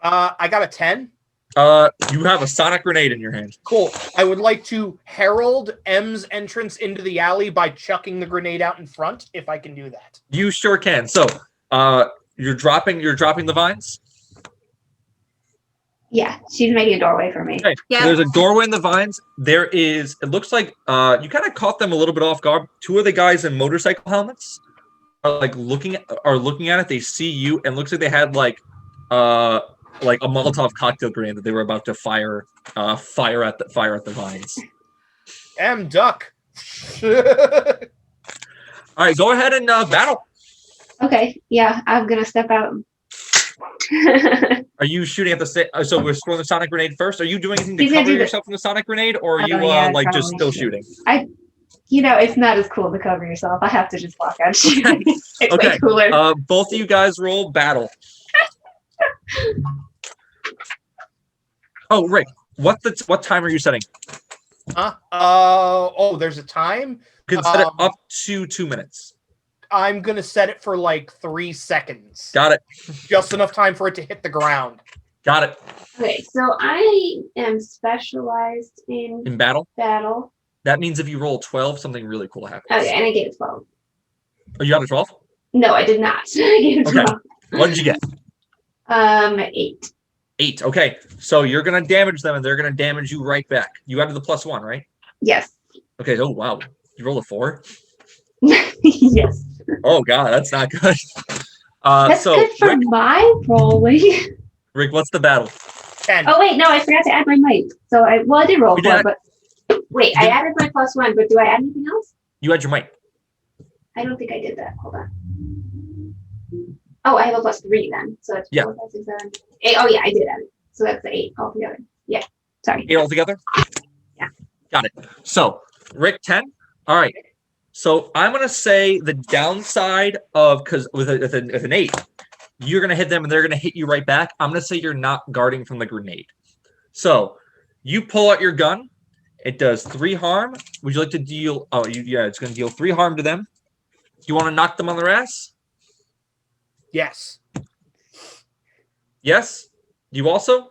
I got a 10. You have a sonic grenade in your hand. Cool. I would like to herald M's entrance into the alley by chucking the grenade out in front, if I can do that. You sure can. So, you're dropping the vines. Yeah, she's making a doorway for me. Okay. Yeah. So there's a doorway in the vines. There is. It looks like you kind of caught them a little bit off guard. 2 of the guys in motorcycle helmets are looking at it. They see you, and looks like they had like a Molotov cocktail grenade that they were about to fire at the vines. M duck. All right, go ahead and battle. Okay. Yeah, I'm gonna step out. Are you shooting at the so we're throwing the sonic grenade first? Are you doing anything to He's gonna cover do the- yourself from the sonic grenade, or are you yeah, like just probably still should. shooting? It's not as cool to cover yourself. I have to just walk out shooting. It's Okay. way cooler. Both of you guys roll battle. Oh, Rick, what time are you setting? Huh? Oh, there's a time? You can set it up to 2 minutes. I'm going to set it for like 3 seconds. Got it. Just enough time for it to hit the ground. Got it. Okay, so I am specialized in In battle? battle. That means if you roll 12, something really cool happens. Okay, and I get a 12. Oh, you got a 12? No, I did not. I get a Okay. 12. What did you get? 8. 8. Okay. So you're going to damage them, and they're going to damage you right back. You added the +1, right? Yes. Okay. Oh, wow. You rolled a 4? Yes. Oh god, that's not good. That's So good for Rick, my rolling. Rick, what's the battle? 10. Oh wait, no, I forgot to add my might. So I did roll You did 4, add- but wait, I added my +1, but do I add anything else? You had your might. I don't think I did that. Hold on. Oh, I have a +3 then. So that's Yeah. 4, 5, 6, 7, 8. Oh yeah, I did add it. So that's the 8 altogether. Yeah. Sorry. 8 altogether? Yeah. Got it. So, Rick, 10? All right. So, I'm going to say the downside of, because with an 8, you're going to hit them and they're going to hit you right back. I'm going to say you're not guarding from the grenade. So, you pull out your gun. It does 3 harm. Would you like to deal? Oh, yeah, it's going to deal 3 harm to them. Do you want to knock them on their ass? Yes. Yes? You also?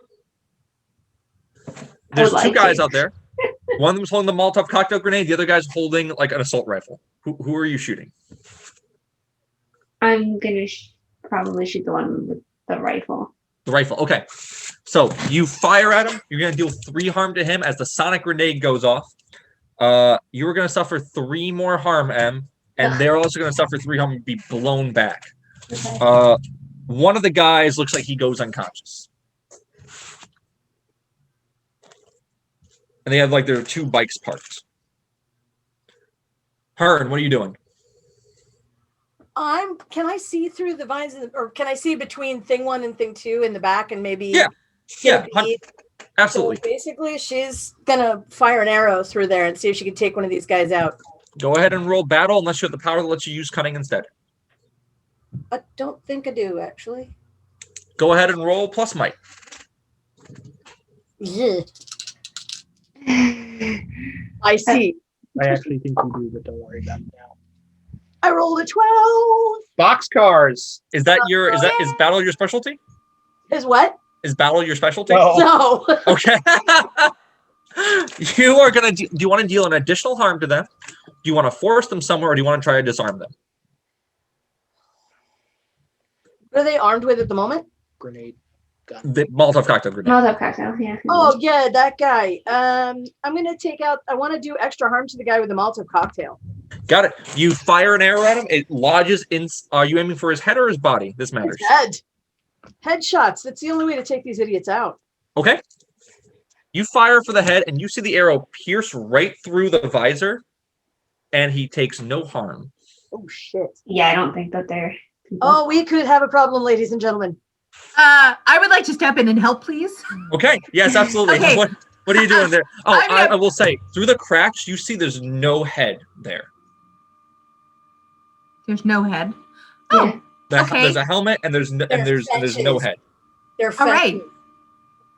There's like 2 guys to. out there. One of them's holding the Molotov cocktail grenade. The other guy's holding like an assault rifle. Who are you shooting? I'm gonna probably shoot the one with the rifle. The rifle. Okay. So you fire at him. You're going to deal 3 harm to him as the sonic grenade goes off. You are going to suffer 3 more harm, M, and they're also going to suffer 3 harm and be blown back. Okay. One of the guys looks like he goes unconscious. And they have like their 2 bikes parked. Hearn, what are you doing? Can I see through the vines, or can I see between thing 1 and thing 2 in the back, and maybe? Yeah. get a Yeah. bead? Absolutely. So basically, she's gonna fire an arrow through there and see if she can take one of these guys out. Go ahead and roll battle unless you have the power that lets you use cunning instead. I don't think I do, actually. Go ahead and roll plus might. Yeah. I see. I actually think you do, but don't worry about it now. I rolled a 12. Boxcars. Is battle your specialty? Is what? Is battle your specialty? No. No. Okay. You are gonna. Do you want to deal an additional harm to them? Do you want to force them somewhere, or do you want to try to disarm them? What are they armed with at the moment? Grenade. The Molotov cocktail grenade. Molotov cocktail, yeah. Oh yeah, that guy. I'm gonna take out. I want to do extra harm to the guy with the Molotov cocktail. Got it. You fire an arrow at him. It lodges in. Are you aiming for his head or his body? This matters. His head. Headshots. That's the only way to take these idiots out. Okay. You fire for the head, and you see the arrow pierce right through the visor, and he takes no harm. Oh shit. Yeah, I don't think that they're people. Oh, we could have a problem, ladies and gentlemen. I would like to step in and help, please. Okay. Yes, absolutely. Okay. What are you doing there? Oh, I'm gonna- I will say through the cracks, you see there's no head there. There's no head. Yeah. Oh, okay. There's a helmet, and there's no fetches. head. They're All right. fetching.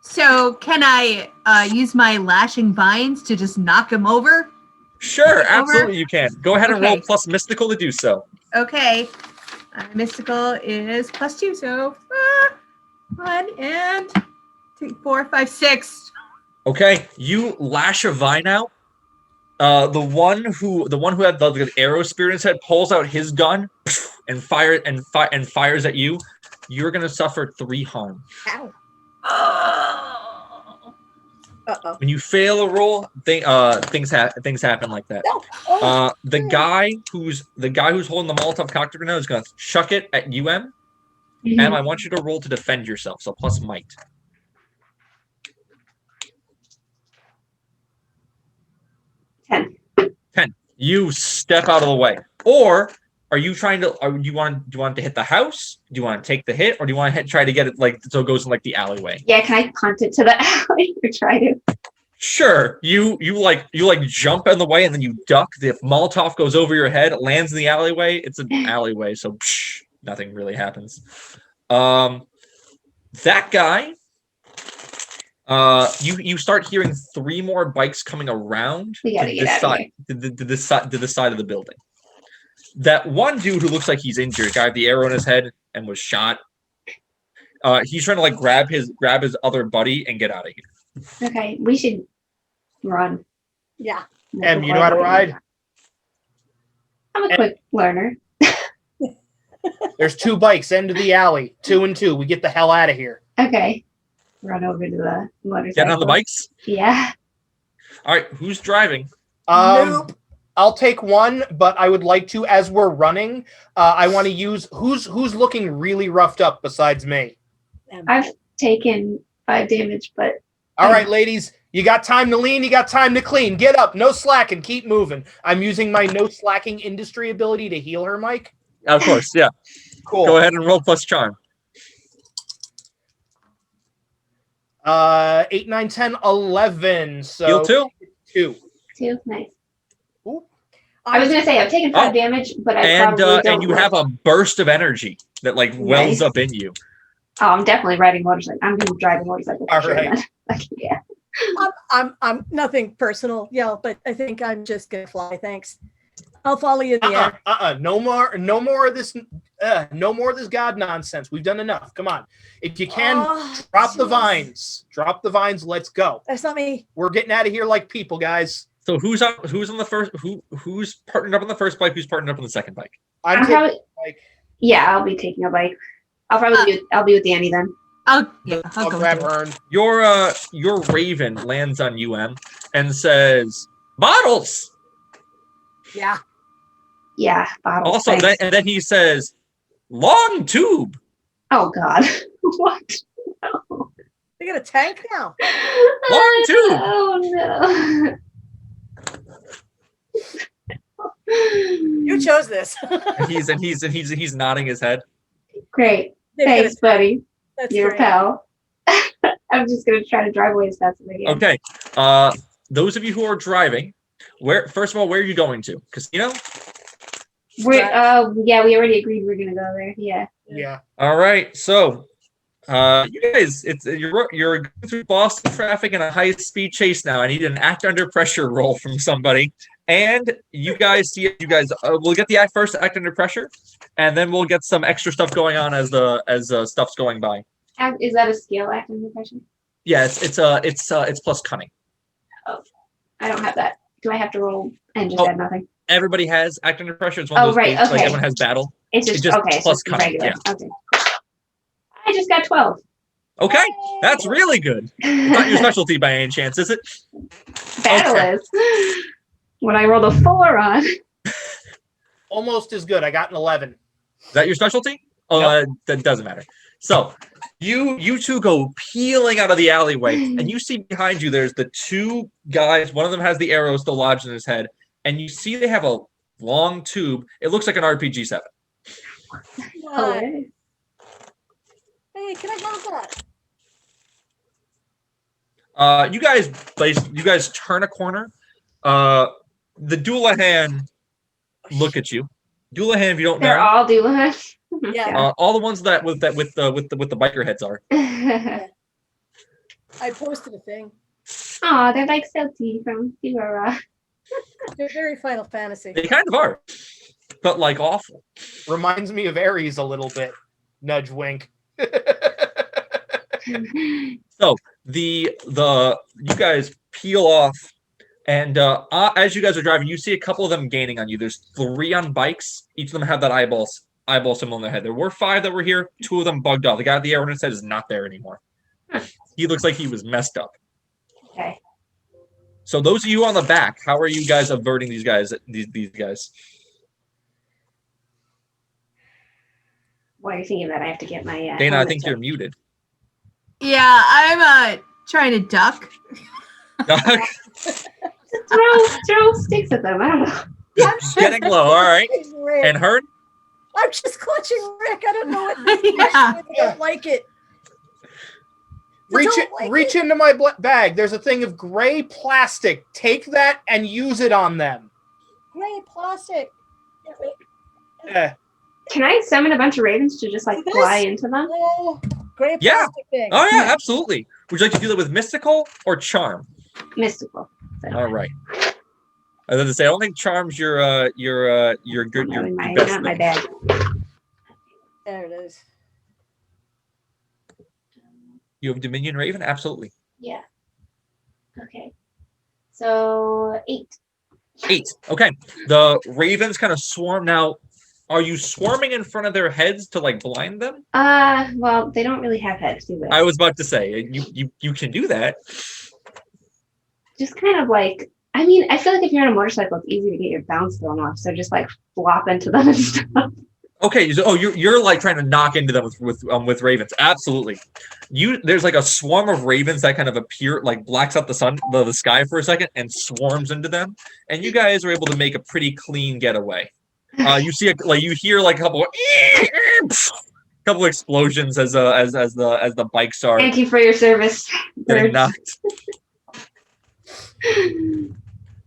So can I use my lashing vines to just knock him over? Sure, absolutely you can. Go ahead and roll Okay. plus mystical to do so. Okay. Mystical is +2, so 1 and 3, 4, 5, 6. Okay, you lash a vine out. The one who had the arrow spear in his head pulls out his gun and fires at you. You're gonna suffer 3 harm. Ow. Oh. Uh-oh. When you fail a roll, things happen like that. No. Oh, The guy who's holding the Molotov cocktail grenade is gonna chuck it at UM. Mhm. And I want you to roll to defend yourself, so plus might. 10. 10. You step out of the way. Or are you trying to? Do you want to hit the house? Do you want to take the hit, or do you want to try to get it like so it goes in like the alleyway? Yeah, can I punt it to the alley or try to? Sure. You jump in the way and then you duck. If Molotov goes over your head, it lands in the alleyway. It's an alleyway, so nothing really happens. That guy. You start hearing 3 more bikes coming around We gotta get out of here. to the side of the building. That one dude who looks like he's injured, guy with the arrow in his head and was shot. He's trying to like grab his other buddy and get out of here. Okay, we should run. yeah. Em, you know how to ride? I'm a quick learner. There's 2 bikes into the alley. 2 and 2. We get the hell out of here. Okay. Run over to the motorcycle. Getting on the bikes. Yeah. All right, who's driving? Um, Nope. I'll take one, but I would like to, as we're running, I want to use who's looking really roughed up besides me. I've taken 5 damage, but All right, ladies, you got time to lean, you got time to clean. Get up, no slacking, keep moving. I'm using my no slacking industry ability to heal her, Mike. Of course, yeah. Cool. Go ahead and roll plus charm. 8, 9, 10, 11. So Heal 2. 2. 2, nice. Ooh. I was gonna say I've taken 5 damage, but I probably don't. And you have a burst of energy that wells up in you. Oh, I'm definitely riding motorcycle. I'm gonna drive a motorcycle. All sure, right. Like, yeah. I'm nothing personal, but I think I'm just gonna fly. Thanks. I'll follow you in the air. No more of this. No more of this god nonsense. We've done enough. Come on. If you can, drop the vines. Drop the vines. Let's go. That's not me. We're getting out of here like people, guys. So who's on the first? Who's partnered up on the first bike? Who's partnered up on the second bike? I'm probably, like. Yeah, I'll be taking a bike. I'll be with Danny then. I'll I'll go grab with Ern. Your raven lands on UM and says, "Bottles." Yeah, bottles. Also, then he says, "Long tube." Oh God, what? No. They got a tank now. Long tube. Oh no. You chose this. He's nodding his head. Great. They've got a Thanks, buddy. That's Your great. pal. I'm just gonna try to drive away as fast as I can. Okay. Those of you who are driving, first of all, where are you going to? Casino? We're yeah, we already agreed we're gonna go there. Yeah. Yeah. All right. So, you guys, you're going through Boston traffic in a high-speed chase now. I need an act under pressure roll from somebody. And you guys we'll get the first act under pressure, and then we'll get some extra stuff going on as stuff's going by. Is that a skill act under pressure? Yeah, it's plus cunning. Oh, I don't have that. Do I have to roll and just add nothing? Everybody has act under pressure. It's one of those things, like everyone has battle. It's just okay. Plus it's cunning. regular. Yeah. Okay. I just got 12. Okay, that's really good. It's not your specialty by any chance, is it? Battle is. When I rolled a 4 on. Almost as good. I got an 11. Is that your specialty? Oh, Nope. That doesn't matter. So you two go peeling out of the alleyway, and you see behind you there's the 2 guys. One of them has the arrow still lodged in his head, and you see they have a long tube. It looks like an RPG 7. Oh, Hey, can I have that? You guys turn a corner. The Doulahan look at you. Doulahan, if you don't they're know, all Doulahan. Yeah. all the ones that with the biker heads are. I posted a thing. Aw, they're like Celti from Figura. They're very Final Fantasy. They kind of are, but like awful. Reminds me of Ares a little bit. Nudge wink. So you guys peel off, and as you guys are driving, you see a couple of them gaining on you. There's 3 on bikes. Each of them have that eyeball symbol on their head. There were 5 that were here. 2 of them bugged out. The guy with the arrow in his head is not there anymore. He looks like he was messed up. Okay. So those of you on the back, how are you guys averting these guys? These guys. While you're thinking that, I have to get my Dana, I helmet think check. you're muted. Yeah, I'm trying to duck. Throw sticks at them. I don't know. Just getting low. All right. Rick. And Hearn? I'm just clutching Rick. I don't know what this is. Yeah. I don't like it. Reach into my bag. There's a thing of gray plastic. Take that and use it on them. Gray plastic. Can I summon a bunch of ravens to just like This? fly into them? Oh, gray Yeah. plastic thing. Oh yeah, absolutely. Would you like to do that with mystical or charm? Mystical. So, All right. I was going to say, I don't think charm's your good. not Your in my, best not my thing. bag. There it is. You have Dominion Raven, absolutely. Yeah. Okay. So 8. 8. Okay. The ravens kind of swarm now. Are you swarming in front of their heads to like blind them? Well, they don't really have heads, do they? I was about to say you can do that. Just kind of like I mean, I feel like if you're on a motorcycle, it's easy to get your bounce thrown off. So just like flop into them and stuff. Okay, so you're like trying to knock into them with ravens. Absolutely. There's like a swarm of ravens that kind of appear, like blacks out the sky for a second and swarms into them, and you guys are able to make a pretty clean getaway. You hear like a couple explosions as the bikes are Thank you for your service. getting knocked.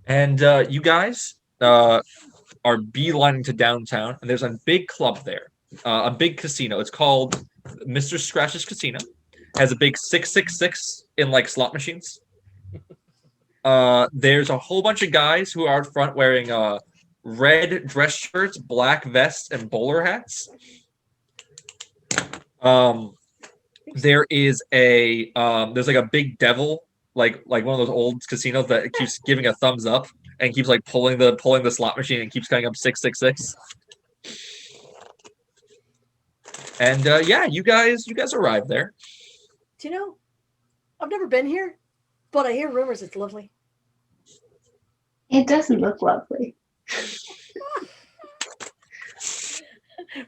And you guys are beelining to downtown, and there's a big club there, a big casino. It's called Mr. Scratch's Casino. It has a big 666 in like slot machines. There's a whole bunch of guys who are out front wearing red dress shirts, black vests, and bowler hats. There is there's like a big devil, like one of those old casinos that keeps giving a thumbs up and keeps like pulling the slot machine and keeps coming up 666. And yeah, you guys arrived there. Do you know? I've never been here, but I hear rumors it's lovely. It doesn't look lovely.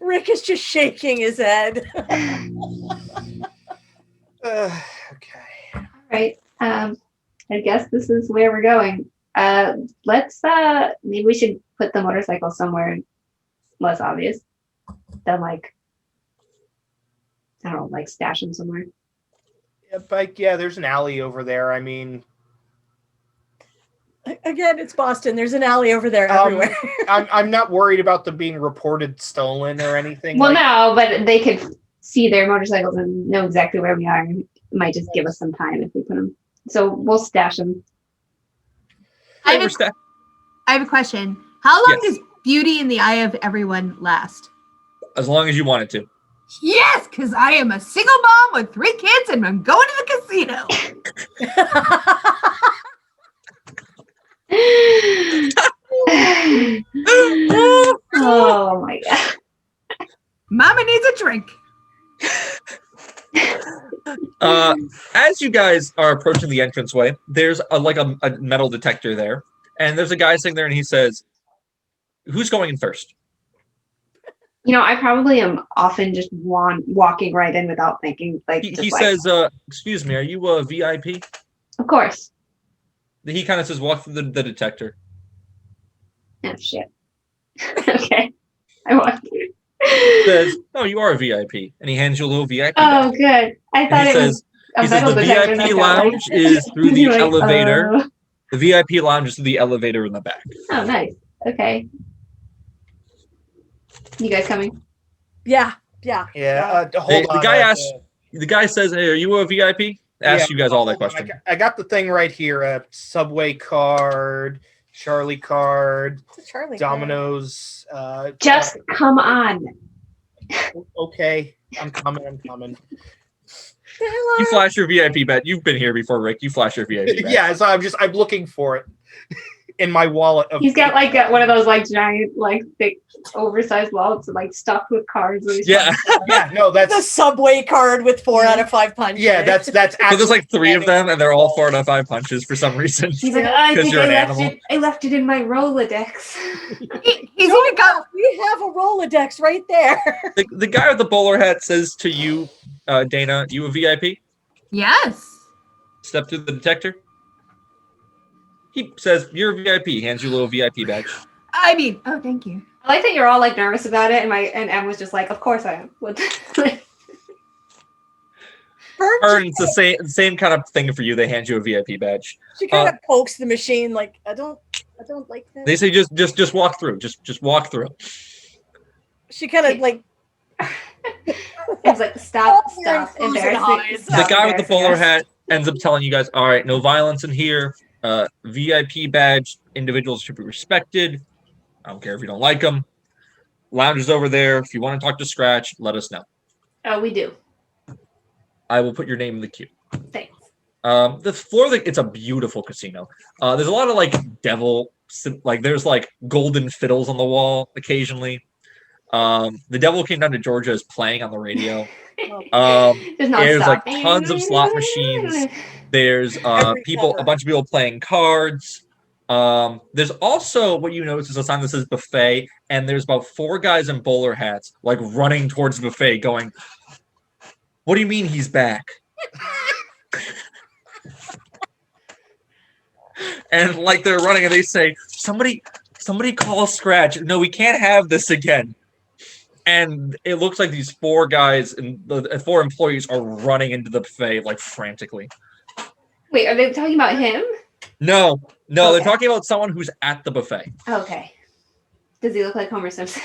Rick is just shaking his head. Okay. All right. I guess this is where we're going. Let's maybe we should put the motorcycle somewhere less obvious than like, I don't know, like stash them somewhere. Yeah, bike. Yeah, there's an alley over there. I mean, Again, it's Boston. There's an alley over there everywhere. I'm not worried about them being reported stolen or anything. Well, no, but they could see their motorcycles and know exactly where we are. It might just give us some time if we put them. So we'll stash them. I have a question. How long Yes. does beauty in the eye of everyone last? As long as you want it to. Yes, because I am a single mom with 3 kids and I'm going to the casino. Oh my god. Mama needs a drink. As you guys are approaching the entranceway, there's a metal detector there, and there's a guy sitting there, and he says, "Who's going in first?" You know, I probably am often just walking right in without thinking. Like He says, "Excuse me, are you a VIP?" of course. He kind of says, "Walk through the detector." Oh shit. Okay. I walk through. Says, "Oh, you are a VIP," and he hands you a little VIP. Oh, badge. good. I And thought he it was says, a metal "The detector. VIP that got, lounge is through the You're like, elevator. oh. The VIP lounge is through the elevator in the back." Oh, nice. Okay. You guys coming? Yeah. Yeah. The Hold on. guy asks. The guy says, "Hey, are you a VIP?" Asks Yeah, you guys all that hold on. question. I got the thing right here. Subway card, Charlie card, It's a Charlie. Domino's. Just come on. Okay, I'm coming. You flash your VIP badge. You've been here before, Rick. You flash your VIP badge. Yeah, so I'm looking for it in my wallet. He's got like one of those like giant, like thick, oversized wallets, like stuffed with cards. Yeah. Yeah, no, The that's Subway card with 4 out of 5 punches. yeah, that's So there's actually like 3 of them, and they're all 4 out of 5 punches for some reason. He's like, I Because think you're I an left animal. it. I left it in my Rolodex. He's even got. We have a Rolodex right there. The guy with the bowler hat says to you, Dana, "You a VIP?" Yes. Step through the detector. He says, "You're a VIP." Hands you a little VIP badge. I mean, oh, thank you. I like that you're all like nervous about it, and Em was just like, "Of course I am." What? Or it's the same kind of thing for you. They hand you a VIP badge. She kind of pokes the machine like, I don't like that. They say, just walk through. Just walk through. She kind of like It's like, stop, Wearing stop, frozen embarrassing. eyes. The guy with the bowler embarrassing us. hat ends up telling you guys, "All right, no violence in here. VIP badge. Individuals should be respected. I don't care if you don't like them. Lounge is over there. If you want to talk to Scratch, let us know. Oh, we do. I will put your name in the queue." Thanks. The floor, it's a beautiful casino. There's a lot of like there's like golden fiddles on the wall occasionally. The Devil Came Down to Georgia is playing on the radio. There's There's nonstop. like tons of slot machines. There's Every a bunch of people playing cards. There's also what you notice is a sign that says buffet, and there's about 4 guys in bowler hats like running towards the buffet, going, "What do you mean he's back?" And like they're running, and they say, "Somebody call Scratch. No, we can't have this again." And it looks like these 4 guys and the 4 employees are running into the buffet like frantically. Wait, are they talking about him? No, Okay. they're talking about someone who's at the buffet. Okay. Does he look like Homer Simpson?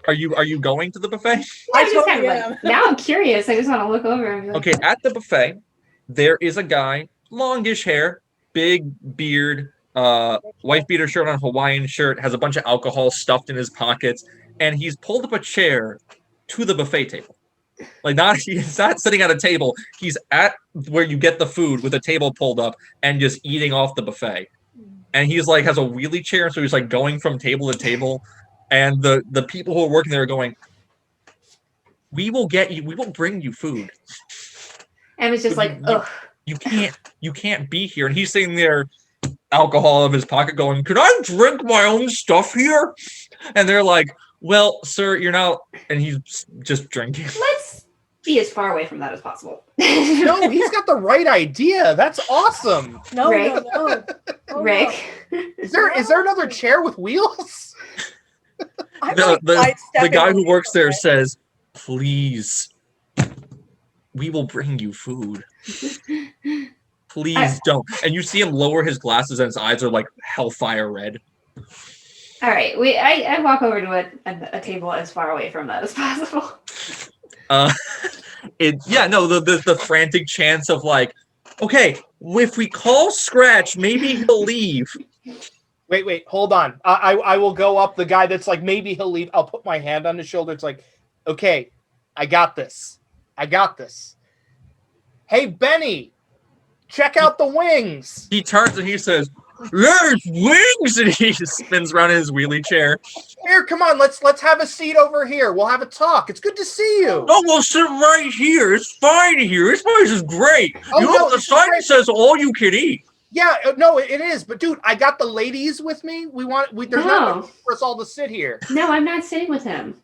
Are you going to the buffet? I'm just totally kind of like, now I'm curious. I just want to look over and be like, Okay, at the buffet, there is a guy, longish hair, big beard, white beater shirt on, Hawaiian shirt, has a bunch of alcohol stuffed in his pockets, and he's pulled up a chair to the buffet table. Like he's not sitting at a table. He's at where you get the food with a table pulled up and just eating off the buffet. And he's like has a wheelie chair, so he's like going from table to table. And the people who are working there are going, we will bring you food. and it's just like, ugh. You can't be here. And he's sitting there, alcohol of his pocket, going, "Can I drink my own stuff here?" And they're like, "Well, sir, you're not," and he's just drinking. Let's be as far away from that as possible. No, he's got the right idea. That's awesome. No, Rick? no. Oh, Rick? Is there another chair with wheels? I'm The like guy who sidestepping works there away says, "Please, we will bring you food. Please don't." And you see him lower his glasses, and his eyes are like hellfire red. All right. I walk over to a table as far away from that as possible. The frantic chance of like, okay, if we call Scratch, maybe he'll leave. Wait, hold on. I will go up the guy that's like, maybe he'll leave. I'll put my hand on his shoulder. It's like, okay, I got this. Hey, Benny, check out the wings. He turns and he says, "There's wings!" And he spins around in his wheelie chair. Here, come on, let's have a seat over here. We'll have a talk. It's good to see you. "Oh, we'll sit right here. It's fine here. This place is great. Oh, You no, know, the this is sign great. says all you can eat." Yeah, no, it is. But dude, I got the ladies with me. There's not room for us all to sit here. No, I'm not sitting with him.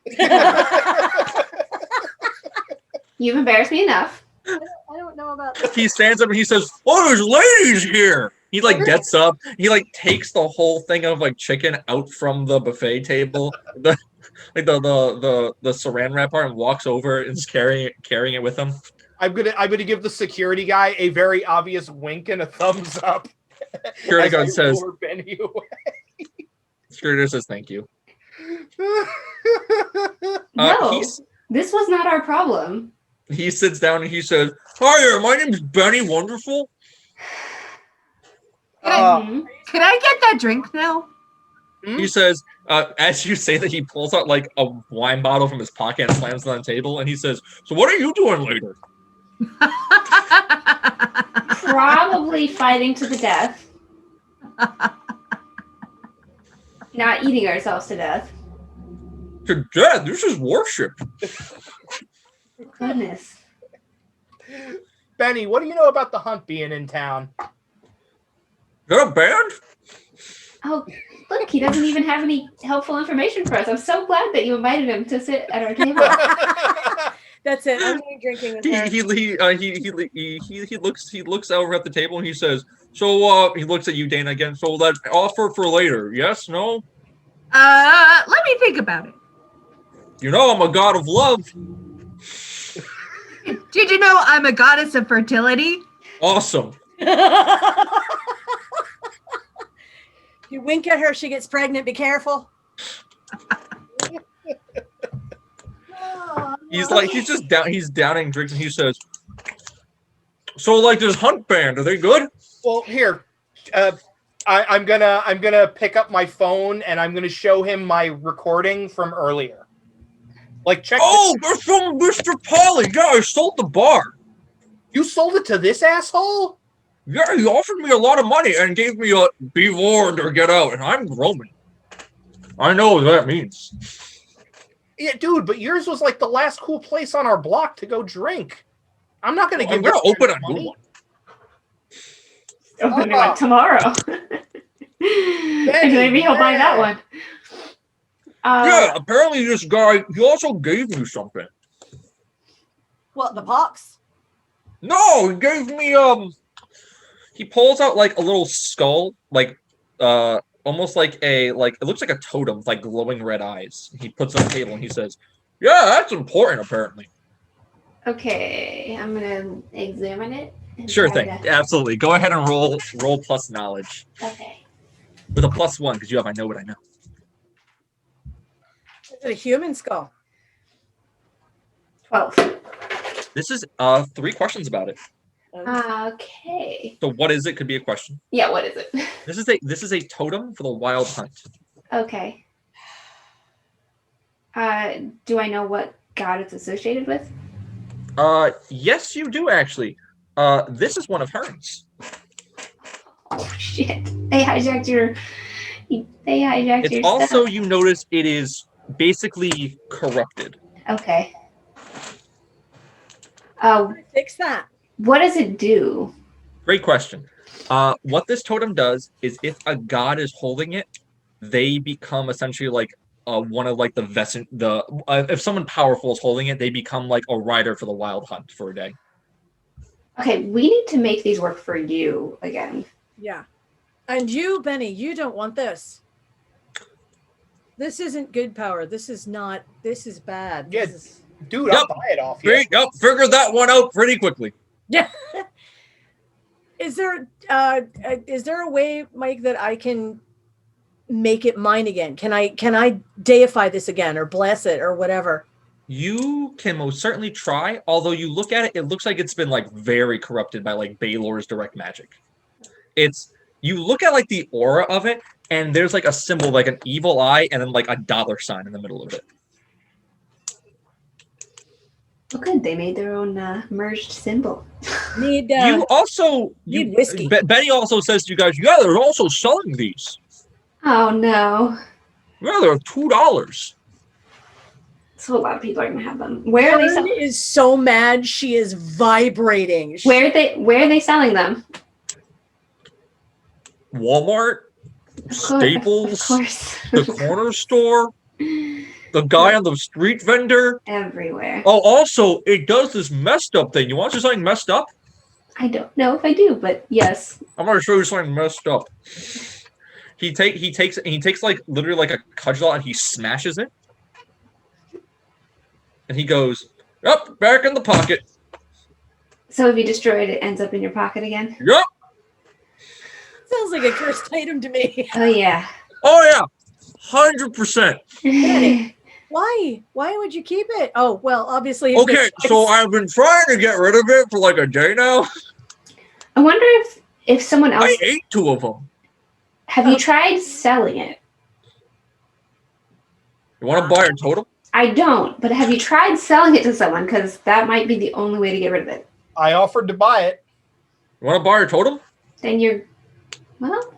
You've embarrassed me enough. I don't know about this. He stands up and he says, "Oh, there's ladies here." He like gets up. He like takes the whole thing of like chicken out from the buffet table, the saran wrap part, and walks over and is carrying it with him. I'm gonna give the security guy a very obvious wink and a thumbs up. Security guard says, lure Benny away. Security guard says, "Thank you." No, this was not our problem. He sits down and he says, "Hi there, my name's Benny Wonderful." Mhm. Could I get that drink now? He says, as you say that, he pulls out like a wine bottle from his pocket and slams it on the table, and he says, "So what are you doing later?" Probably fighting to the death. Not eating ourselves to death. "To death? This is worship." Goodness. Benny, what do you know about the hunt being in town? Is that a band? Oh, look, he doesn't even have any helpful information for us. I'm so glad that you invited him to sit at our table. That's it. I'm only drinking with her. He looks over at the table and he says, "So he looks at you, Dana, again. So that's offer for later. Yes, no? Let me think about it. You know I'm a god of love." Did you know I'm a goddess of fertility? Awesome. You wink at her, she gets pregnant. Be careful. He's downing drinks and he says, "So like this hunt band, are they good?" Well, here, I'm gonna pick up my phone and I'm gonna show him my recording from earlier. Like, check. "Oh, they're from Mr. Polly. Yeah, I sold the bar. You sold it to this asshole? Yeah, he offered me a lot of money and gave me a be warned or get out, and I'm Roman. I know what that means." Yeah, dude, but yours was like the last cool place on our block to go drink. I'm not gonna give. I'm gonna this open guy a new money. one. Opening like tomorrow. Maybe he'll buy that one. Yeah, apparently this guy, he also gave me something. What, the box? No, he gave me, he pulls out like a little skull, like, almost like it looks like a totem with like glowing red eyes. He puts it on the table and he says, yeah, that's important, apparently. Okay, I'm gonna examine it. Sure thing, absolutely. Go ahead and roll plus knowledge. Okay. With a +1, because you have I know what I know. Is it a human skull? 12. This is 3 questions about it. Okay. So what is it? Could be a question. Yeah, what is it? This is a totem for the wild hunt. Okay. Do I know what god it's associated with? Yes, you do actually. This is one of hers. Oh shit! They hijacked your. It's also stuff. you notice it is basically corrupted. Okay. Fix that. What does it do? Great question. What this totem does is if a god is holding it, they become essentially like one of like if someone powerful is holding it, they become like a rider for the wild hunt for a day. Okay, we need to make these work for you again. Yeah. And you, Benny, you don't want this. This isn't good power. This is bad. Yeah, This is... dude, I'll buy it off you. Yep, figured that one out pretty quickly. Yeah. Is there a way, Mike, that I can make it mine again? Can I deify this again or bless it or whatever? You can most certainly try, although you look at it, it looks like it's been like very corrupted by like Baylor's direct magic. You look at like the aura of it, and there's like a symbol, like an evil eye, and then like a $sign in the middle of it. Oh, good. They made their own merged symbol. Need Need whiskey. Benny also says to you guys, yeah, they're also selling these. Oh no! Yeah, they're $2. So a lot of people are gonna have them. Where are they? Karen is so mad she is vibrating. Where are they selling them? Walmart, Staples, of course. the corner store, the guy on the street vendor. Everywhere. Oh, also, it does this messed up thing. You want to see something messed up? I don't know if I do, but yes. I'm gonna show you something messed up. He takes like literally like a cudgel and he smashes it. And he goes, "Yep, back in the pocket." So if you destroy it, it ends up in your pocket again? Yep. Sounds like a cursed item to me. Oh yeah. Oh yeah. 100%. Why? Why would you keep it? Oh, well, obviously. Okay, so I've been trying to get rid of it for like a day now. I wonder if someone else. I ate 2 of them. Have you tried selling it? You want to buy a totem? I don't, but have you tried selling it to someone? Because that might be the only way to get rid of it. I offered to buy it. You want to buy a totem? Then well,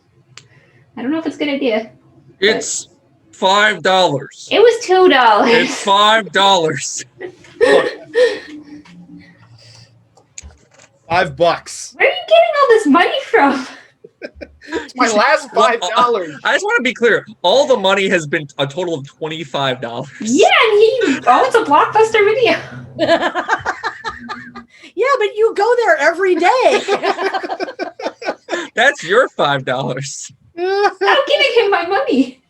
I don't know if it's a good idea. It's $5. It was $2. It's $5. $5. Where are you getting all this money from? It's my last $5. I just want to be clear. All the money has been a total of $25. Yeah, and he owns a Blockbuster Video. Yeah, but you go there every day. That's your $5. I'm giving him my money.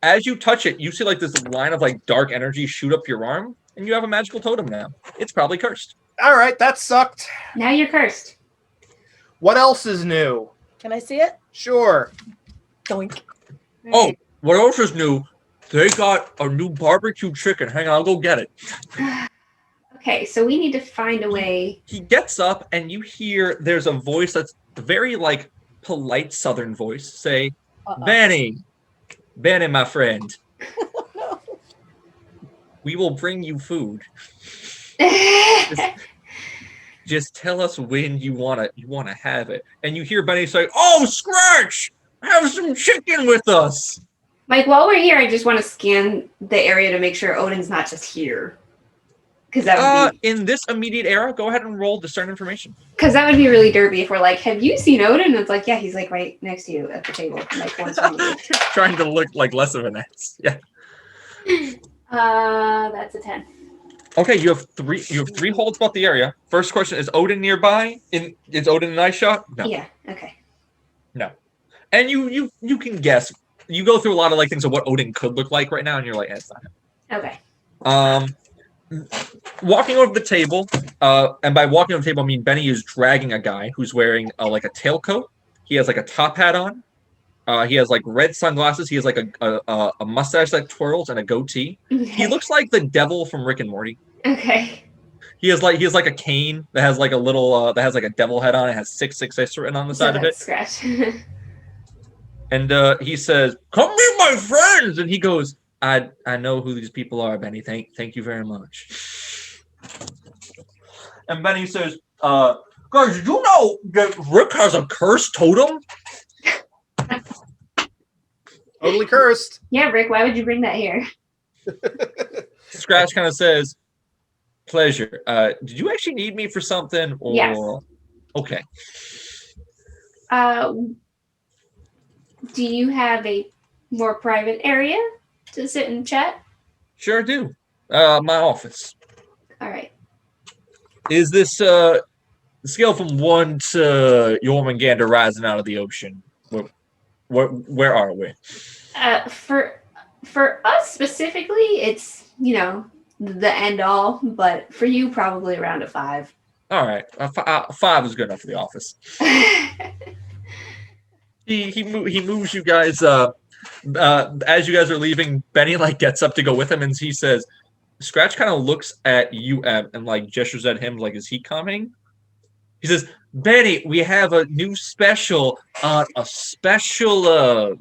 As you touch it, you see like this line of like dark energy shoot up your arm, and you have a magical totem now. It's probably cursed. All right, that sucked. Now you're cursed. What else is new? Can I see it? Sure. Doink. Oh, what else is new? They got a new barbecue chicken. Hang on, I'll go get it. Okay, so we need to find a way. He gets up, and you hear there's a voice that's very like polite Southern voice say, Benny, my friend, we will bring you food. Just tell us when you wanna have it. And you hear Benny say, "Oh, Scratch, have some chicken with us." Mike, while we're here, I just want to scan the area to make sure Odin's not just here. Because that would be In this immediate era, go ahead and roll discern information. really derpy if we're like, have you seen Odin? And it's like, yeah, he's like right next to you at the table, like what's wrong with you? Trying to look like less of an ass. Yeah. That's a 10. Okay, you have three holds about the area. First question, is Odin nearby? Is Odin an eye shot? No. Yeah. Okay. No. And you can guess. You go through a lot of like things of what Odin could look like right now, and you're like, it's not him. Okay. Walking over the table, and by walking over the table, I mean Benny is dragging a guy who's wearing like a tailcoat. He has like a top hat on. He has like red sunglasses. He has like a mustache that twirls and a goatee. Okay. He looks like the devil from Rick and Morty. Okay. He has like a cane that has like a little that has like a devil head on it. Has 666 written on the side of it. Scratch. And he says, "Come meet my friends." And he goes, "I know who these people are, Benny. Thank you very much." And Benny says, "Guys, did you know that Rick has a cursed totem?" Totally cursed. Yeah, Rick, why would you bring that here? Scratch kind of says, "Pleasure. Did you actually need me for something?" Or Yes. Okay. Do you have a more private area to sit and chat? Sure do. My office. All right. Is this scale from 1 to Jormungandr rising out of the ocean? Where are we? For us specifically, it's the end all, but for you, probably around a 5. All right, 5 is good enough for the office. He moves you guys. As you guys are leaving, Benny like gets up to go with him, and he says, Scratch kind of looks at you and like gestures at him like, is he coming? He says, Benny, we have a new special on a special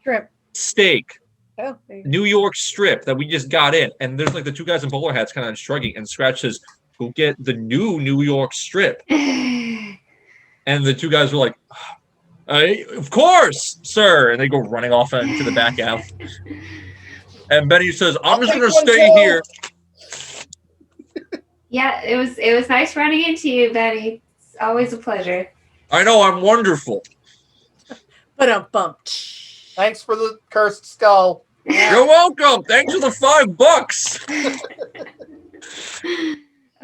Shrimp. steak. Oh, there you go. New York strip that we just got in. And there's like the two guys in bowler hats kind of shrugging, and Scratch says, go get the New York strip. And the two guys were like, of course, sir. And they go running off into the back alley. And Benny says, I'm just going to stay here. Yeah, it was nice running into you, Benny. It's always a pleasure. I know, I'm wonderful. But a bump. Thanks for the cursed skull. You're welcome. Thanks for the $5.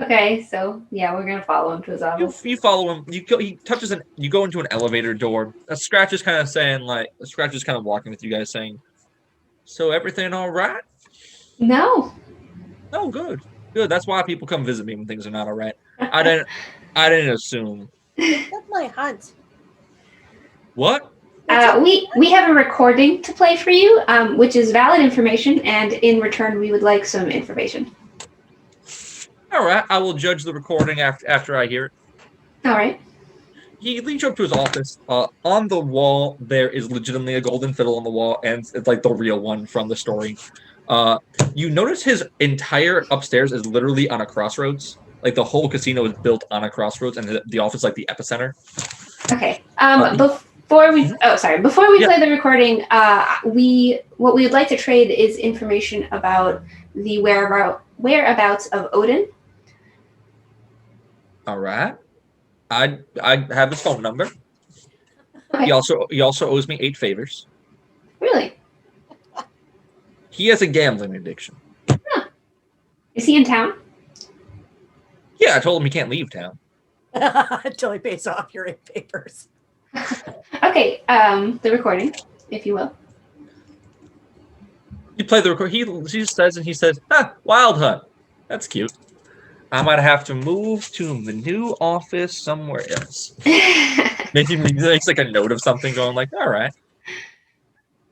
Okay, so yeah, we're gonna follow him to his office. You follow him. He touches you go into an elevator door. Scratch is kind of saying Scratch is kind of walking with you guys saying, so everything all right? No. Oh, good. Good. That's why people come visit me when things are not all right. I didn't assume. That's my hunt. What? We have a recording to play for you, which is valid information, and in return, we would like some information. All right. I will judge the recording after I hear it. All right. He leads you up to his office. On the wall, there is legitimately a golden fiddle on the wall, and it's like the real one from the story. You notice his entire upstairs is literally on a crossroads. Like the whole casino is built on a crossroads, and the office is like the epicenter. Okay. Before we play the recording, what we would like to trade is information about the whereabouts of Odin. All right. I have his phone number. Okay. He also owes me 8 favors. Really? He has a gambling addiction. Huh. Is he in town? Yeah, I told him he can't leave town. Until he pays off your 8 papers. Okay, the recording, if you will. You play the record. He says, Wild Hunt. That's cute. I might have to move to the new office somewhere else. Maybe he makes like a note of something going like, all right.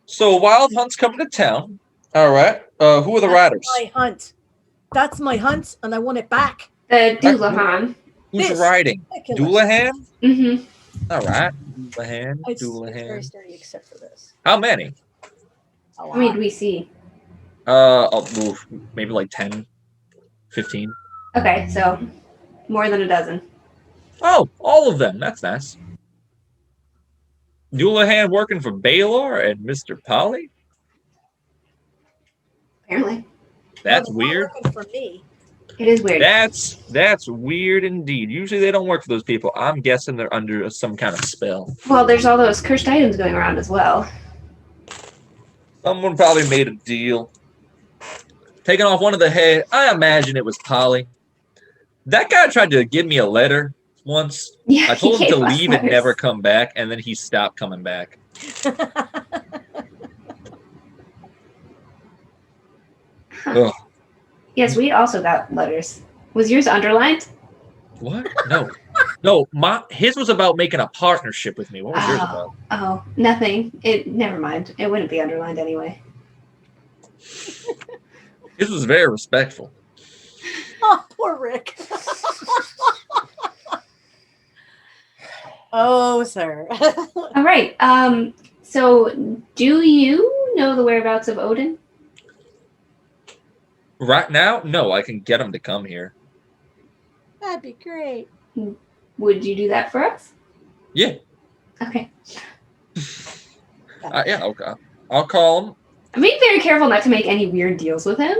So Wild Hunt's coming to town. All right. Who are the riders? My hunt. That's my hunt, and I want it back. The Doulahan. Who's This. riding? Ridiculous. Doulahan? Mm-hmm. All right. Doulahan. It's very Doulahan. sturdy except for this. How many? A How many lot. do we see? Maybe like 10, 15. Okay, so more than a dozen. Oh, all of them. That's nice. Doulahan working for Baylor and Mr. Polly? Apparently. That's Well, they're weird. not working for me. It is weird. That's weird indeed. Usually they don't work for those people. I'm guessing they're under some kind of spell. Well, there's all those cursed items going around as well. Someone probably made a deal. Taking off one of the head. I imagine it was Polly. That guy tried to give me a letter once. Yeah, I told he him to gave us leave and letters. never come back, and then he stopped coming back. Ugh. Yes, we also got letters. Was yours underlined? What? No. His was about making a partnership with me. What was yours about? Oh, nothing. Never mind. It wouldn't be underlined anyway. His was very respectful. Oh, poor Rick. Oh, sir. All right. So do you know the whereabouts of Odin? Right now, no. I can get him to come here. That'd be great. Would you do that for us? Yeah. Okay. Yeah. Okay. I'll call him. I'm being very careful not to make any weird deals with him.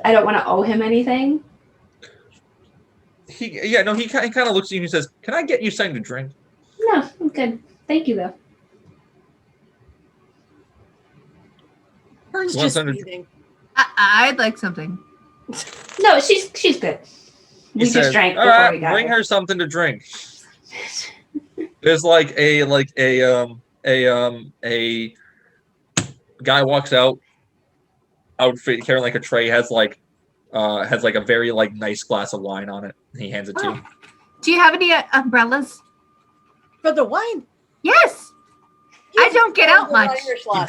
I don't want to owe him anything. He kind of looks at you and he says, "Can I get you something to drink?" No, I'm good. Thank you, though. Hearn's Want just something to- breathing. I'd like something. No, she's good. He We says, just drank "All before right, we got bring here. her something to drink." There's a guy walks out, outfit carrying like a tray, has like a very like nice glass of wine on it. He hands it to you. Do you have any umbrellas? For the wine. Yes. I don't get out much.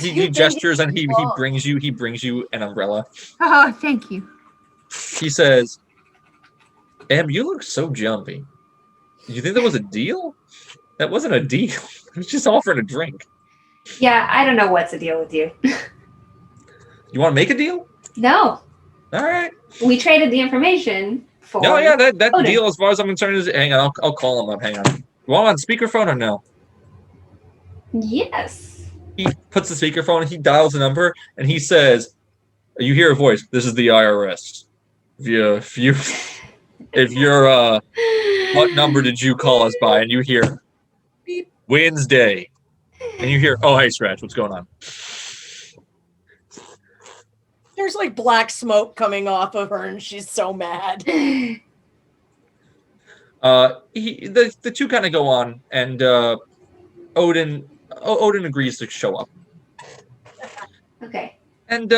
He gestures and he brings you an umbrella. Oh, thank you. He says, "Em, you look so jumpy. You think that was a deal? That wasn't a deal. I was just offering a drink. Yeah, I don't know what's the deal with you. You want to make a deal? No, All right. we traded the information for. No, yeah, that Odin. deal, as far as I'm concerned, is. Hang on, I'll call him up. Hang on. You want him on speakerphone or no?" Yes. He puts the speakerphone, he dials the number, and he says, "You hear a voice. This is the IRS. If you're what number did you call us by?" And you hear Beep. Wednesday, and you hear, "Oh, hey, Scratch, what's going on?" There's like black smoke coming off of her, and she's so mad. The two kind of go on, and Odin agrees to show up. Okay. And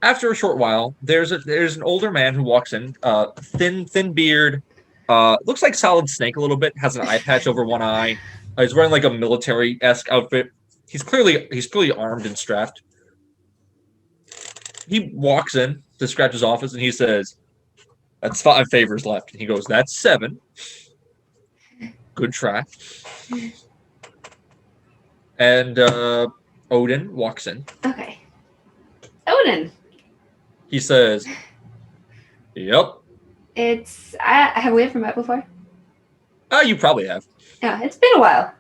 after a short while, there's an older man who walks in, thin beard, looks like Solid Snake a little bit, has an eye patch over one eye. He's wearing like a military-esque outfit. He's clearly armed and strapped. He walks in to Scratch's office and he says, "That's 5 favors left." And he goes, "That's 7. Good try." And Odin walks in. Okay. Odin. He says, "Yep." Have we ever met before? Oh, you probably have. Yeah, it's been a while.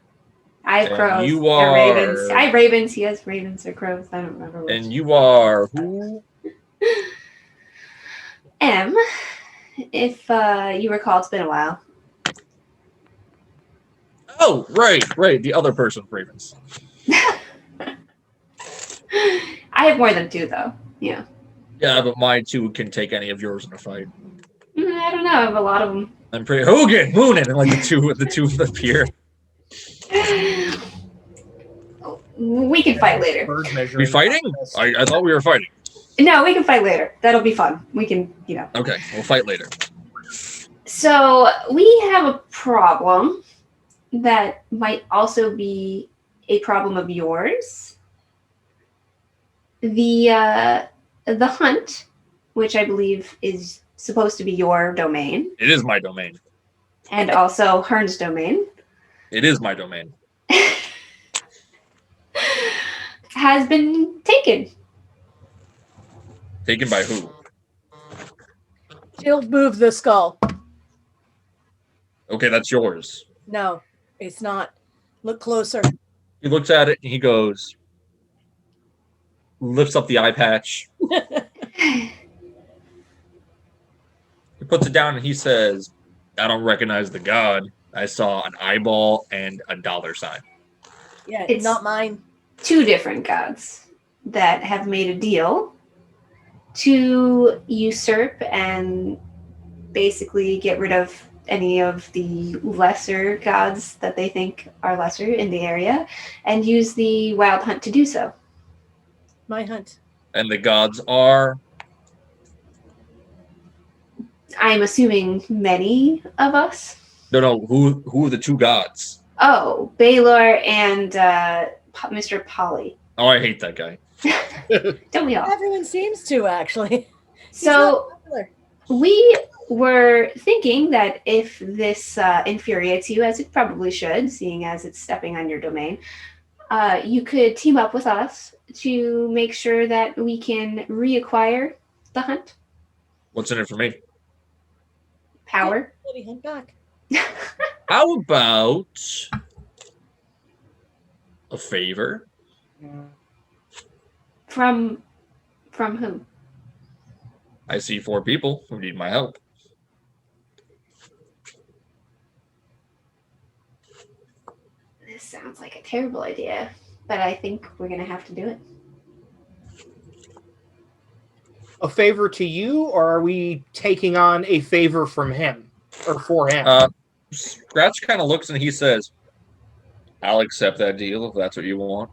I have And crows. you They're are- ravens. I have ravens. He has ravens or crows. I don't remember which. And you are who? M. If you recall, it's been a while. Oh, right. The other person, Ravens. I have more than 2, though. Yeah. Yeah, but my 2 can take any of yours in a fight. I don't know. I have a lot of them. I'm pretty Hogan, Moonin, and like the two appear. We can fight later. Bird measuring We fighting? contest. I thought we were fighting. No, we can fight later. That'll be fun. We can, Okay, we'll fight later. So we have a problem that might also be a problem of yours. The hunt, which I believe is supposed to be your domain, It is my domain. and also Hearn's domain, It is my domain. has been taken. Taken by who? She'll move the skull. Okay, that's yours. No, it's not. Look closer. He looks at it and he goes, lifts up the eye patch. He puts it down and he says, I don't recognize the god. I saw an eyeball and a dollar sign. Yeah, It's- not mine. 2 different gods that have made a deal to usurp and basically get rid of any of the lesser gods that they think are lesser in the area and use the wild hunt to do so. My hunt. And the gods are I'm assuming many of us. no. Who are the 2 gods? Oh, Baylor and Mr. Polly. Oh, I hate that guy. Don't we all? Everyone seems to, actually. He's So not popular. we were thinking that if this infuriates you, as it probably should, seeing as it's stepping on your domain, you could team up with us to make sure that we can reacquire the hunt. What's in it for me? Power. Bloody hunt back. How about a favor? From whom? I see 4 people who need my help. This sounds like a terrible idea, but I think we're going to have to do it. A favor to you, or are we taking on a favor from him or for him? Scratch kind of looks and he says, I'll accept that deal if that's what you want.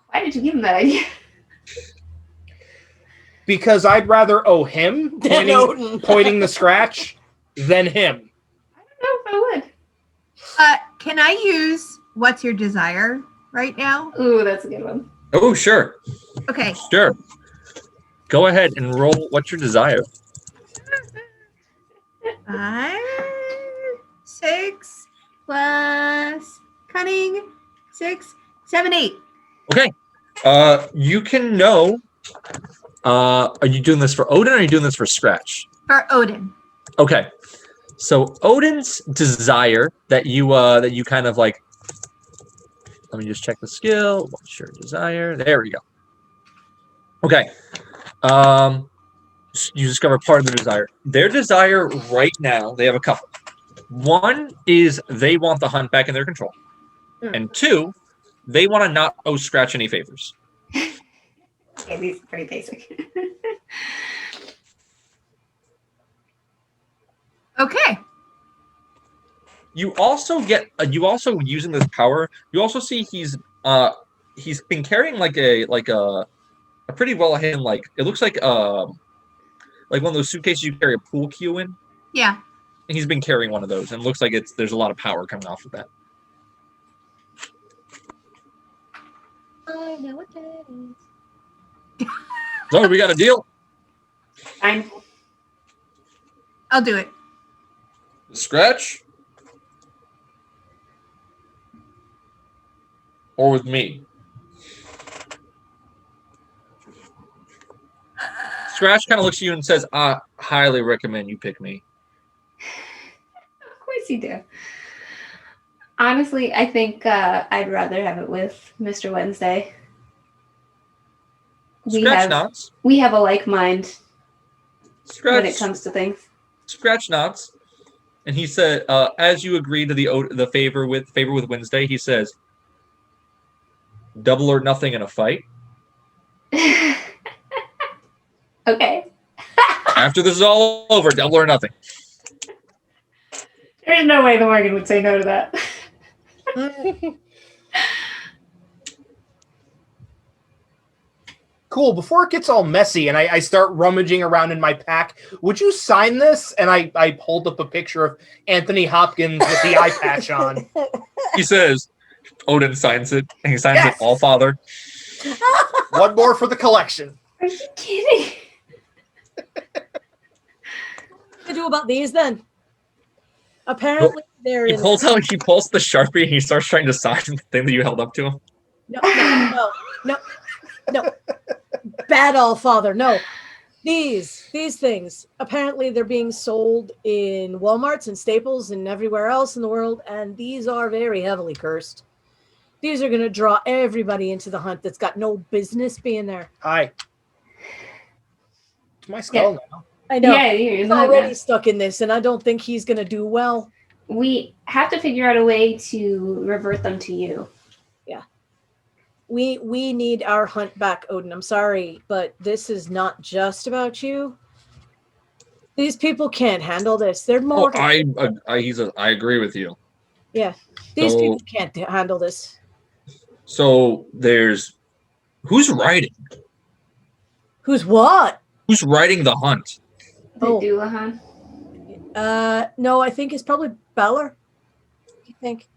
Why did you give him that idea? Because I'd rather owe him Than Odin. pointing the scratch than him. I don't know if I would. Can I use what's your desire right now? Ooh, that's a good one. Oh, sure. Okay. Sure. Go ahead and roll what's your desire. 5, 6 plus cunning, 6, 7, 8. Okay. You can know. Are you doing this for Odin or are you doing this for Scratch? For Odin. Okay. So Odin's desire that you kind of like. Let me just check the skill. What's your desire? There we go. Okay. You discover part of their desire. Their desire right now, they have a couple. One is they want the hunt back in their control. And 2, they want to not owe Scratch any favors. Okay, these are pretty basic. Okay. You also get using this power. You also see he's been carrying like a pretty well hidden, like it looks like one of those suitcases you carry a pool cue in. Yeah. And he's been carrying one of those, and it looks like there's a lot of power coming off of that. I know what that is. So we got a deal. Fine. I'll do it. Scratch? Or with me? Scratch kind of looks at you and says, I highly recommend you pick me. Of course you do. Honestly, I think I'd rather have it with Mr. Wednesday. Scratch nods. We have a like mind Scratch, when it comes to things. Scratch nods. And he said, as you agree to the favor with Wednesday, he says, double or nothing in a fight. Okay. After this is all over, double or nothing. There's no way the Morgan would say no to that. Cool. Before it gets all messy and I start rummaging around in my pack, would you sign this? And I hold up a picture of Anthony Hopkins with the eye patch on. He says, Odin signs it, and he signs Yes! it, All Father. One more for the collection. Are you kidding? What do I do about these then? Apparently they're He in. pulls the Sharpie and he starts trying to sign the thing that you held up to him. No. Bad all father. No. These things. Apparently they're being sold in Walmarts and Staples and everywhere else in the world, and these are very heavily cursed. These are going to draw everybody into the hunt that's got no business being there. Hi. It's my skull now. I know. Yeah, you're He's in the hunt already now. stuck in this, and I don't think he's going to do well. We have to figure out a way to revert them to you. We need our hunt back, Odin. I'm sorry, but this is not just about you. These people can't handle this. They're Oh, mortal. I agree with you. Yeah. These So, people can't handle this. so there's who's writing? Who's what? Who's writing the hunt? The Oh. Doulahan. No, I think it's probably Balor. I think.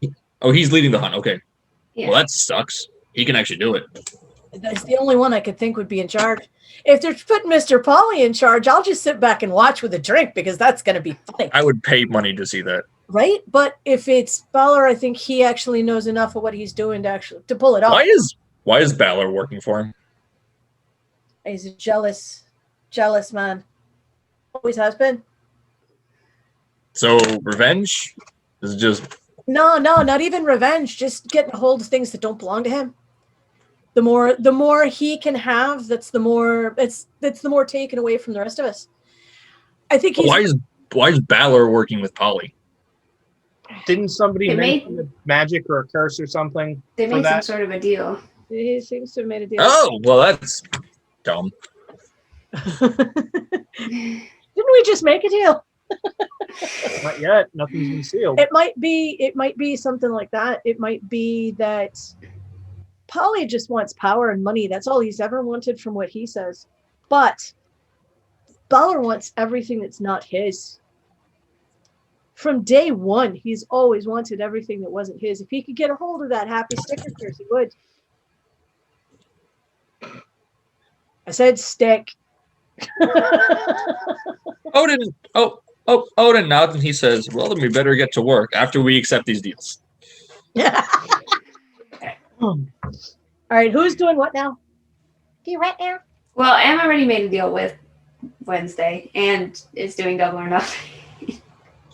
Oh, he's leading the hunt. Okay. Yeah. Well, that sucks. He can actually do it. That's the only one I could think would be in charge. If they're putting Mr. Polly in charge, I'll just sit back and watch with a drink because that's going to be funny. I would pay money to see that. Right? But if it's Balor, I think he actually knows enough of what he's doing to pull it off. Why is Balor working for him? He's a jealous man. Always has been. So revenge is just No, not even revenge. Just getting a hold of things that don't belong to him. The more he can have, that's the more taken away from the rest of us. I think he's why is Balor working with Polly? Didn't somebody It mention a magic or a curse or something? They for made some that? sort of a deal. he seems to have made a deal. Oh, well, that's dumb. Didn't we just make a deal? Not yet. Nothing's been sealed. It might be something like that. It might be that Polly just wants power and money. That's all he's ever wanted from what he says. But Balor wants everything that's not his. From day one, he's always wanted everything that wasn't his. If he could get a hold of that happy sticker curse, he would. I said stick. Odin nods and he says, well, then we better get to work after we accept these deals. All right, who's doing what now? Do you right now? Well, Em already made a deal with Wednesday and is doing double or nothing.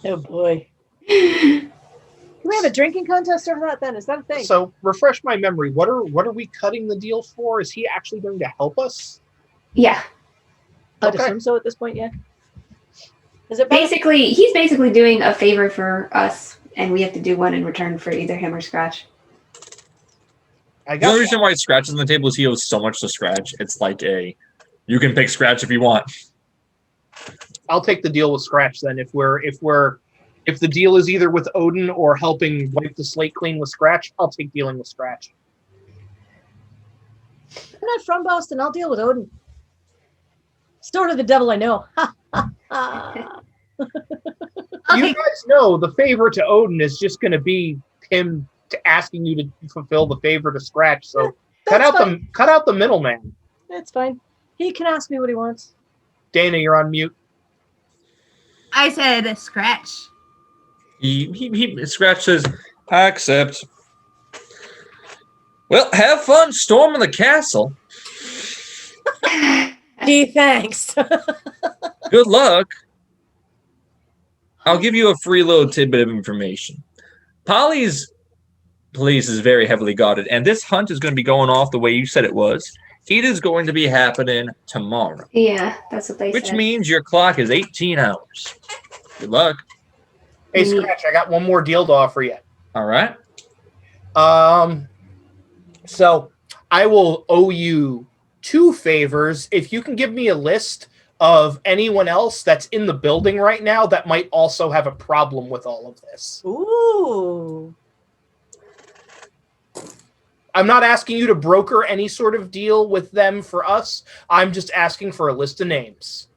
Oh boy. Can we have a drinking contest over that then? Is that a thing? So refresh my memory. What are we cutting the deal for? Is he actually going to help us? Yeah. I'd Okay. assume so at this point, yeah. Is it better? He's basically doing a favor for us, and we have to do one in return for either him or Scratch. I The got only reason why Scratch is on the table is he owes so much to Scratch. It's like you can pick Scratch if you want. I'll take the deal with Scratch then. If the deal is either with Odin or helping wipe the slate clean with Scratch, I'll take dealing with Scratch. I'm not from Boston. I'll deal with Odin. Sort of the devil I know. You guys know the favor to Odin is just going to be him asking you to fulfill the favor to Scratch. So cut out the middleman. That's fine. He can ask me what he wants. Dana, you're on mute. I said Scratch. He Scratch says, I accept. Well, have fun storming the castle. Gee, thanks. Good luck. I'll give you a free little tidbit of information. Polly's place is very heavily guarded, and this hunt is going to be going off the way you said it was. It is going to be happening tomorrow. Yeah, that's what they Which said. means your clock is 18 hours. Good luck. Hey, Scratch, I got one more deal to offer you. All right. So I will owe you 2 favors if you can give me a list of anyone else that's in the building right now that might also have a problem with all of this. Ooh. I'm not asking you to broker any sort of deal with them for us. I'm just asking for a list of names.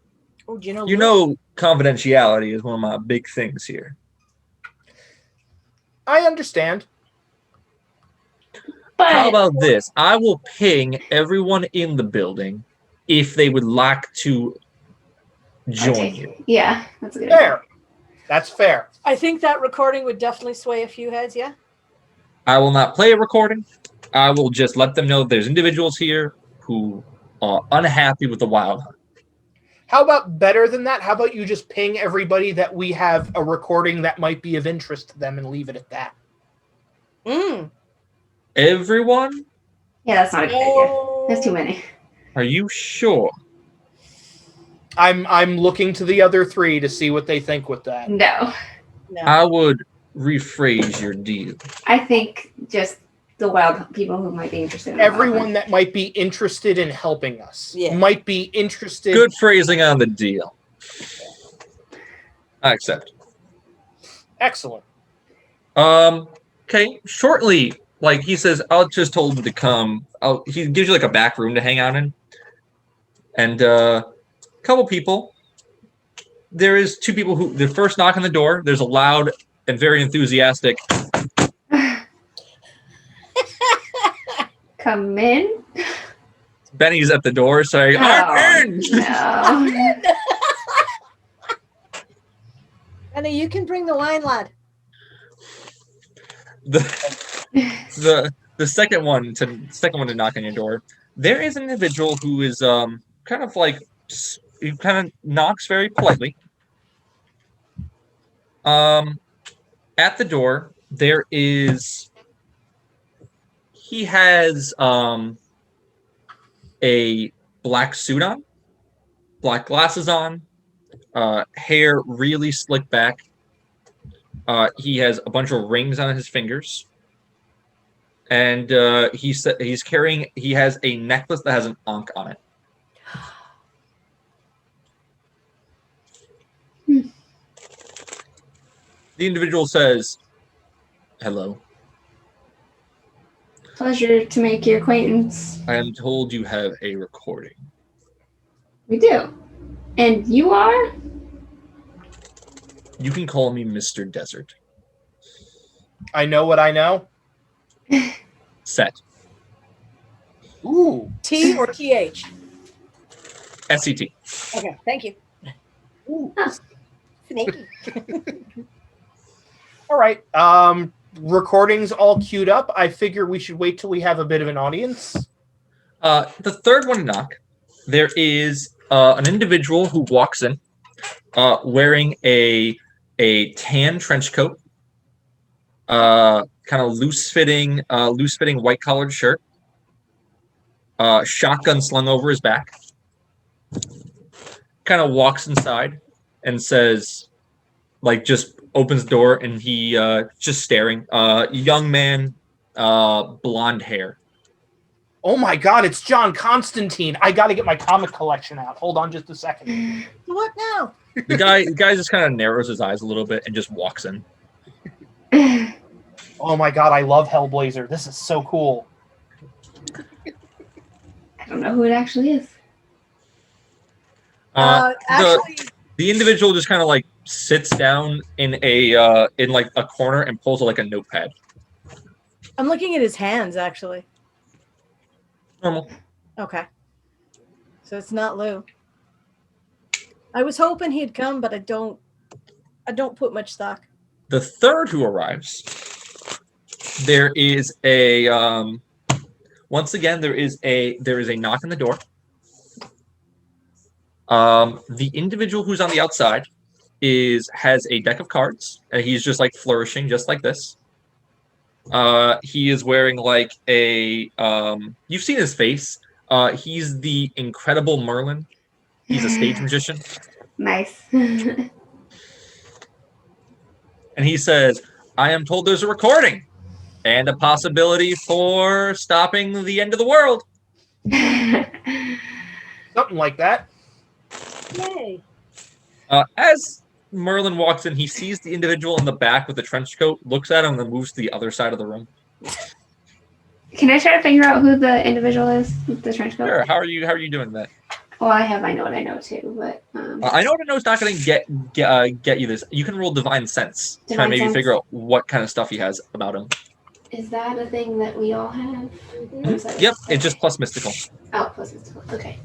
Oh, do you know? You know, confidentiality is one of my big things here. I understand. How But about this? I will ping everyone in the building if they would like to join you. yeah, that's a good idea. Fair. That's fair. I think that recording would definitely sway a few heads, yeah? I will not play a recording. I will just let them know that there's individuals here who are unhappy with the wild hunt. How about better than that? How about you just ping everybody that we have a recording that might be of interest to them and leave it at that? Everyone? Yeah, that's not a good idea. That's too many. Are you sure? I'm looking to the other three to see what they think with that. No. No. I would rephrase your deal. I think just the wild people who might be interested in the wild Everyone hunt. that might be interested in helping us. Yeah. Might be interested. Good phrasing on the deal. I accept. Excellent. Okay. Shortly, like he says, I'll just told him to come. He gives you like a back room to hang out in, and a couple people. There is two people who the first knock on the door. There's a loud and very enthusiastic. Come in. Benny's at the door saying, "I'm in." No. Anna, you can bring the wine, lad. The second one to knock on your door. There is an individual who is kind of like he kind of knocks very politely. At the door there is. He has a black suit on, black glasses on, hair really slicked back. He has a bunch of rings on his fingers, and he has a necklace that has an ankh on it. The individual says, "Hello. Pleasure to make your acquaintance. I am told you have a recording." We do. And you are? You can call me Mr. Desert. I know what I know. Set. Ooh. T or TH? SCT. Okay, thank you. Ooh. Snaky. All right. Recordings all queued up. I figure we should wait till we have a bit of an audience. The third one to knock, there is an individual who walks in wearing a tan trench coat, kind of loose-fitting white-collared shirt, shotgun slung over his back, kind of walks inside and says, like, just opens the door, and he just staring. Young man, blonde hair. Oh my God, it's John Constantine. I got to get my comic collection out. Hold on just a second. What now? The guy just kind of narrows his eyes a little bit and just walks in. Oh my God, I love Hellblazer. This is so cool. I don't know who it actually is. Actually, The individual just kind of like sits down in a corner and pulls like a notepad. I'm looking at his hands, actually. Normal. Okay. So it's not Lou. I was hoping he'd come, but I don't put much stock. The third who arrives, there is a once again there is a knock on the door. The individual who's on the outside has a deck of cards, and he's just like flourishing just like this. He is wearing like a you've seen his face. He's the Incredible Merlin. He's a stage magician. Nice. And he says, "I am told there's a recording and a possibility for stopping the end of the world." Something like that. Yay. As Merlin walks in, he sees the individual in the back with the trench coat, looks at him, and then moves to the other side of the room. Can I try to figure out who the individual is with the trench coat? Sure. How are you doing that? Well, I know what I know too, but I know what I know is not going to get you this. You can roll Divine Sense. Try Divine to maybe Sense? figure out what kind of stuff he has about him. is that a thing that we all have? Or is that- Yep, it's just plus mystical. Oh, plus mystical. Okay.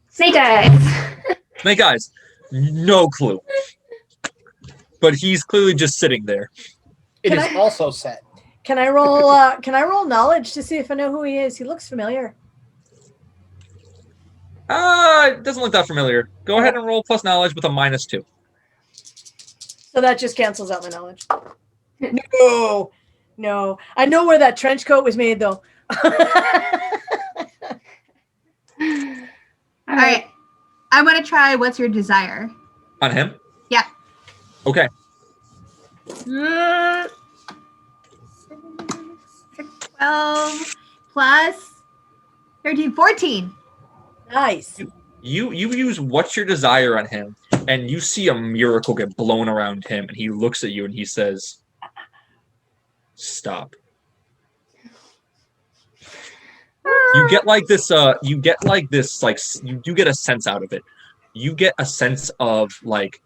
Snake eyes. Snake Eyes, no clue. But he's clearly just sitting there. It Can is I- also set. Can I roll? Can I roll knowledge to see if I know who he is? He looks familiar. It doesn't look that familiar. Go ahead and roll plus knowledge with a -2. So that just cancels out my knowledge. No. I know where that trench coat was made, though. I want to try what's your desire. On him? Yeah. Okay. 12 plus 13, 14. Nice. You use what's your desire on him, and you see a miracle get blown around him, and he looks at you and he says, "Stop." You get like this. You get a sense out of it. You get a sense of like,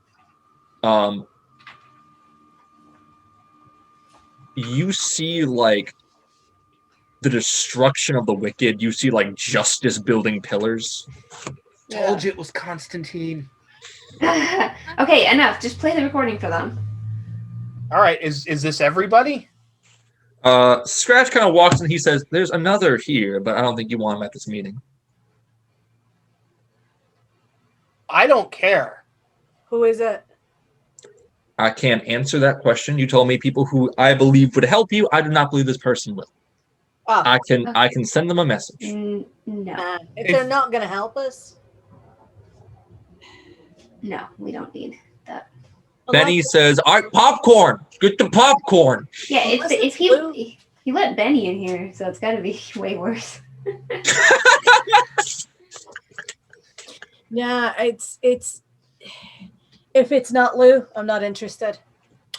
you see like the destruction of the wicked. You see like justice building pillars. Told you it was Constantine. Okay, enough. Just play the recording for them. All right, is this everybody? Scratch kind of walks and he says, "There's another here, but I don't think you want him at this meeting." I don't care. Who is it? I can't answer that question. You told me people who I believe would help you. I do not believe this person will. Oh, I can send them a message. No, if they're not going to help us. no, we don't need that. Benny says, "All right, popcorn. Get the popcorn." Yeah, Unless if it's he blue. he let Benny in here, so it's got to be way worse. Yeah, it's if it's not Lou, I'm not interested.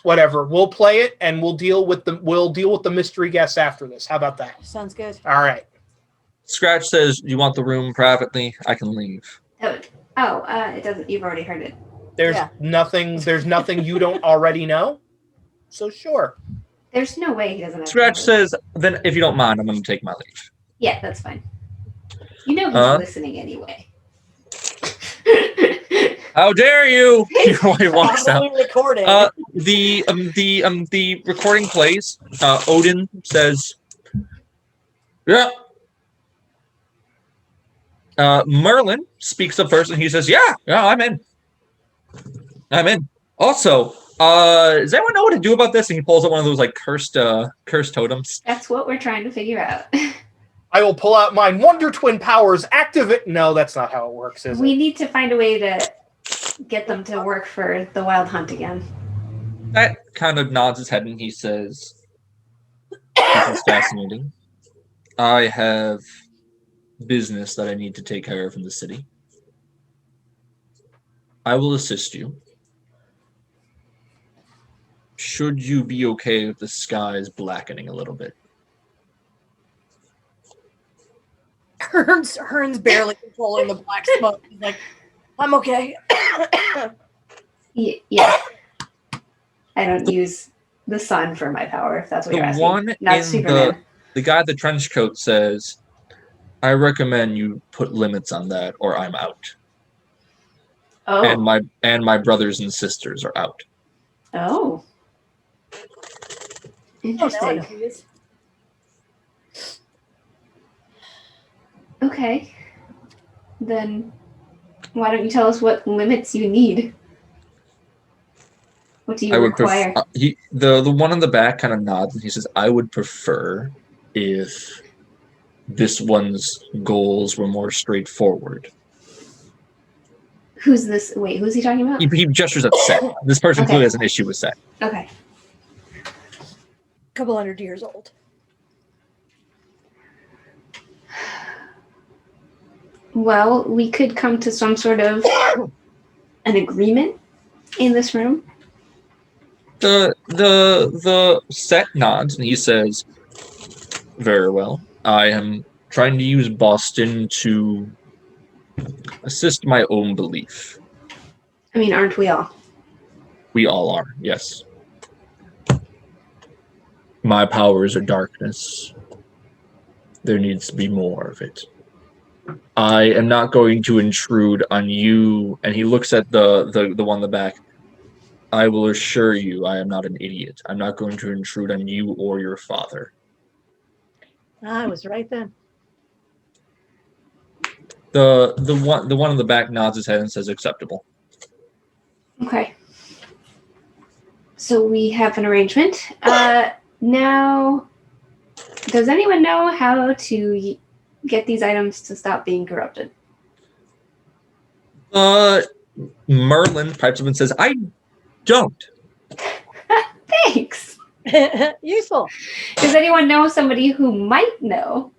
Whatever. We'll play it and we'll deal with the mystery guests after this. How about that? Sounds good. All right. Scratch says, "You want the room privately? I can leave." It doesn't. You've already heard it. There's Yeah. nothing you don't already know. So sure. There's no way he doesn't have Scratch to. says, "Then if you don't mind, I'm going to take my leave." Yeah, that's fine. You know he's listening anyway. How dare you! He walks out. Probably recording. The recording plays. Odin says, "Yeah." Merlin speaks up first, and he says, "Yeah, I'm in. I'm in." Also, does anyone know what to do about this? And he pulls out one of those like cursed totems. That's what we're trying to figure out. I will pull out my Wonder Twin powers. Activate. No, that's not how it works, is We it? need to find a way to get them to work for the wild hunt again. That kind of nods his head, and he says, "This is fascinating. I have business that I need to take care of in the city. I will assist you. Should you be okay with the skies blackening a little bit?" Hearn's barely controlling the black smoke. He's like, I'm okay. Yeah. I don't use the sun for my power, if that's what you're asking. Not Superman. The guy with the trench coat says, "I recommend you put limits on that, or I'm out. Oh. And my brothers and sisters are out." Oh. Oh, now I Interesting. know who he is. Okay. Then why don't you tell us what limits you need? What do you require? The one in the back kind of nods and he says, "I would prefer if this one's goals were more straightforward." Who's this? Wait, who's he talking about? He gestures at Set. This person Okay. clearly has an issue with Set. Okay. Couple 100 years old. Well, we could come to some sort of an agreement in this room. The Set nods and he says, "Very well. I am trying to use Boston to assist my own belief." I mean, aren't we all? We all are, yes. My powers are darkness. There needs to be more of it. I am not going to intrude on you. And he looks at the one in the back. "I will assure you I am not an idiot. I'm not going to intrude on you or your father." I was right then. The one in the back nods his head and says, "Acceptable." Okay. So we have an arrangement. Now, does anyone know how to get these items to stop being corrupted? Merlin pipes up and says, "I don't." Thanks. Useful. Does anyone know somebody who might know?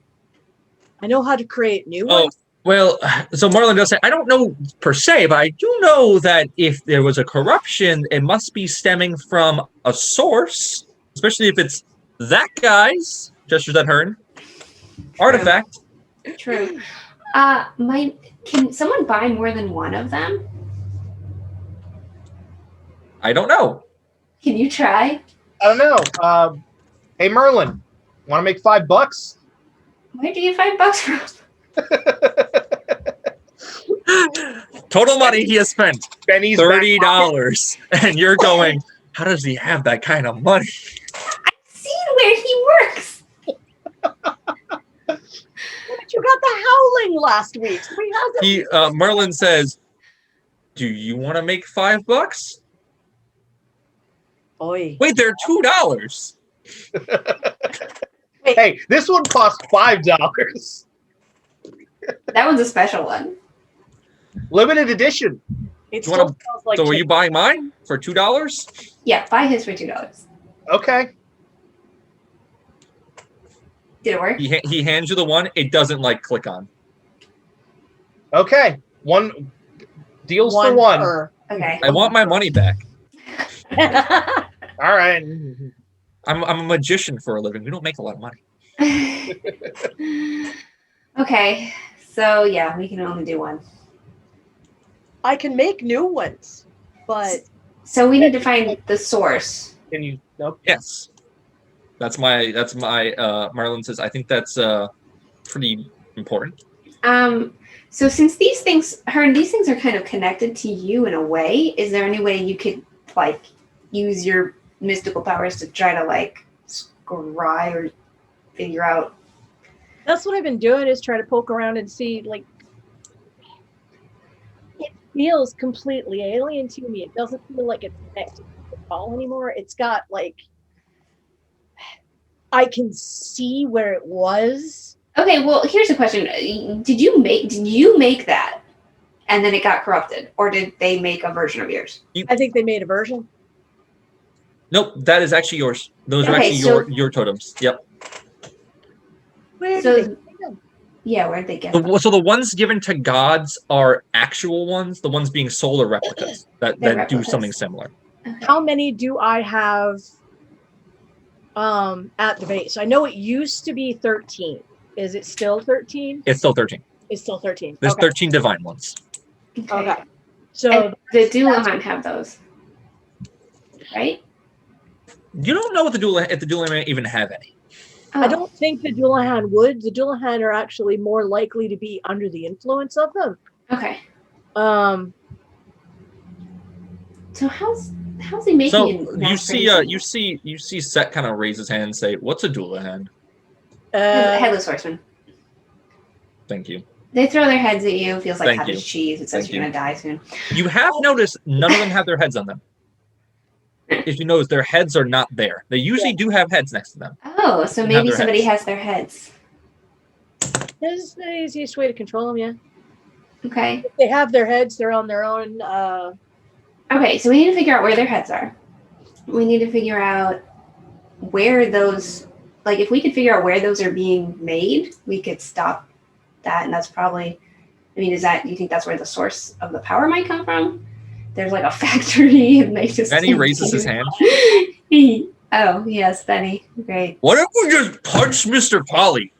I know how to create new Oh, ones. well, so Merlin does say, "I don't know per se, but I do know that if there was a corruption, it must be stemming from a source, especially if it's that guy's," gestures at Hearn, "artifact." True. Can someone buy more than one of them? I don't know. Can you try? I don't know. Hey Merlin, want to make $5? Where'd you get $5 from? Total money he has spent Benny's back pocket. $30, and you're going, "How does he have that kind of money?" I've seen where he works. But you got the howling last week. Merlin says, "Do you want to make $5?" Oi. Wait, they're $2. Hey, this one costs $5. That one's a special one. Limited edition. It You wanna- still smells like So are chicken. you buying mine for $2? Yeah, buy his for $2. Okay. Did it work? He hands you the one. It doesn't click on. Okay. One deals for one. per. Okay. I want my money back. All right. I'm a magician for a living. We don't make a lot of money. Okay. So yeah, we can only do one. I can make new ones, but So we need to find the source. Can you? Nope. Yes. That's my Marlon says, "I think that's pretty important." So since these things are kind of connected to you in a way, is there any way you could use your mystical powers to try to scry or figure out? that's what I've been doing is try to poke around and see it feels completely alien to me. It doesn't feel like it's connected at all anymore. It's got I can see where it was. Okay, well, here's a question. Did you make that and then it got corrupted, or did they make a version of yours? I think they made a version. Nope, that is actually yours. Those are Okay, actually so- your totems. Yep. Where So- did they make them? Yeah, where'd they get them? So the ones given to gods are actual ones. The ones being sold are replicas that They're do replicas. something similar. Okay. How many do I have at the base? I know it used to be 13. Is it still 13? It's still 13. It's still 13. There's Okay. 13 divine ones. Okay. So And the Doulahan have those, right? You don't know if the Doulahan even have any. I don't think the Doulahan would. The Doulahan are actually more likely to be under the influence of them. Okay. Um, So how's he making? So it you mass see, producing? you see Set kind of raise his hand and say, "What's a Doulahan?" Headless horseman. Thank you. They throw their heads at you. Feels like Thank cottage you. cheese. It says Thank you're you. gonna die soon. You have noticed none of them have their heads on them. If you notice, their heads are not there. They usually do have heads next to them. Oh, so Have maybe their somebody heads. has their heads. this is the easiest way to control them, yeah. Okay. If they have their heads, they're on their own. Okay, so we need to figure out where their heads are. We need to figure out where those, if we could figure out where those are being made, we could stop that. And that's probably, do you think that's where the source of the power might come from? There's a factory and they just. Benny raises his hand. Oh, yes, Benny. Great. What if we just punch Mr. Polly?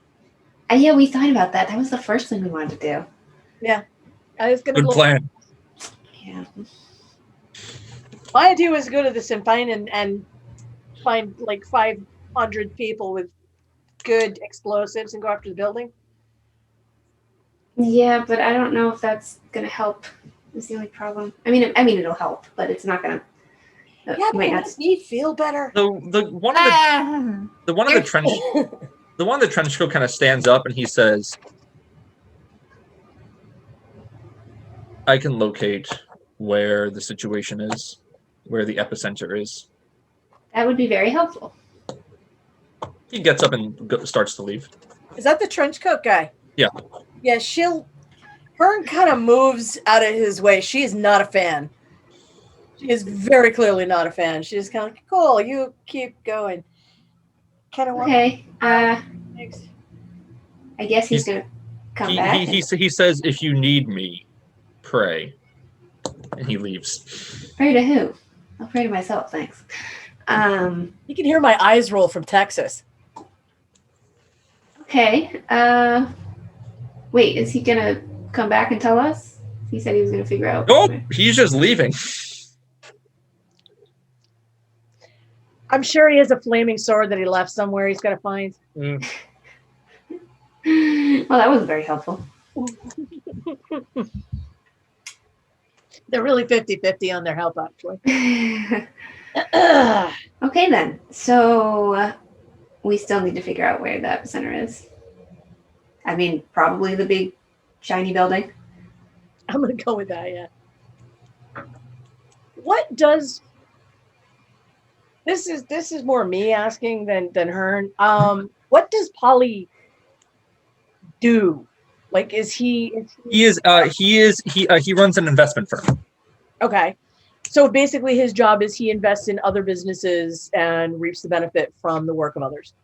Yeah, we thought about that. That was the first thing we wanted to do. I was going to Good go. plan. Yeah. My idea was go to the Symphine and find 500 people with good explosives and go after the building. Yeah, but I don't know if that's gonna help. That's the only problem. I mean, it'll help, but it's not gonna. Yeah, but might it not. makes me feel better. The one of the trench coat kind of stands up and he says, "I can locate where the situation is, where the epicenter is." That would be very helpful. He gets up and starts to leave. Is that the trench coat guy? Yeah. Yeah, she'll Hearn kind of moves out of his way. She is not a fan. She is very clearly not a fan. She's kind of like, cool, you keep going. Kind of Okay. Thanks. I guess he's gonna come back. He says, "If you need me, pray," and he leaves. Pray to who? I'll pray to myself, thanks. You can hear my eyes roll from Texas. Okay. Wait, is he gonna come back and tell us? He said he was gonna figure out. Oh, he's just leaving. I'm sure he has a flaming sword that he left somewhere he's got to find. Well, that wasn't very helpful. They're really 50-50 on their help, actually. Okay, then. So we still need to figure out where the epicenter is. I mean, probably the big, shiny building. I'm going to go with that, yeah. What does... This is more me asking than Hearn. What does Polly do? Like, he runs an investment firm. Okay. So basically his job is he invests in other businesses and reaps the benefit from the work of others.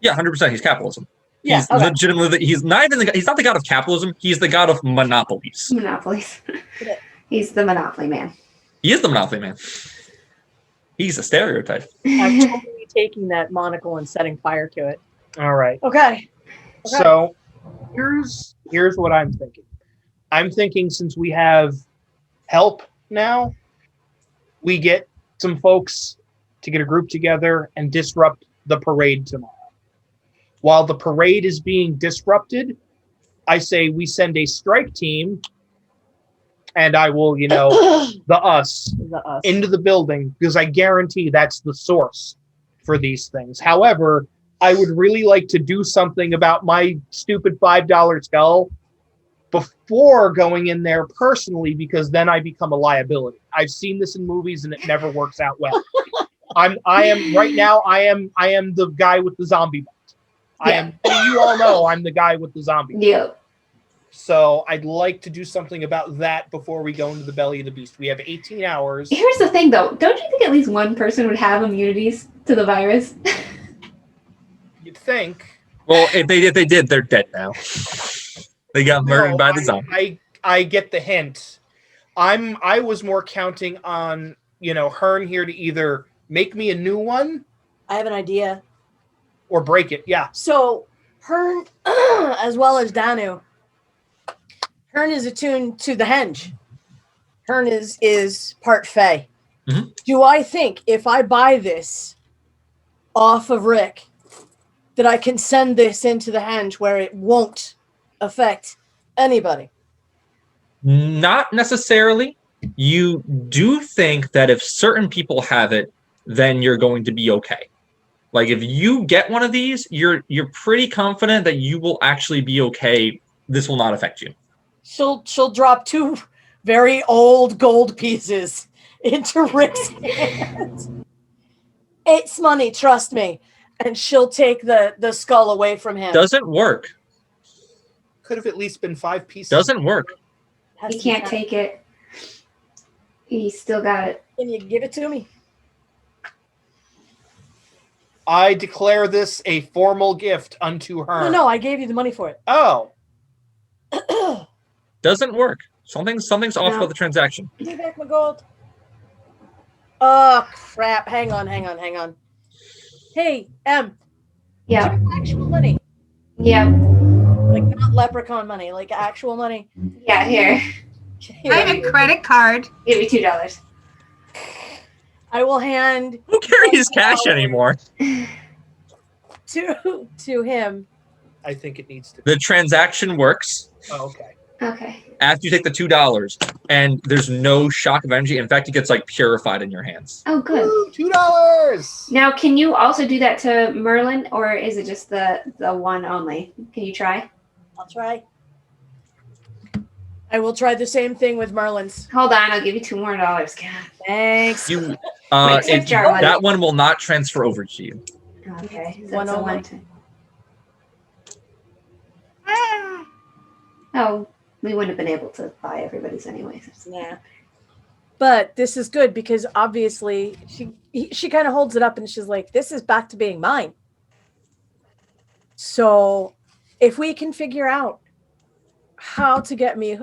Yeah, 100%. He's capitalism. Yeah, He's legitimately. He's not the god of capitalism. He's the god of monopolies. Monopolies. He's the monopoly man. He is the monopoly man. He's a stereotype. I'm totally taking that monocle and setting fire to it. All right. Okay. So here's what I'm thinking. I'm thinking since we have help now, we get some folks to get a group together and disrupt the parade tomorrow. While the parade is being disrupted, I say we send a strike team, and I will, the us into the building, because I guarantee that's the source for these things. However, I would really like to do something about my stupid $5 skull before going in there personally, because then I become a liability. I've seen this in movies and it never works out well. I am the guy with the zombie bite. You all know I'm the guy with the zombie bite. Yeah. So I'd like to do something about that before we go into the belly of the beast. We have 18 hours. Here's the thing, though. Don't you think at least one person would have immunities to the virus? You'd think. Well, if they did, they're dead now. They got murdered by the zombie. I get the hint. I was more counting on, Hearn here to either make me a new one. I have an idea. Or break it, yeah. So Hearn, as well as Danu, Hearn is attuned to the henge. Hearn is part Fae. Mm-hmm. Do I think if I buy this off of Rick, that I can send this into the henge where it won't affect anybody? Not necessarily. You do think that if certain people have it, then you're going to be okay. Like if you get one of these, you're pretty confident that you will actually be okay. This will not affect you. She'll drop 2 very old gold pieces into Rick's hands. It's money, trust me. And she'll take the skull away from him. Doesn't work. Could have at least been 5 pieces. Doesn't work. He can't take it. He's still got it. Can you give it to me? I declare this a formal gift unto her. No, I gave you the money for it. Oh. Doesn't work. Something's off about the transaction. Give me back my gold. Oh, crap. Hang on. Hey, M. Yeah. Actual money. Yeah. Like not leprechaun money, like actual money. Yeah, here. I have a credit card. Give me $2. I will hand Who carries cash anymore? to him. I think it needs to be. The transaction works Oh, okay. Okay. after you take the $2, and there's no shock of energy. In fact, it gets like purified in your hands. Oh, good. Woo, $2. Now, can you also do that to Merlin, or is it just the one only? Can you try? I'll try. I will try the same thing with Merlin's. Hold on, I'll give you $2 more. God. Thanks. You, Wait, jar one. that one will not transfer over to you. Okay. One only. Oh, we wouldn't have been able to buy everybody's anyways. Yeah. But this is good because obviously she kind of holds it up and she's like, this is back to being mine. So if we can figure out how to get me.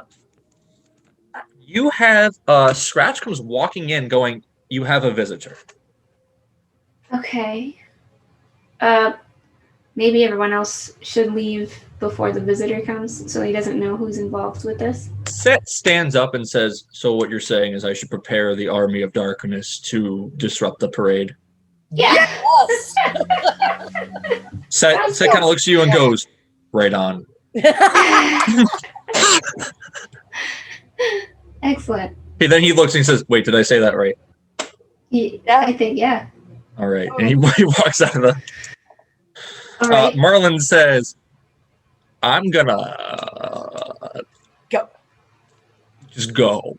You have Scratch comes walking in going, you have a visitor. Okay. Maybe everyone else should leave before the visitor comes so he doesn't know who's involved with this. Set stands up and says, so what you're saying is I should prepare the army of darkness to disrupt the parade. Yeah. Yes. Set kind of looks at you and goes, right on. Excellent. Hey, then he looks and he says, wait, did I say that right? Yeah, I think, yeah. All right. And he walks out of the... All right. Merlin says, I'm gonna... Go. Just go.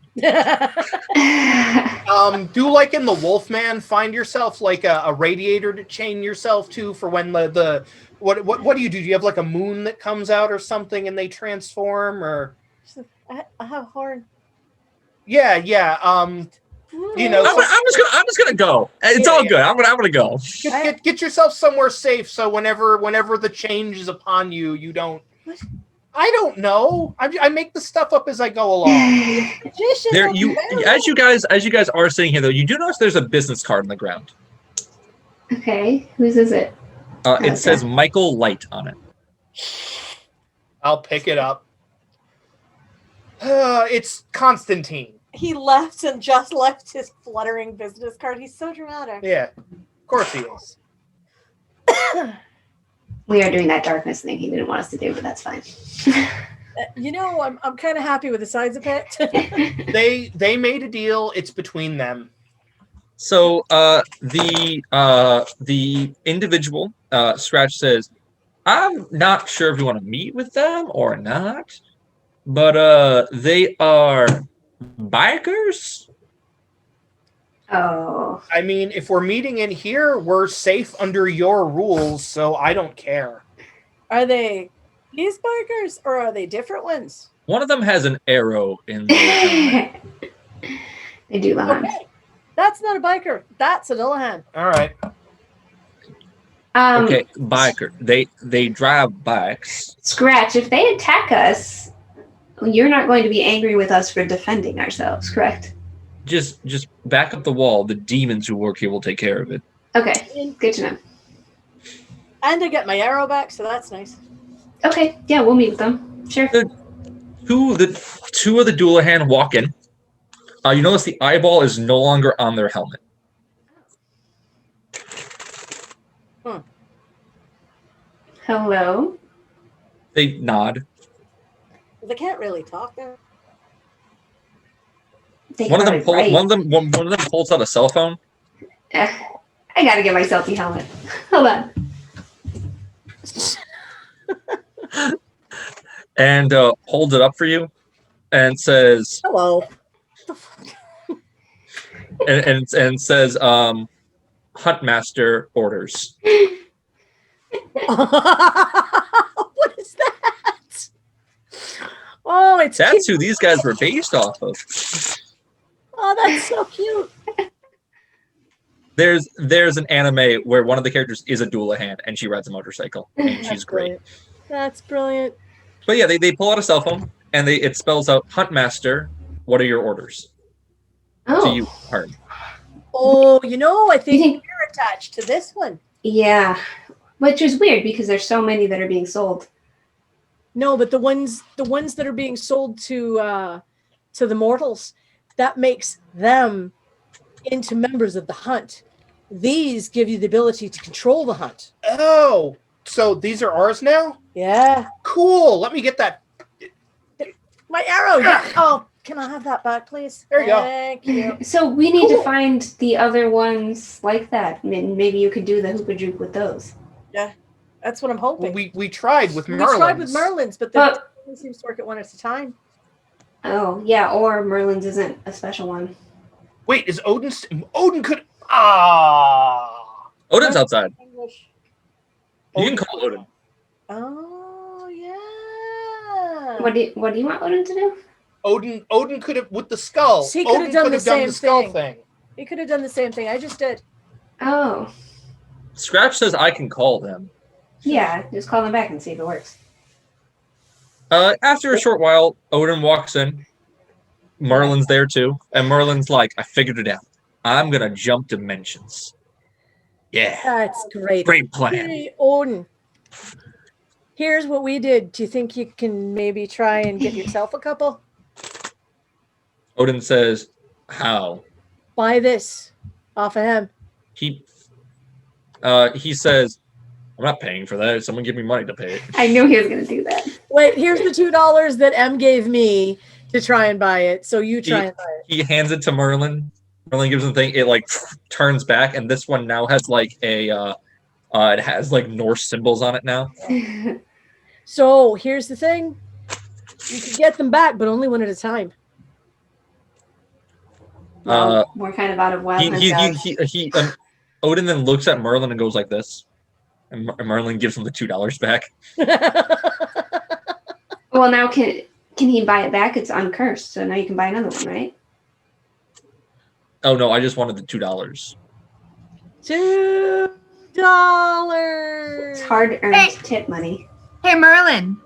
Do like in the Wolfman, find yourself like a radiator to chain yourself to for when the what do you do? Do you have like a moon that comes out or something and they transform or? I have a horn. Yeah. You know, I'm just gonna go. It's all good. I'm gonna go. Get yourself somewhere safe so whenever the change is upon you, you don't. What? I don't know. I make the stuff up as I go along. There, as you guys are sitting here, though, you do notice there's a business card on the ground. Okay, whose is it? It says Michael Light on it. I'll pick it up. It's Constantine. He left and just left his fluttering business card. He's so dramatic. Yeah, of course he is. We are doing that darkness thing he didn't want us to do, but that's fine. You know, I'm kind of happy with the sides of it. They made a deal. It's between them. So the individual Scratch says, I'm not sure if you want to meet with them or not, but they are bikers. Oh. I mean, if we're meeting in here, we're safe under your rules, so I don't care. Are they these bikers or are they different ones? One of them has an arrow in the They do lie. Okay. That's not a biker. That's a Dullahan. All right. Okay, biker. They drive bikes. Scratch, if they attack us, you're not going to be angry with us for defending ourselves, correct? Just back up the wall. The demons who work here will take care of it. Okay, good to know. And I get my arrow back, so that's nice. Okay, yeah, we'll meet with them. Sure. Two of the Dullahan walk in. You notice the eyeball is no longer on their helmet. Hello? They nod. They can't really talk now. One of them pulls out a cell phone. I gotta get my selfie helmet. Hold on. And holds it up for you and says, Hello. and says, Huntmaster orders. What is that? Oh, it's That's cute. who these guys were based off of. Oh, that's so cute. There's an anime where one of the characters is a Dullahan and she rides a motorcycle and she's great. Brilliant. That's brilliant. But yeah, they pull out a cell phone and it spells out, Huntmaster, what are your orders? Oh. To you, Hard. Oh, you know, I think think- you're attached to this one. Yeah. Which is weird because there's so many that are being sold. No, but the ones that are being sold to the mortals, that makes them into members of the hunt. These give you the ability to control the hunt. Oh, so these are ours now? Yeah. Cool. Let me get that. My arrow. Yeah. Oh, can I have that back, please? There you go. Thank you. So we need to find the other ones like that. Maybe you could do the hoopa with those. Yeah, that's what I'm hoping. We tried with We Merlins. tried with Merlins, but the it seems to work at one at a time. Oh, yeah, or Merlin's isn't a special one. Wait, is Odin? Odin could. Ah. Odin's outside. English. You can call Odin. Oh, yeah. What do you want Odin to do? Odin could have with the skull. He could have Odin done could the have done same the skull thing. thing. He could have done the same thing I just did. Oh, Scratch says I can call them. yeah. Just call them back and see if it works. After a short while, Odin walks in. Merlin's there too, and Merlin's like, "I figured it out. I'm gonna jump dimensions." Yeah, That's great. great plan. Hey, Odin. Here's what we did. Do you think you can maybe try and get yourself a couple? Odin says, "How?" Buy this off of him. He says, "I'm not paying for that. Someone give me money to pay it." I knew he was going to do that. Wait, here's the $2 that M gave me to try and buy it. So you try and buy it. He hands it to Merlin. Merlin gives him the thing. It like turns back, and this one now has like a it has like Norse symbols on it now. So here's the thing. You can get them back, but only one at a time. Well, we're kind of out of web. Odin then looks at Merlin and goes like this, and Merlin gives him the $2 back. Well, now can he buy it back? It's uncursed, so now you can buy another one, right? Oh no, I just wanted the $2. $2. It's hard-earned tip money. Hey, Merlin.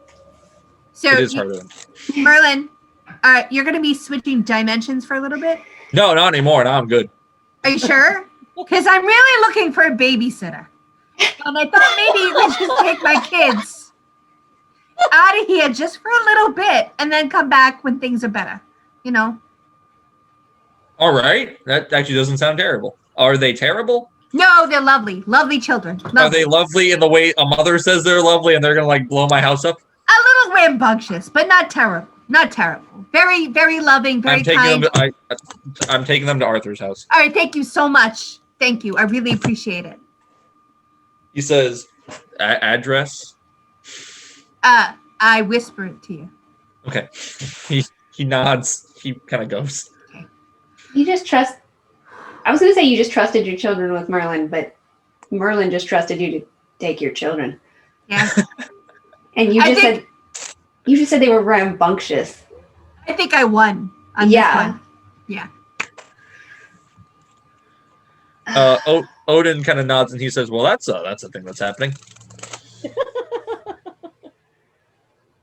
So It is hard-earned. Merlin, you're going to be switching dimensions for a little bit? No, not anymore. Now I'm good. Are you sure? Because I'm really looking for a babysitter. And I thought maybe you could just take my kids out of here just for a little bit and then come back when things are better. You know? All right, that actually doesn't sound terrible. Are they terrible? No, they're lovely. Lovely children. Lovely. Are they lovely in the way a mother says they're lovely and they're going to like blow my house up? A little rambunctious, but not terrible. Not terrible. Very, very loving, very kind. I'm taking them to Arthur's house. All right, thank you so much. Thank you. I really appreciate it. He says, address? I whisper it to you. Okay. He nods. He kind of goes. You just trust. I was going to say you just trusted your children with Merlin, but Merlin just trusted you to take your children. Yeah. And you just said they were rambunctious. I think I won on this one. Yeah. Odin kind of nods and he says, "Well, that's a thing that's happening."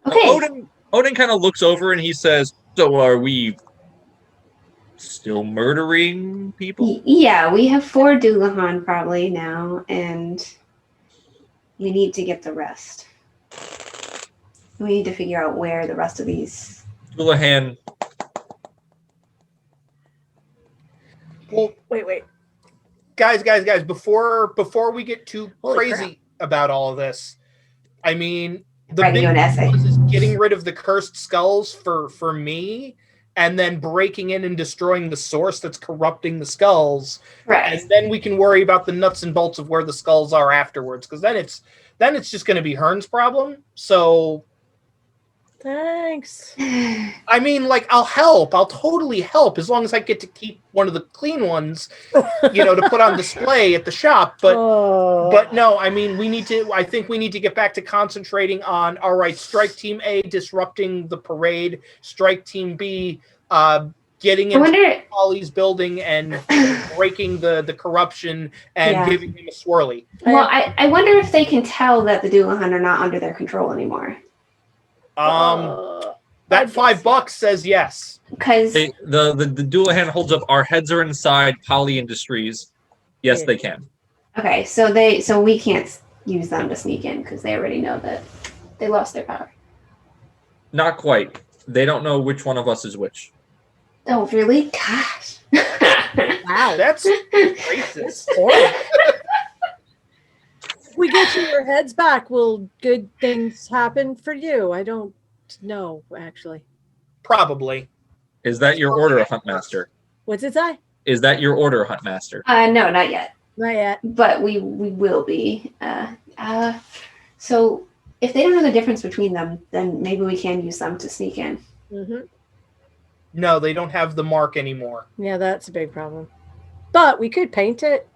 Okay. Odin kind of looks over and he says, "So are we still murdering people?" Yeah, we have 4 Doulahan probably now, and we need to get the rest. We need to figure out where the rest of these. Doulahan. Well, Wait. guys, before we get too Holy crazy about all of this, I mean, the Writing big you an essay. one is getting rid of the cursed skulls for me, and then breaking in and destroying the source that's corrupting the skulls, Right. and then we can worry about the nuts and bolts of where the skulls are afterwards, because then it's just going to be Hearn's problem. So. Thanks. I mean, like, I'll totally help as long as I get to keep one of the clean ones, to put on display at the shop. But no, I mean, I think we need to get back to concentrating on, all right, Strike Team A disrupting the parade, Strike Team B getting into Ollie's building and breaking the corruption and giving him a swirly. Well, I wonder if they can tell that the Doulahan are not under their control anymore. That $5 says yes. Because The Doulahan holds up. Our heads are inside Poly Industries. Yes, they can. okay, so we can't use them to sneak in because they already know that they lost their power. Not quite. They don't know which one of us is which. Oh, really? Gosh. Wow. That's racist. That's horrible. If we get your heads back, will good things happen for you? I don't know, actually. Probably. Is that your order, Huntmaster? What's it say? Is that your order, Huntmaster? No, not yet. Not yet. But we will be. So if they don't know the difference between them, then maybe we can use them to sneak in. Mm-hmm. No, they don't have the mark anymore. Yeah, that's a big problem. But we could paint it.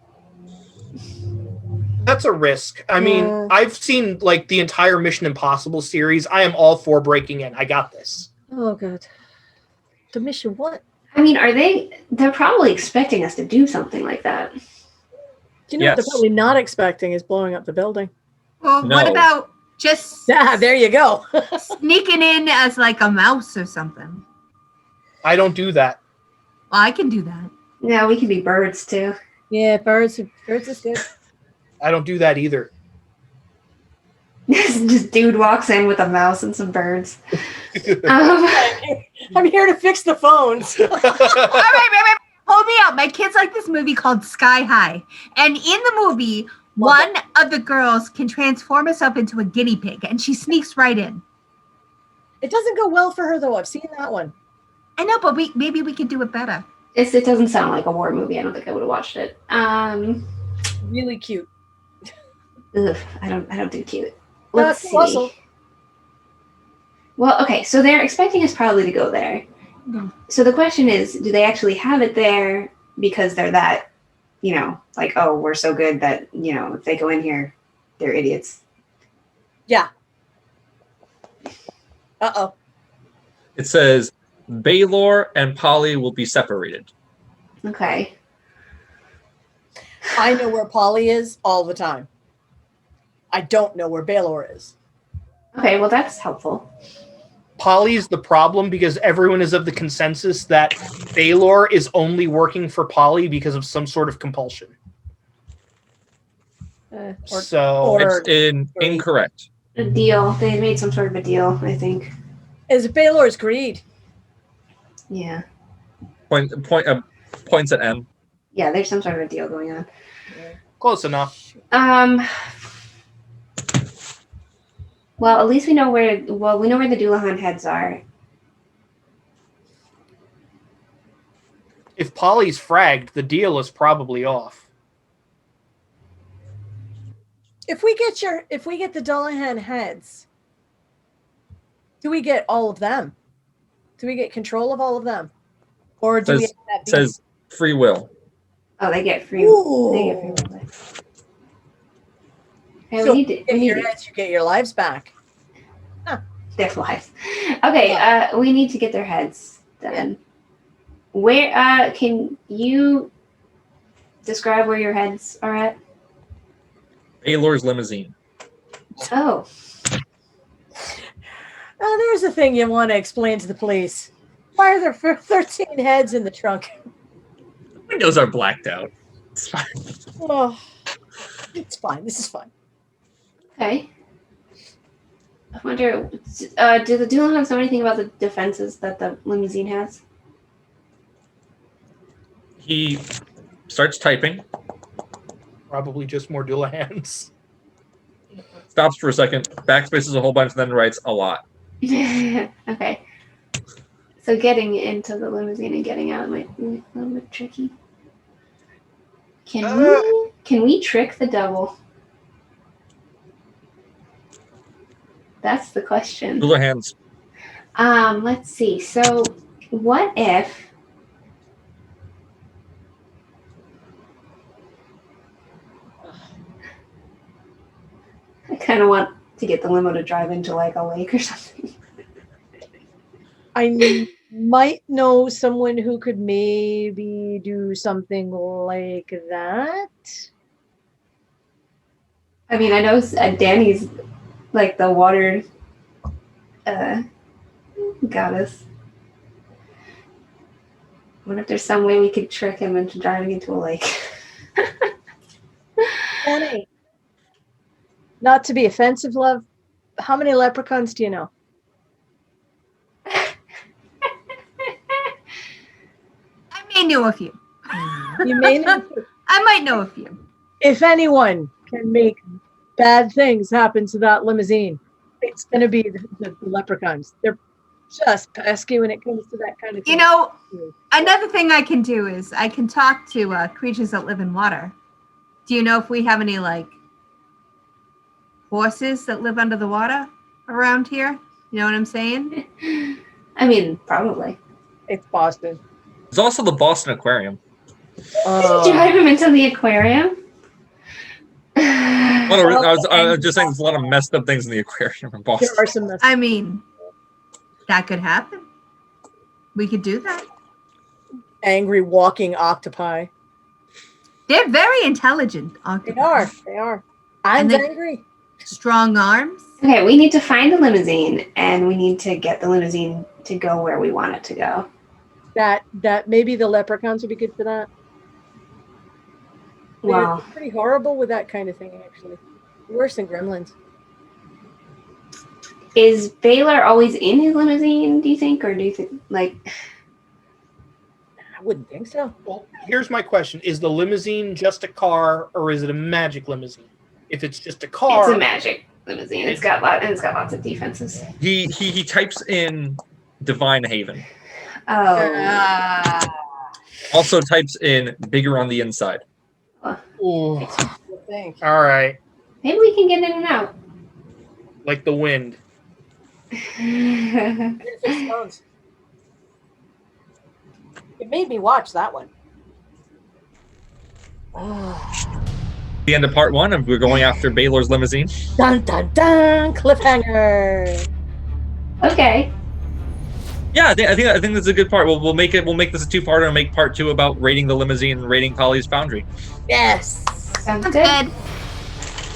That's a risk. I mean, I've seen like the entire Mission Impossible series. I am all for breaking in. I got this. Oh god. The mission what? I mean, they're probably expecting us to do something like that. You know what they're Yes. probably not expecting is blowing up the building. Well, No. what about just Ah, there you go. sneaking in as like a mouse or something? I don't do that. Well, I can do that. Yeah, we can be birds too. Yeah, birds is good. I don't do that either. Just dude walks in with a mouse and some birds. I'm here to fix the phones. All right. Hold me out. My kids like this movie called Sky High. And in the movie, one of the girls can transform herself into a guinea pig, and she sneaks right in. It doesn't go well for her, though. I've seen that one. I know, but maybe we could do it better. It doesn't sound like a war movie. I don't think I would have watched it. Really cute. Ugh, I don't do cute. Let's see. Russell. Well, okay, so they're expecting us probably to go there. Yeah. So the question is, do they actually have it there because they're that, like, oh, we're so good that, if they go in here, they're idiots. Yeah. Uh-oh. It says Baylor and Polly will be separated. Okay. I know where Polly is all the time. I don't know where Baylor is. Okay, well, that's helpful. Polly's the problem because everyone is of the consensus that Baylor is only working for Polly because of some sort of compulsion. It's incorrect. A deal. They made some sort of a deal, I think. Is Baylor's greed? Yeah. Points at M. Yeah, there's some sort of a deal going on. Close enough. Well, at least we know where the Doulahan heads are. If Polly's fragged, the deal is probably off. If we get the Dullahan heads, do we get all of them? Do we get control of all of them? Or do It says free will. Oh, they get free. Ooh. They get free will. Okay, So we need to get your heads, you get your lives back. their lives. Okay, we need to get their heads then. Where can you describe where your heads are at? Baylor's limousine. Oh. There's a thing you want to explain to the police. Why are there 13 heads in the trunk? Windows are blacked out. It's fine. Oh, it's fine. This is fine. Okay. I wonder, do the Doulahans know anything about the defenses that the limousine has? He starts typing, Probably just more Doulahans. stops for a second, backspaces a whole bunch, and then writes a lot. Okay. So getting into the limousine and getting out might be a little bit tricky. Can we trick the devil? That's the question. Ruler hands. Let's see. So what if I kind of want to get the limo to drive into like a lake or something. I might know someone who could maybe do something like that. I mean, I know Danny's like the water goddess. I wonder if there's some way we could trick him into driving into a lake. Danny, not to be offensive, love, how many leprechauns do you know? I may know a few. You may know. I might know a few. If anyone can make bad things happen to that limousine, it's going to be the leprechauns. They're just pesky when it comes to that kind of thing. You know, another thing I can do is I can talk to creatures that live in water. Do you know if we have any, like, horses that live under the water around here? You know what I'm saying? I mean, probably. It's Boston. There's also the Boston Aquarium. Drive him into the aquarium. I was just saying there's a lot of messed up things in the aquarium in Boston. There are some messages. I mean, that could happen. We could do that. Angry walking octopi. They're very intelligent. They Octopi. are. They are. I'm And they- angry. Strong arms. Okay, we need to find a limousine, and we need to get the limousine to go where we want it to go. That maybe the leprechauns would be good for that. Wow. They're pretty horrible with that kind of thing, actually. Worse than gremlins. Is Baylor always in his limousine, do you think? Or do you think, like... I wouldn't think so. Well, here's my question: is the limousine just a car, or is it a magic limousine? If it's just a car, It's a magic limousine. It's got lots of defenses. He types in Divine Haven. Oh. Also types in bigger on the inside. Ooh, Good thing. all right, Maybe we can get in and out. like the wind. It made me watch that one. Oh. The end of part 1, and we're going after Baylor's limousine. Dun dun dun! Cliffhanger. Okay. Yeah, I think that's a good part. We'll make this a 2-parter and make part 2 about raiding the limousine and raiding Polly's foundry. Yes. Sounds That's good.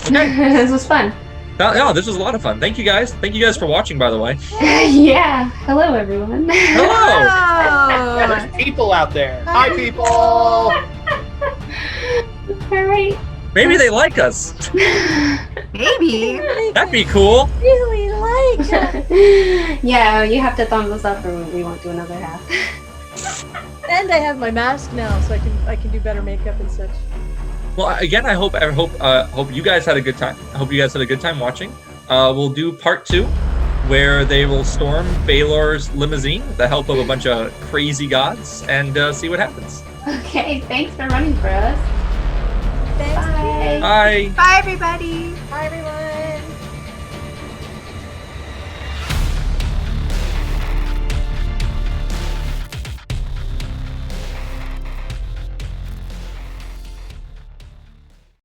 good. Okay. This was fun. Yeah, this was a lot of fun. Thank you guys for watching, by the way. Yeah. Hello, everyone. Hello. Oh. There's people out there. Hi, people. All right. Maybe they like us. Maybe. That'd be cool. Really like it. Yeah, you have to thumbs us up, or we won't do another half. And I have my mask now, so I can do better makeup and such. Well, again, I hope you guys had a good time. I hope you guys had a good time watching. We'll do part 2, where they will storm Baylor's limousine with the help of a bunch of crazy gods, and see what happens. Okay, thanks for running for us. Thanks. Bye. Bye. Bye, everybody. Bye, everyone.